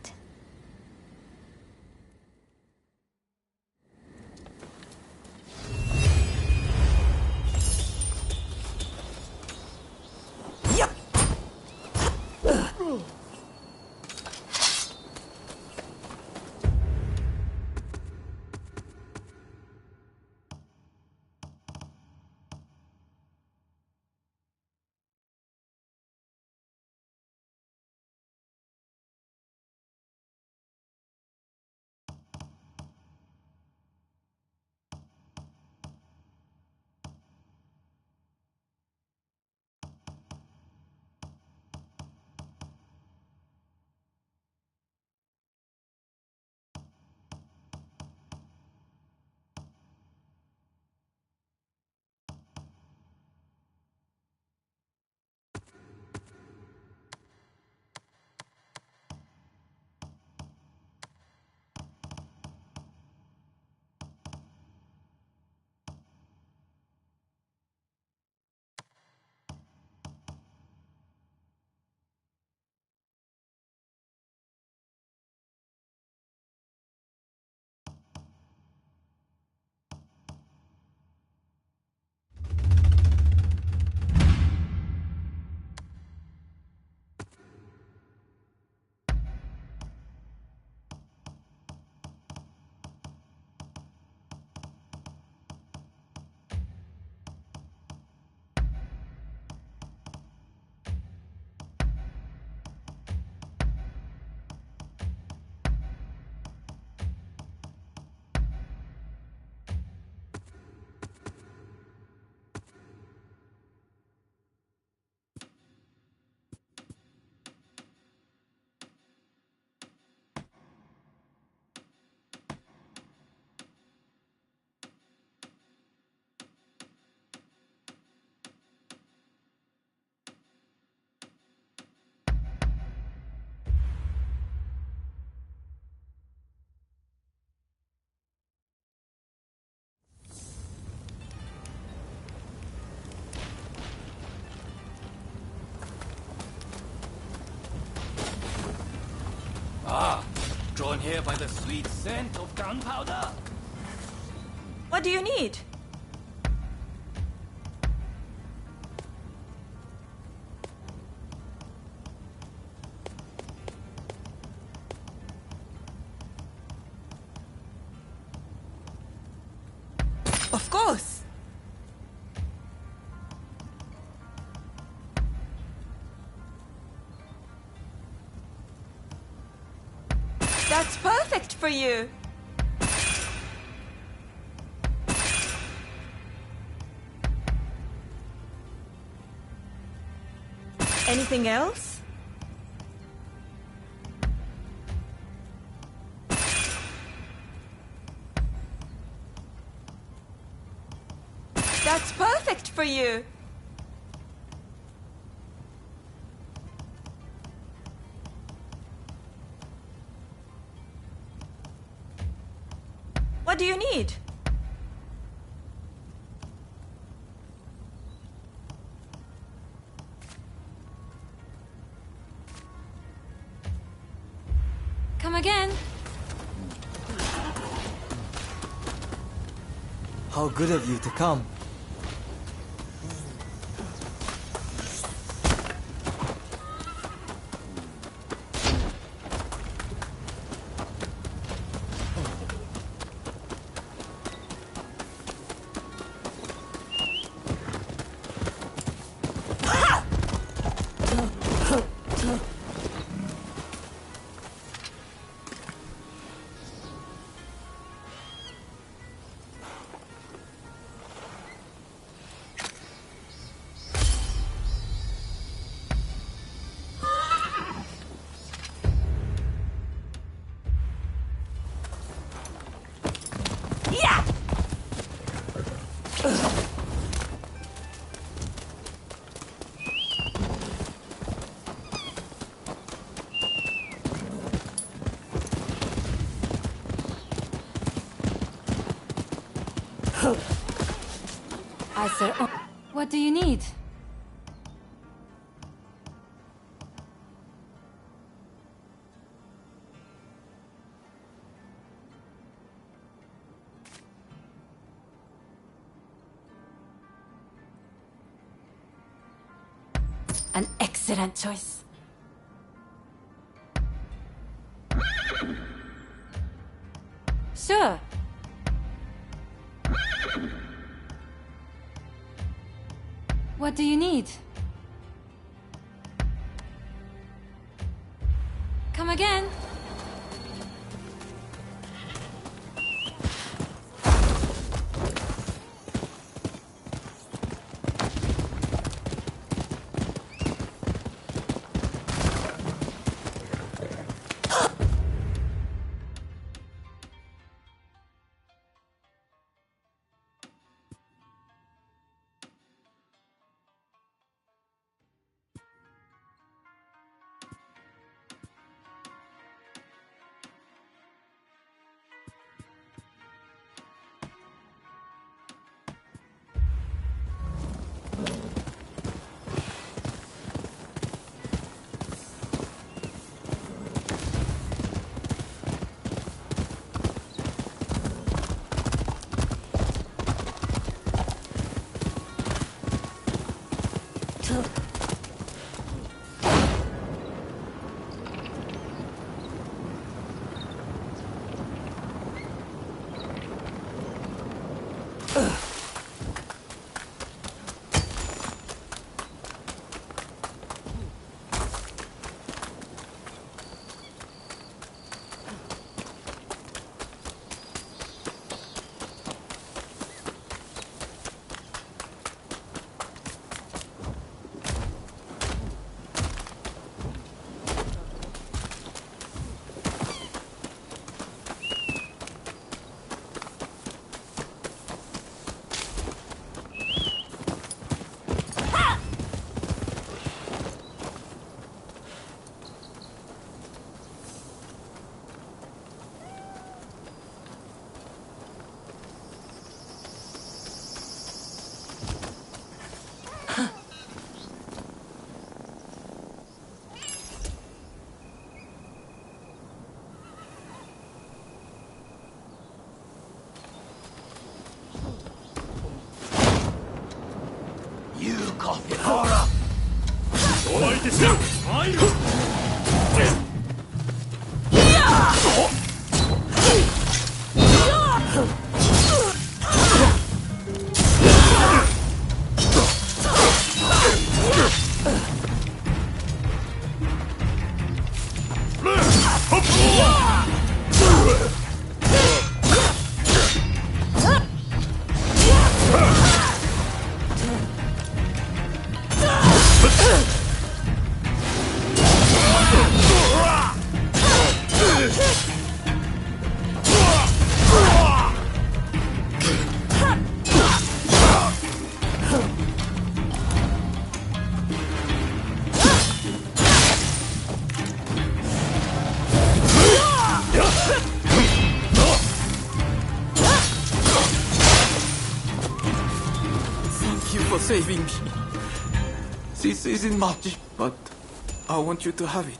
drawn here by the sweet scent of gunpowder? What do you need? Of course. That's perfect for you. Anything else? That's perfect for you. What do you need? Come again. How good of you to come. I say, what do you need? An excellent choice. Sure. What do you need? Come again. Thank you for saving me. This isn't much, but I want you to have it.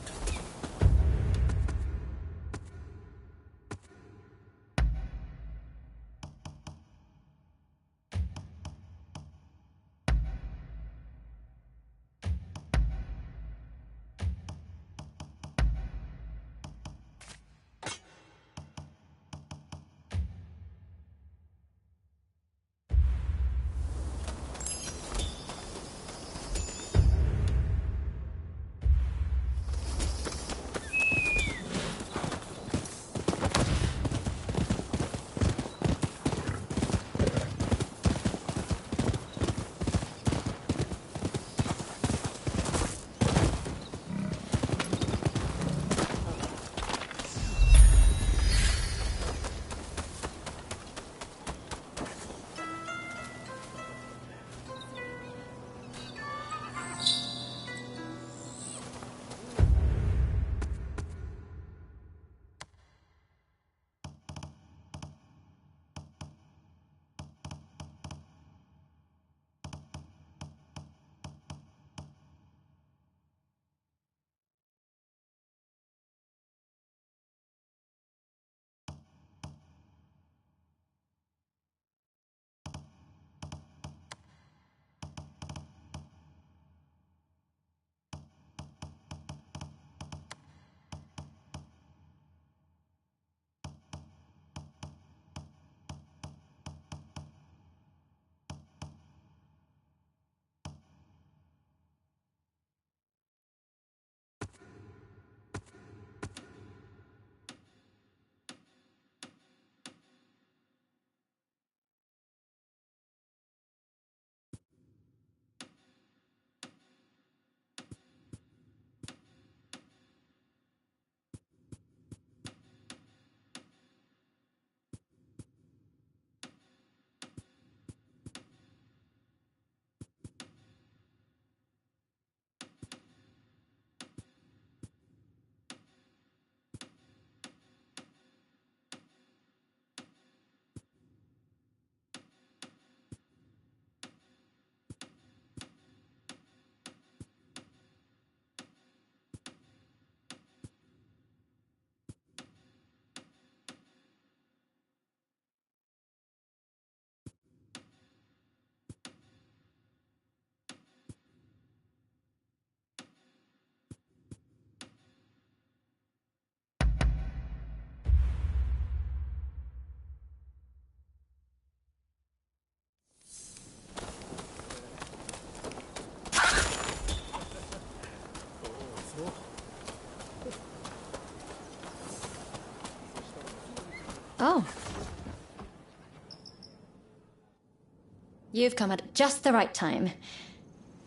Oh. You've come at just the right time.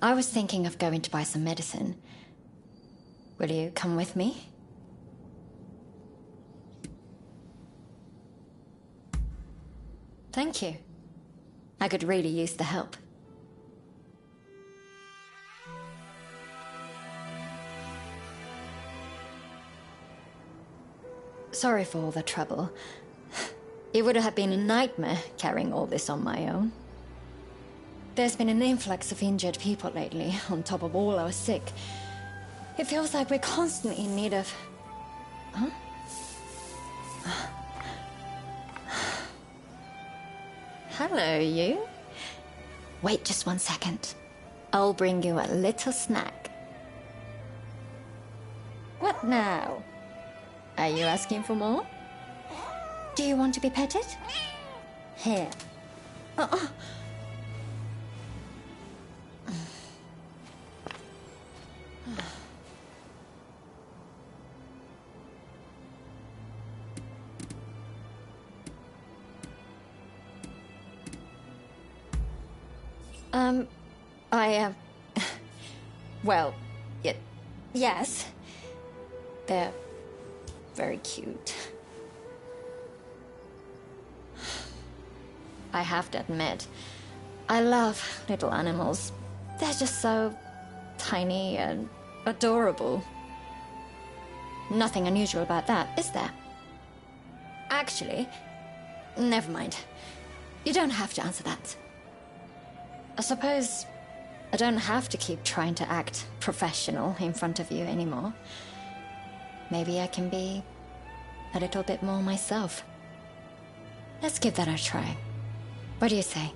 I was thinking of going to buy some medicine. Will you come with me? Thank you. I could really use the help. Sorry for all the trouble. It would have been a nightmare carrying all this on my own. There's been an influx of injured people lately, on top of all our sick. It feels like we're constantly in need of... Huh? Hello, you. Wait just 1 second. I'll bring you a little snack. What now? Are you asking for more? Do you want to be petted? Here. Oh. Well, yes. They're very cute. I have to admit, I love little animals. They're just so tiny and adorable. Nothing unusual about that, is there? Actually, never mind. You don't have to answer that. I suppose I don't have to keep trying to act professional in front of you anymore. Maybe I can be a little bit more myself. Let's give that a try. What do you say?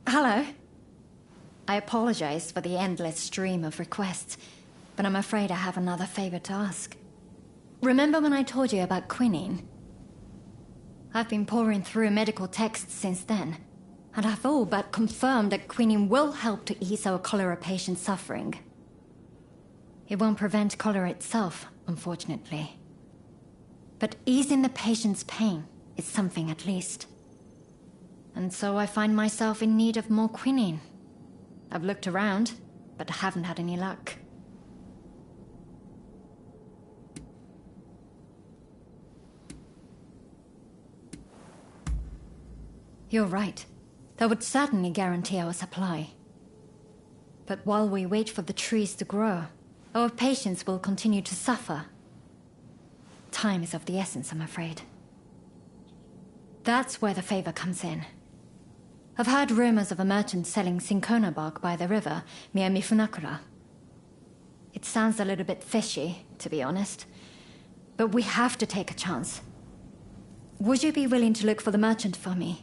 Hello. I apologize for the endless stream of requests, but I'm afraid I have another favor to ask. Remember when I told you about quinine? I've been pouring through medical texts since then, and I've all but confirmed that quinine will help to ease our cholera patient's suffering. It won't prevent cholera itself, unfortunately. But easing the patient's pain is something at least. And so I find myself in need of more quinine. I've looked around, but I haven't had any luck. You're right. That would certainly guarantee our supply. But while we wait for the trees to grow, our patients will continue to suffer. Time is of the essence, I'm afraid. That's where the favor comes in. I've heard rumors of a merchant selling cinchona bark by the river near Mifunakura. It sounds a little bit fishy, to be honest. But we have to take a chance. Would you be willing to look for the merchant for me?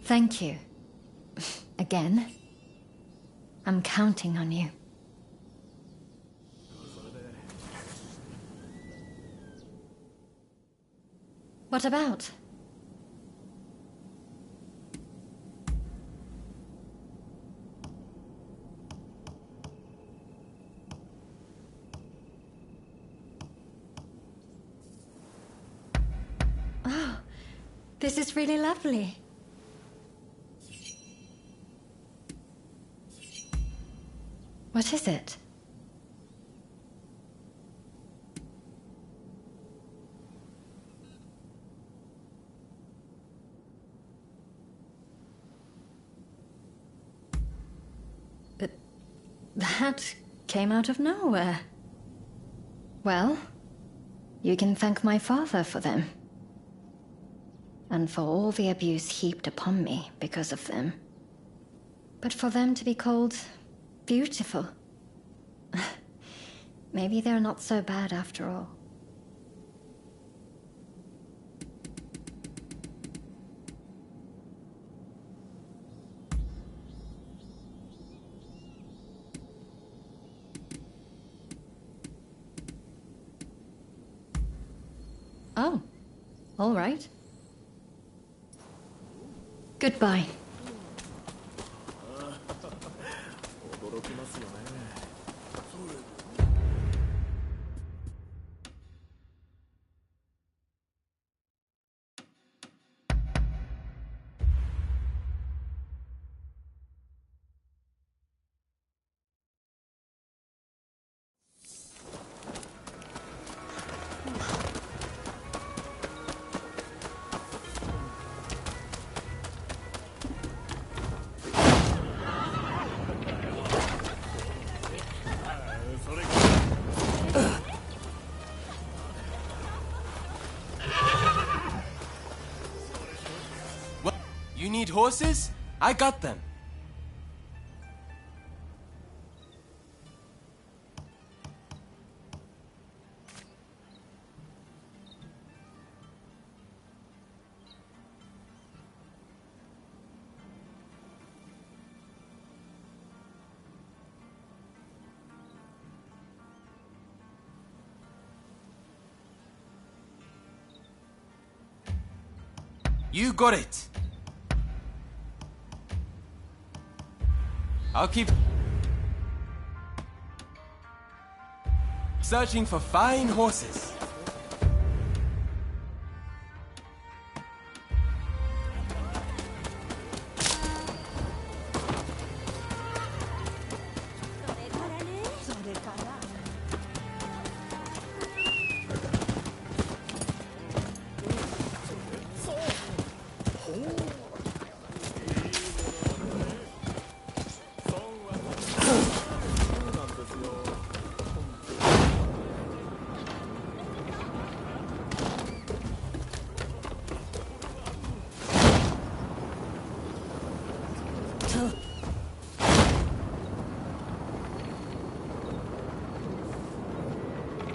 Thank you. Again. I'm counting on you. What about? Oh, this is really lovely. What is it? That came out of nowhere. Well, you can thank my father for them. And for all the abuse heaped upon me because of them. But for them to be called beautiful. Maybe they're not so bad after all. Oh, all right. Goodbye. You need horses? I got them. You got it. I'll keep searching for fine horses.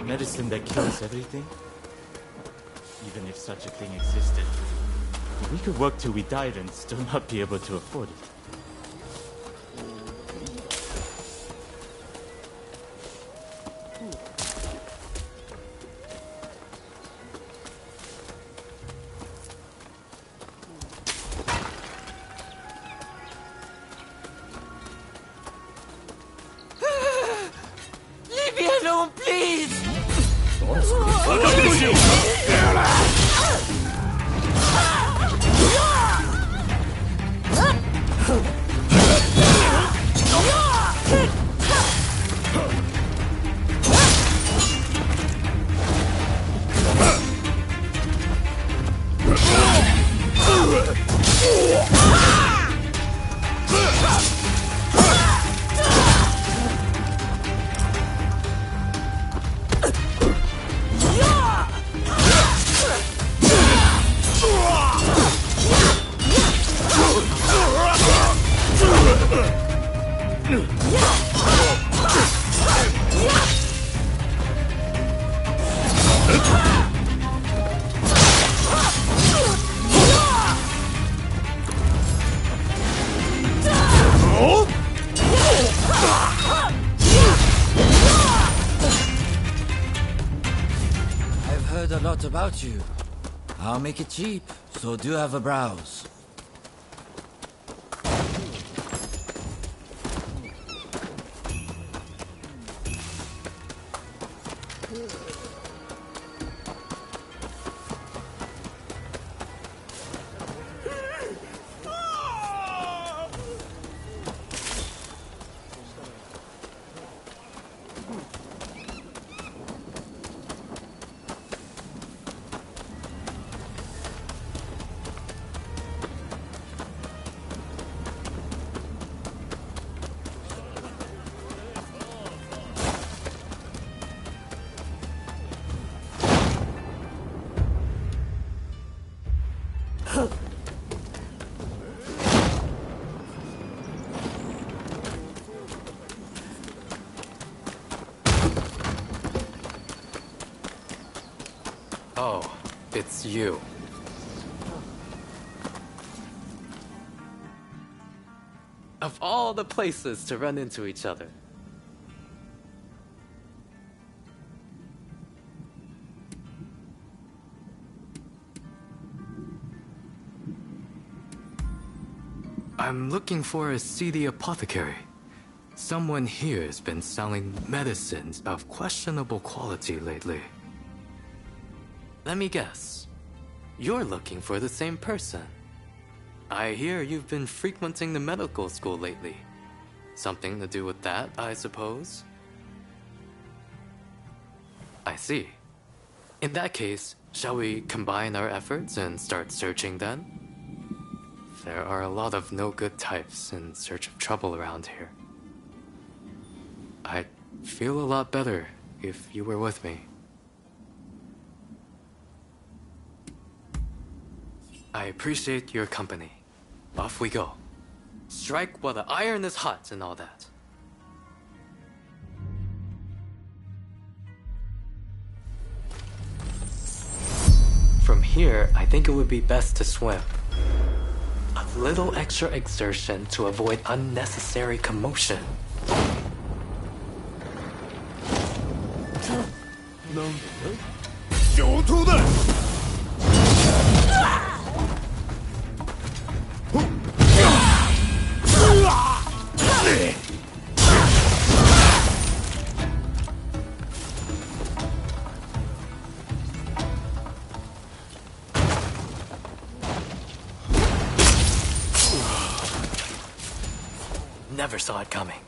Medicine that kills everything? Even if such a thing existed, we could work till we died and still not be able to afford it. Leave me alone, please! I've heard a lot about you. I'll make it cheap, so do have a browse. Oh, it's you. Of all the places to run into each other. I'm looking for a seedy apothecary. Someone here's been selling medicines of questionable quality lately. Let me guess. You're looking for the same person. I hear you've been frequenting the medical school lately. Something to do with that, I suppose? I see. In that case, shall we combine our efforts and start searching then? There are a lot of no-good types in search of trouble around here. I'd feel a lot better if you were with me. I appreciate your company. Off we go. Strike while the iron is hot and all that. From here, I think it would be best to swim. A little extra exertion to avoid unnecessary commotion. never saw it coming.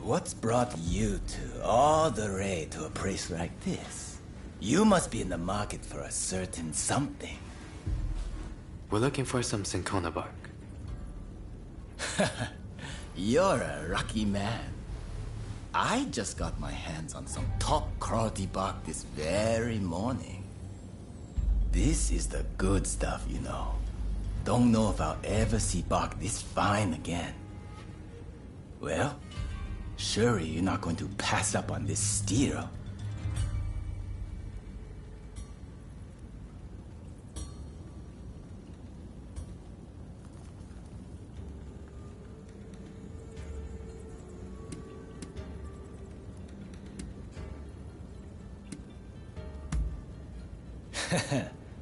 What's brought you two all the way to a place like this? You must be in the market for a certain something. We're looking for some cinchona bark. You're a lucky man. I just got my hands on some top quality bark this very morning. This is the good stuff, you know. Don't know if I'll ever see bark this fine again. Well, surely you're not going to pass up on this steal.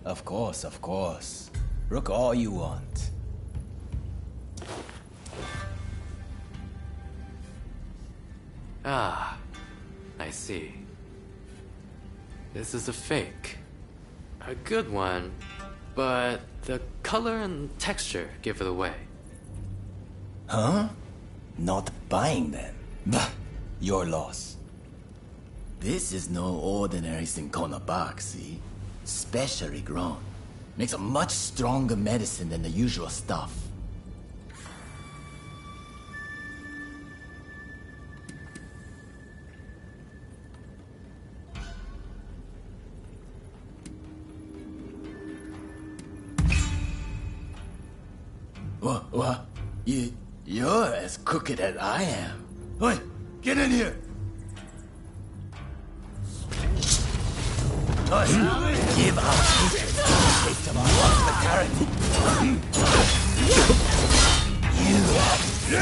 Of course, of course. Look all you want. Ah, I see. This is a fake. A good one, but the color and texture give it away. Huh? Not buying then? Bah, your loss. This is no ordinary cinchona bark, see? Specially grown. Makes a much stronger medicine than the usual stuff. What? You're as crooked as I am. Oi, get in here! Oi, give our hatred a taste of our hospitality. You No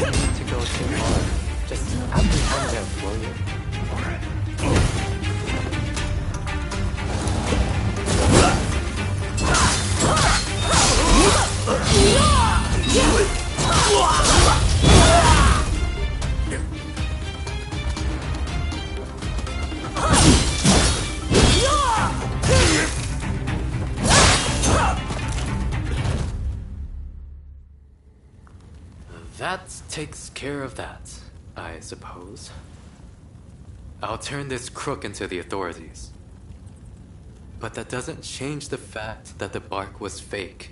need to go too hard. Just apprehend them, will you? That takes care of that, I suppose. I'll turn this crook into the authorities. But that doesn't change the fact that the bark was fake.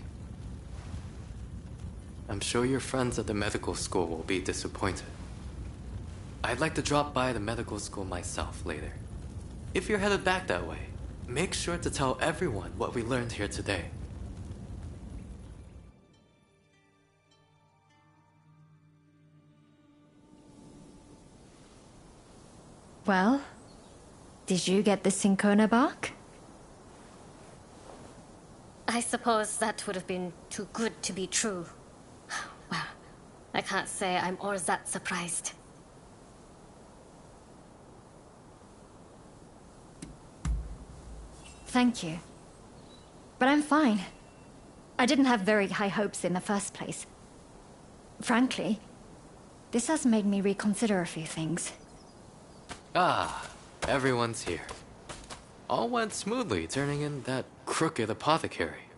I'm sure your friends at the medical school will be disappointed. I'd like to drop by the medical school myself later. If you're headed back that way, make sure to tell everyone what we learned here today. Well, did you get the cinchona bark? I suppose that would have been too good to be true. Well, I can't say I'm all that surprised. Thank you. But I'm fine. I didn't have very high hopes in the first place. Frankly, this has made me reconsider a few things. Ah, everyone's here. All went smoothly turning in that crooked apothecary.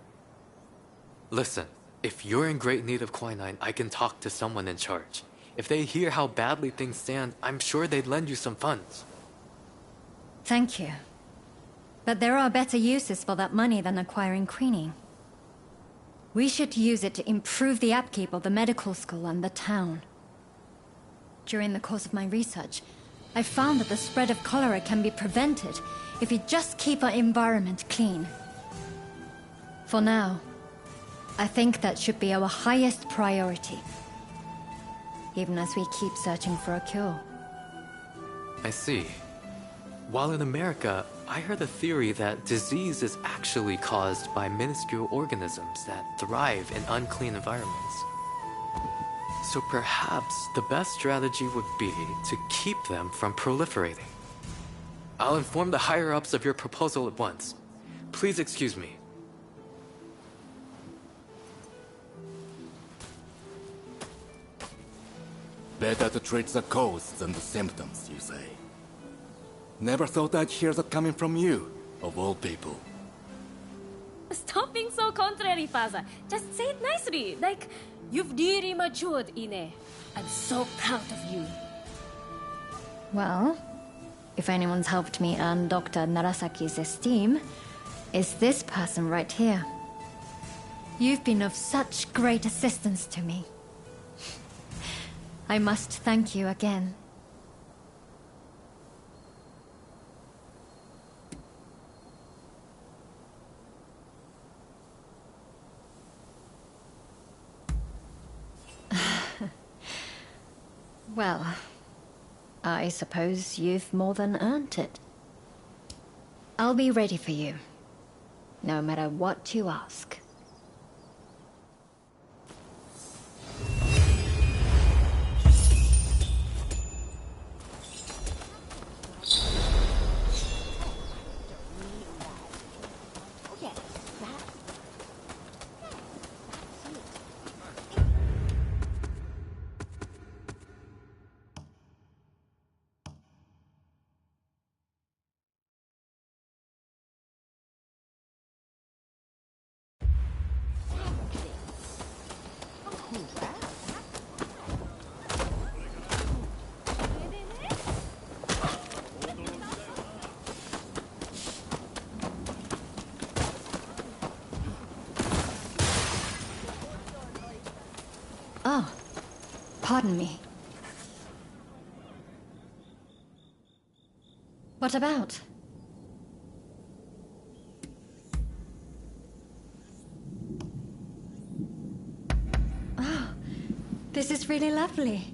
Listen, if you're in great need of quinine, I can talk to someone in charge. If they hear how badly things stand, I'm sure they'd lend you some funds. Thank you. But there are better uses for that money than acquiring quinine. We should use it to improve the upkeep of the medical school and the town. During the course of my research, I found that the spread of cholera can be prevented if we just keep our environment clean. For now, I think that should be our highest priority, even as we keep searching for a cure. I see. While in America, I heard a theory that disease is actually caused by minuscule organisms that thrive in unclean environments. So perhaps the best strategy would be to keep them from proliferating. I'll inform the higher-ups of your proposal at once. Please excuse me. Better to treat the cause than the symptoms, you say. Never thought I'd hear that coming from you, of all people. Stop being so contrary, Father. Just say it nicely, like you've really matured, Ine. I'm so proud of you. Well, if anyone's helped me earn Dr. Narasaki's esteem, it's this person right here. You've been of such great assistance to me. I must thank you again. Well, I suppose you've more than earned it. I'll be ready for you, no matter what you ask. Oh, pardon me. What about? Oh, this is really lovely.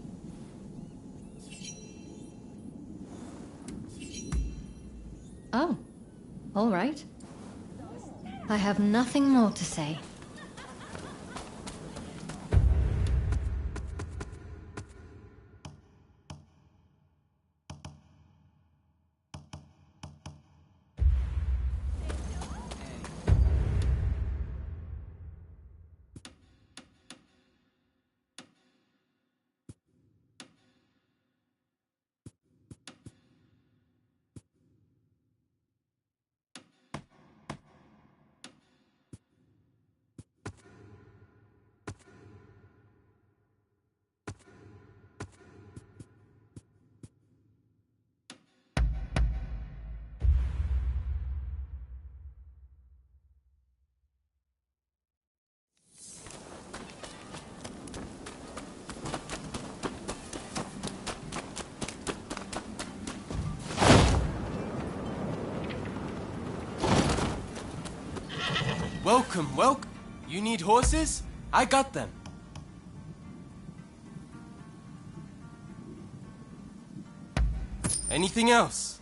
Oh, all right. I have nothing more to say. Welcome, welcome. You need horses? I got them. Anything else?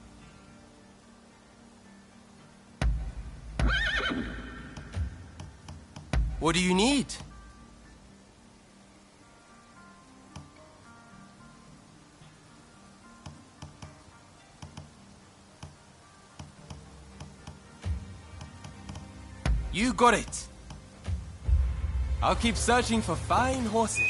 What do you need? You got it. I'll keep searching for fine horses.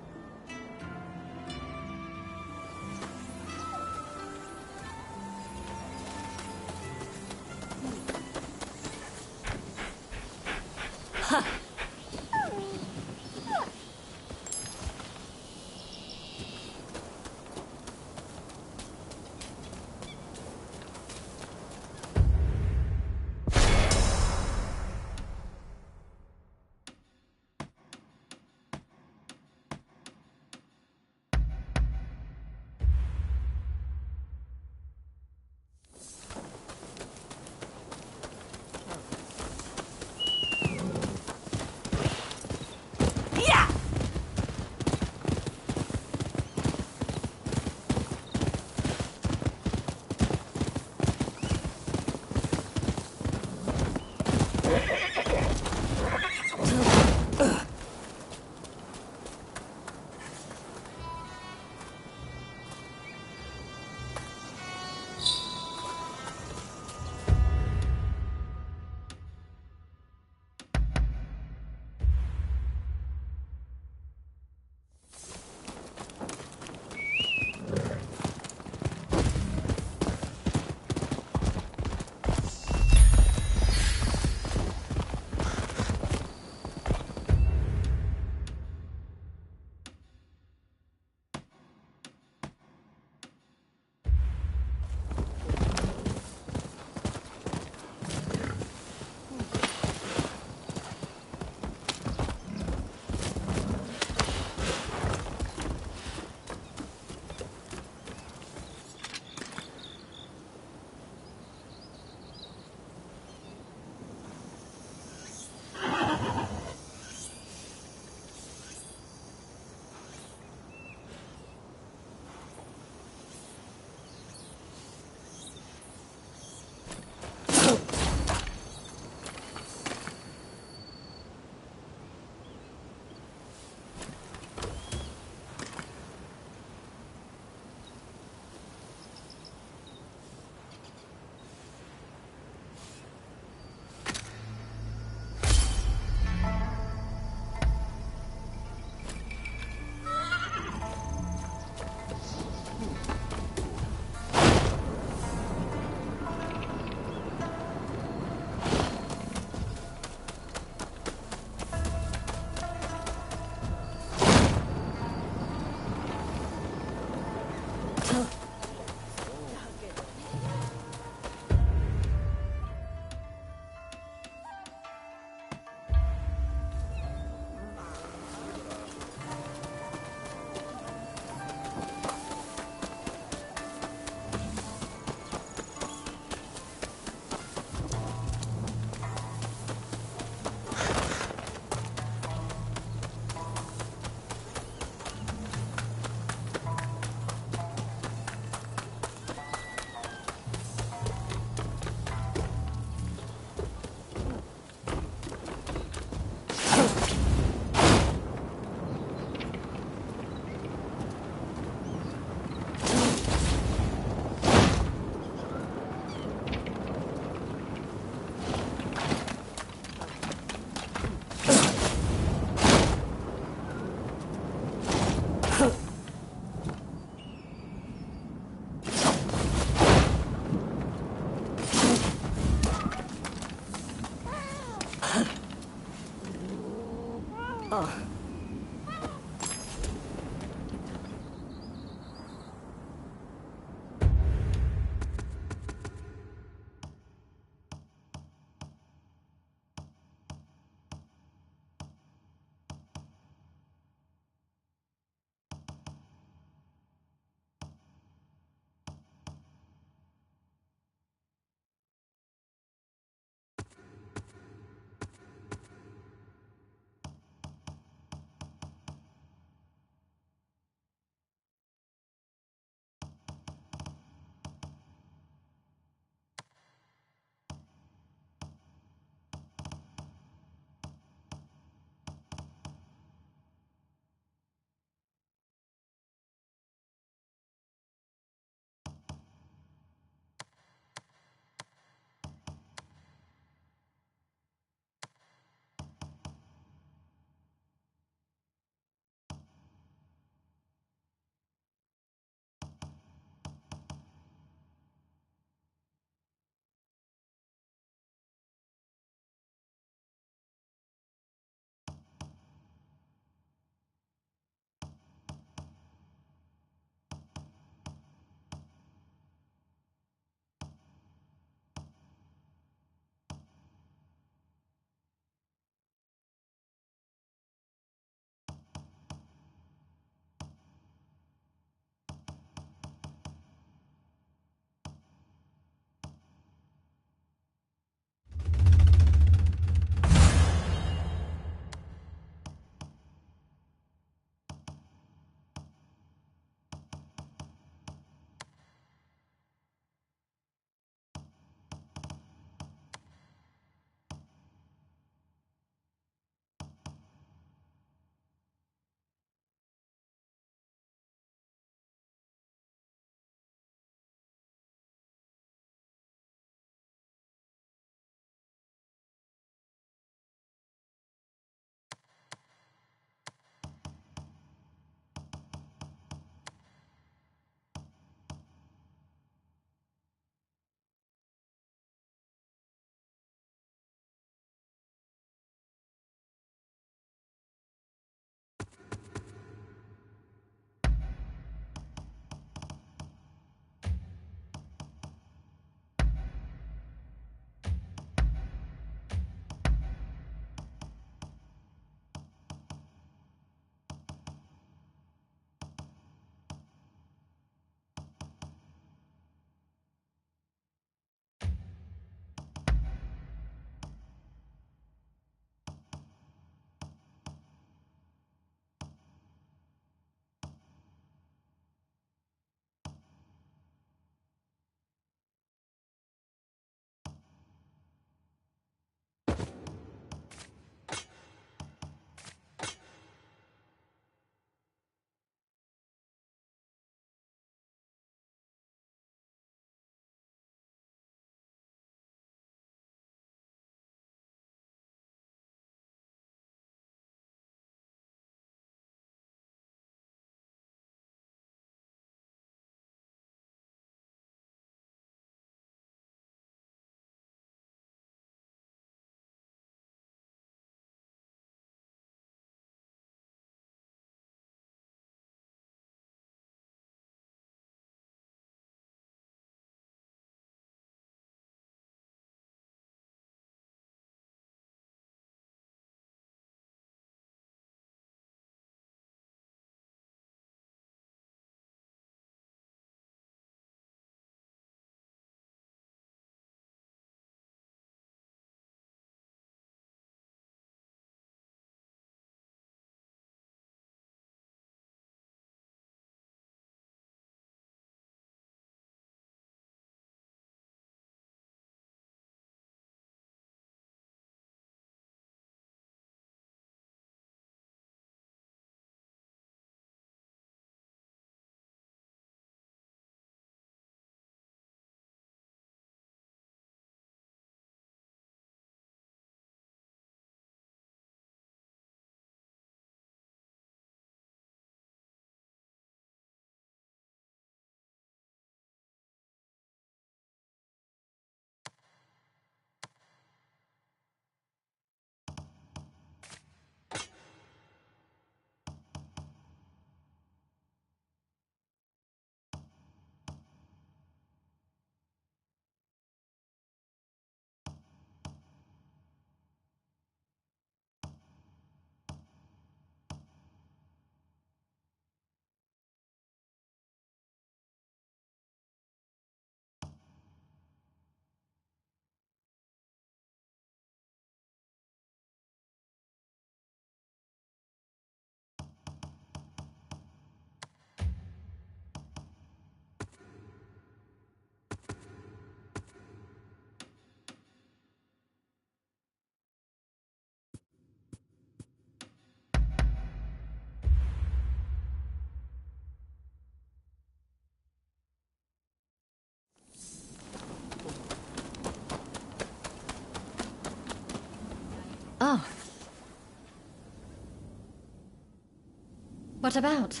What about?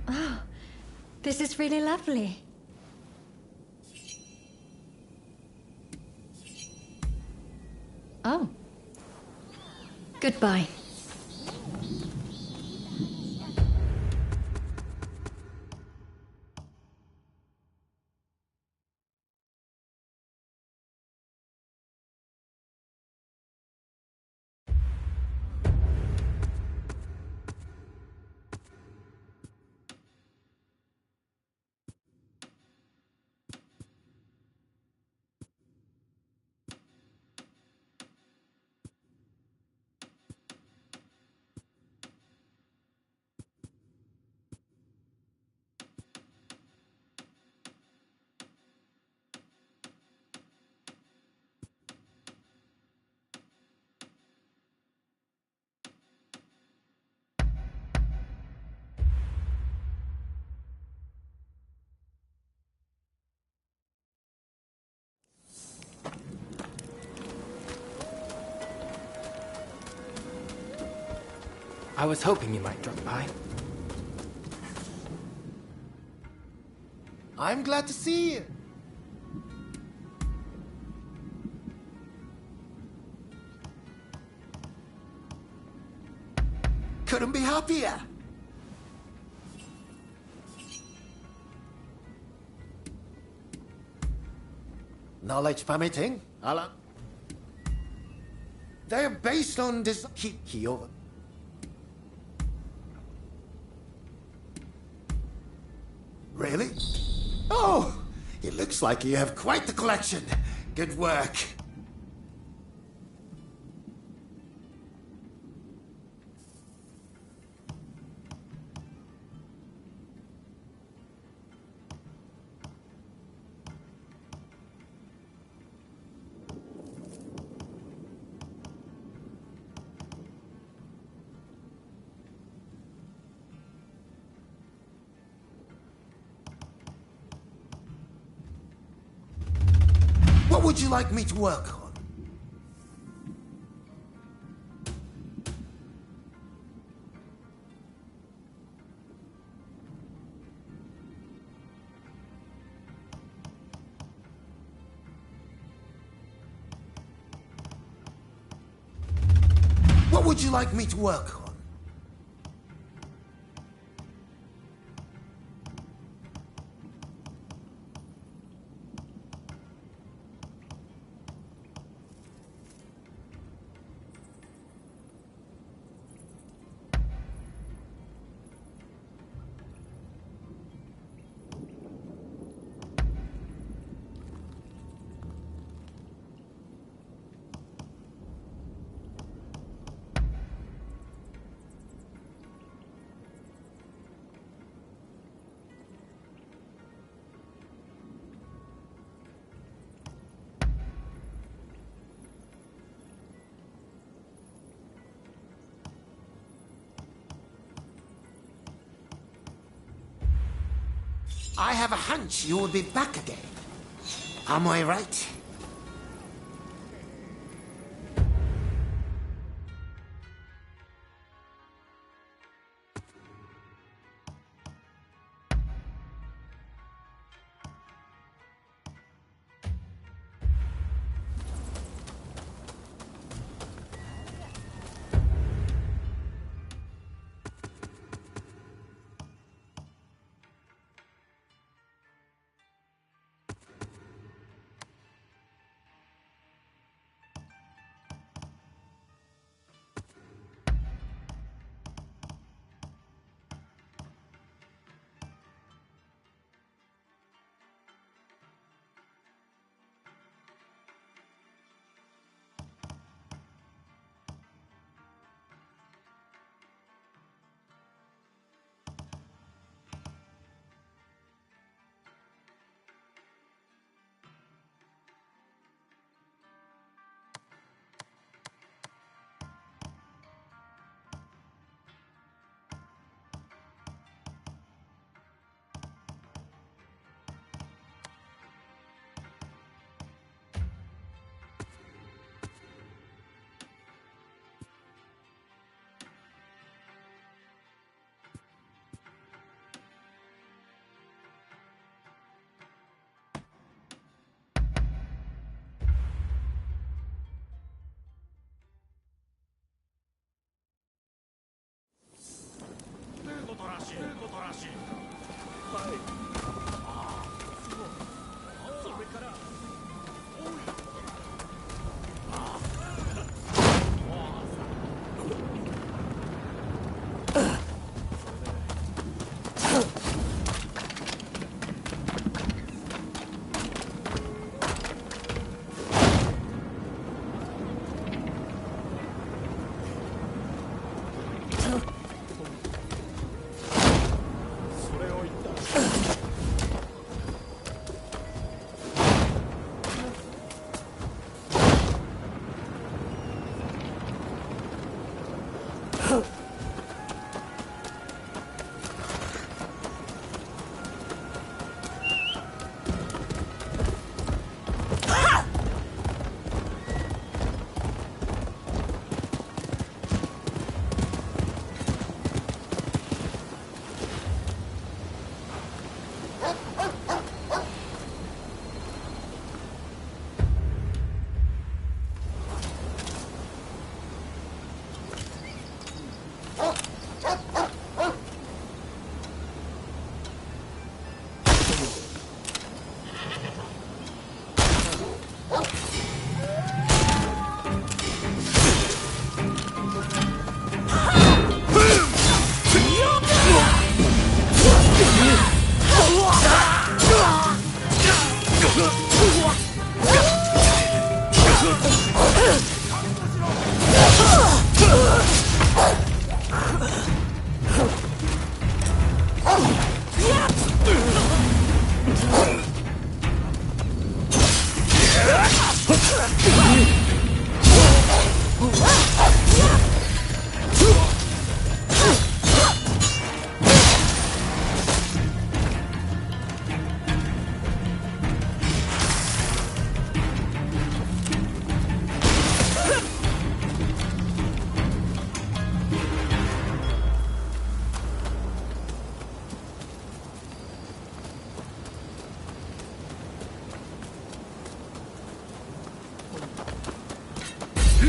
Oh, this is really lovely. Oh. Goodbye. I was hoping you might drop by. I'm glad to see you. Couldn't be happier. Knowledge permitting, Alan. They are based on this Kyoto. Really? Oh, it looks like you have quite the collection. Good work. What would you like me to work on? What would you like me to work on? I have a hunch you will be back again. Am I right?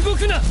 動くな。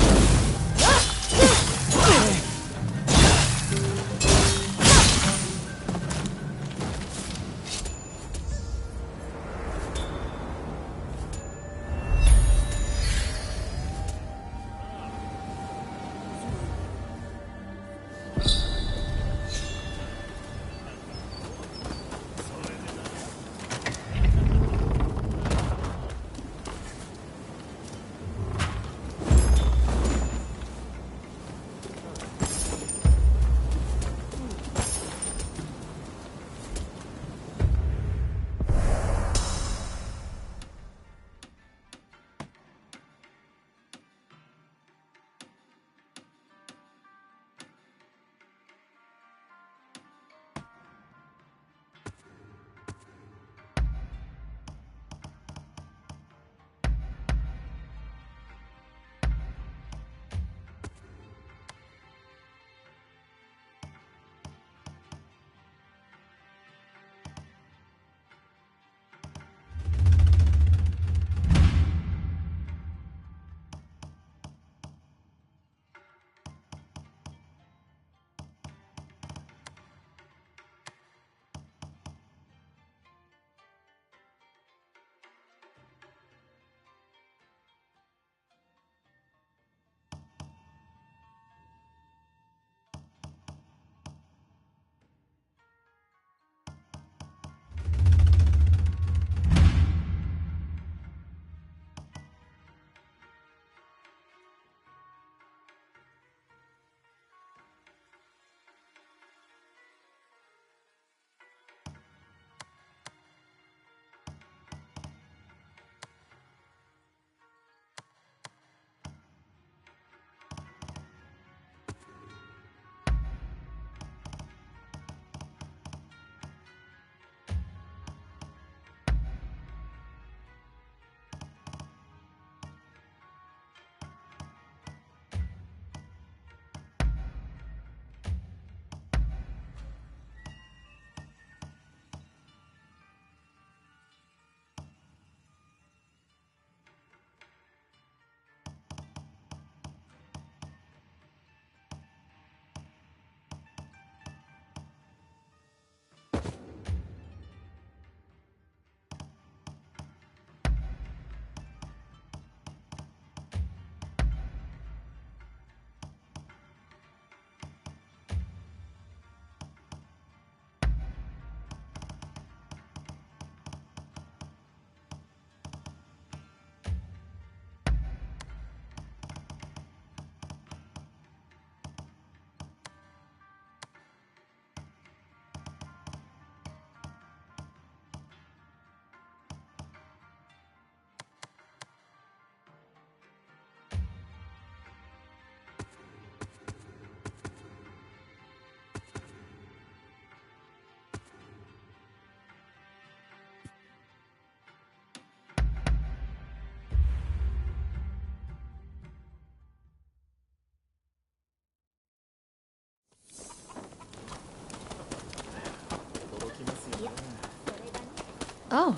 Oh.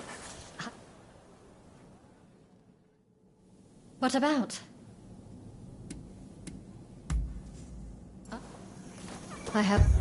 What about? I have...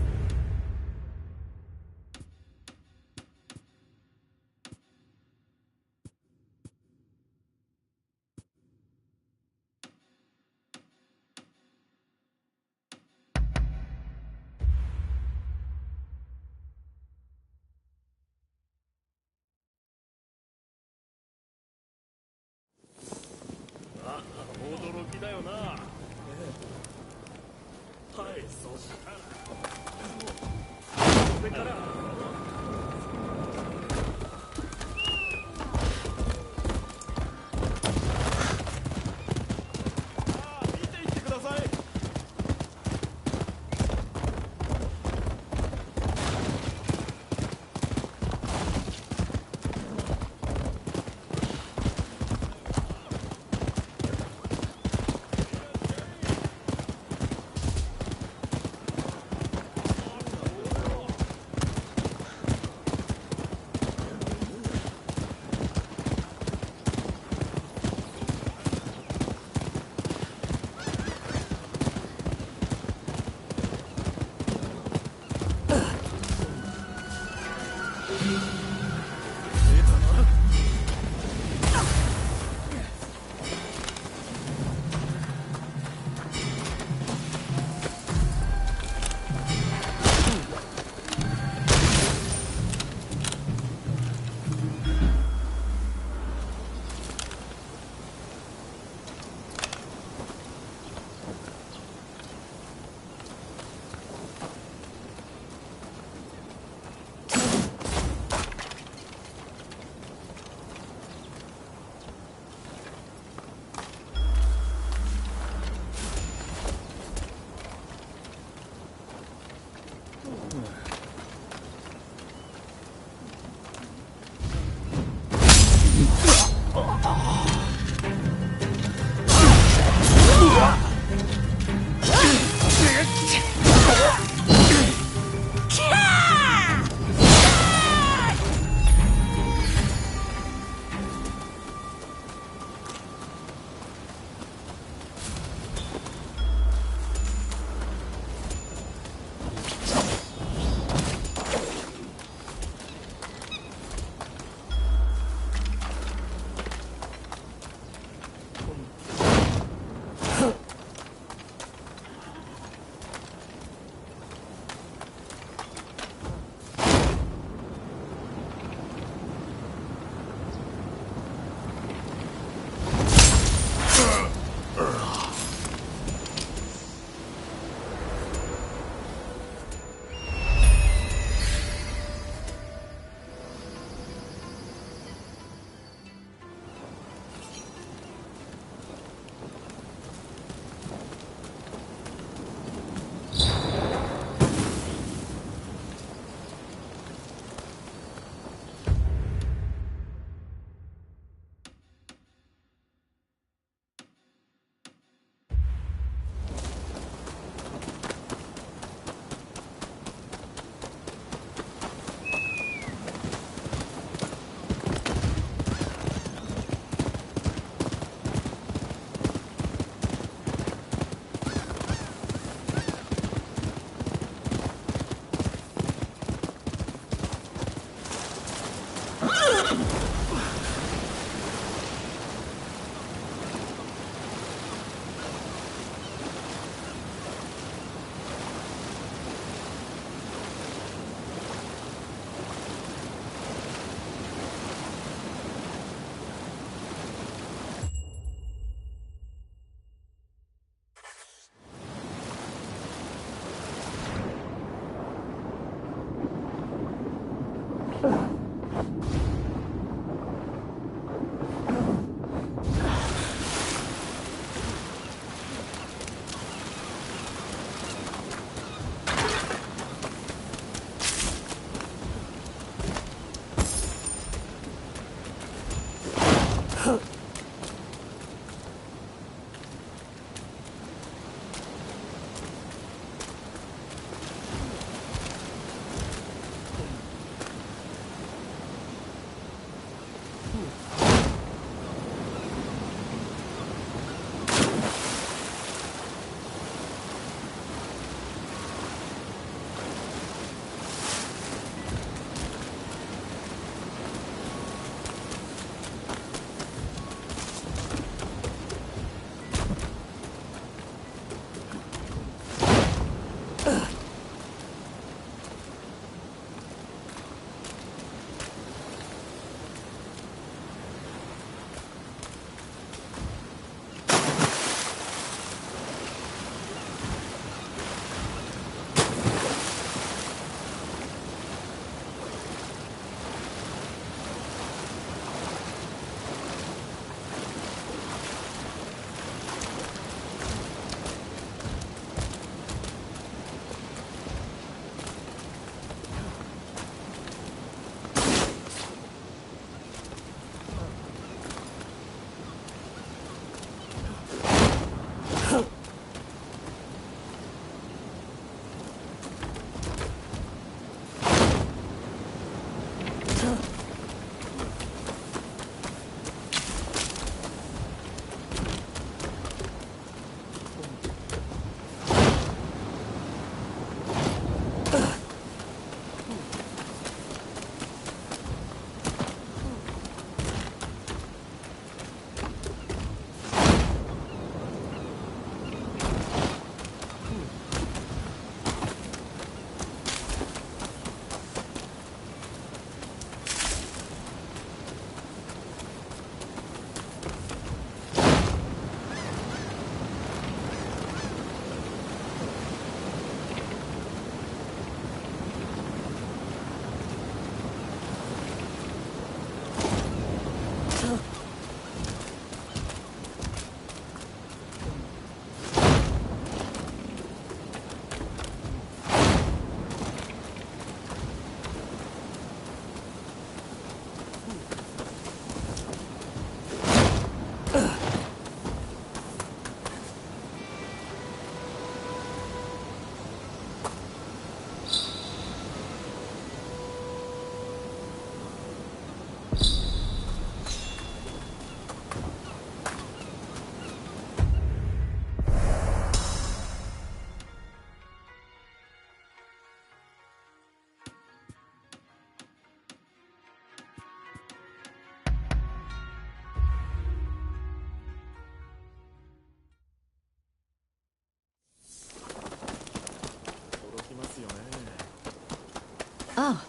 Oh.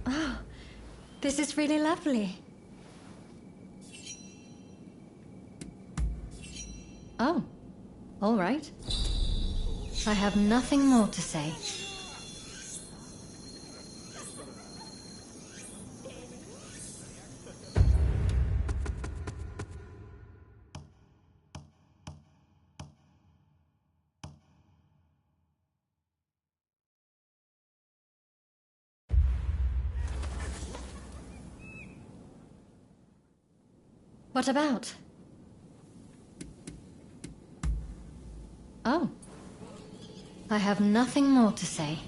Oh, this is really lovely. Oh, all right. I have nothing more to say. What about? Oh. I have nothing more to say.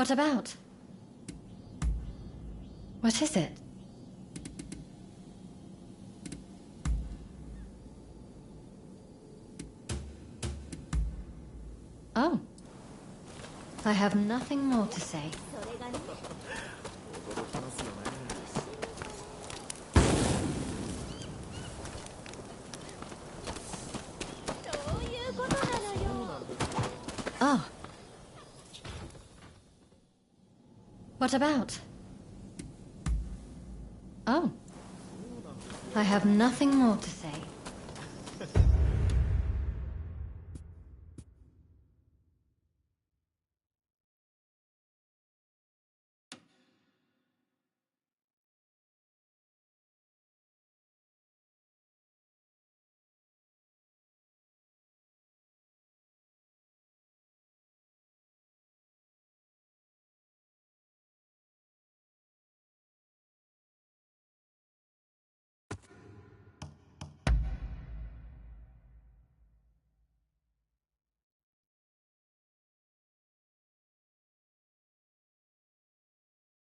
What about? What is it? Oh. I have nothing more to say. Oh. What about? Oh. I have nothing more to say.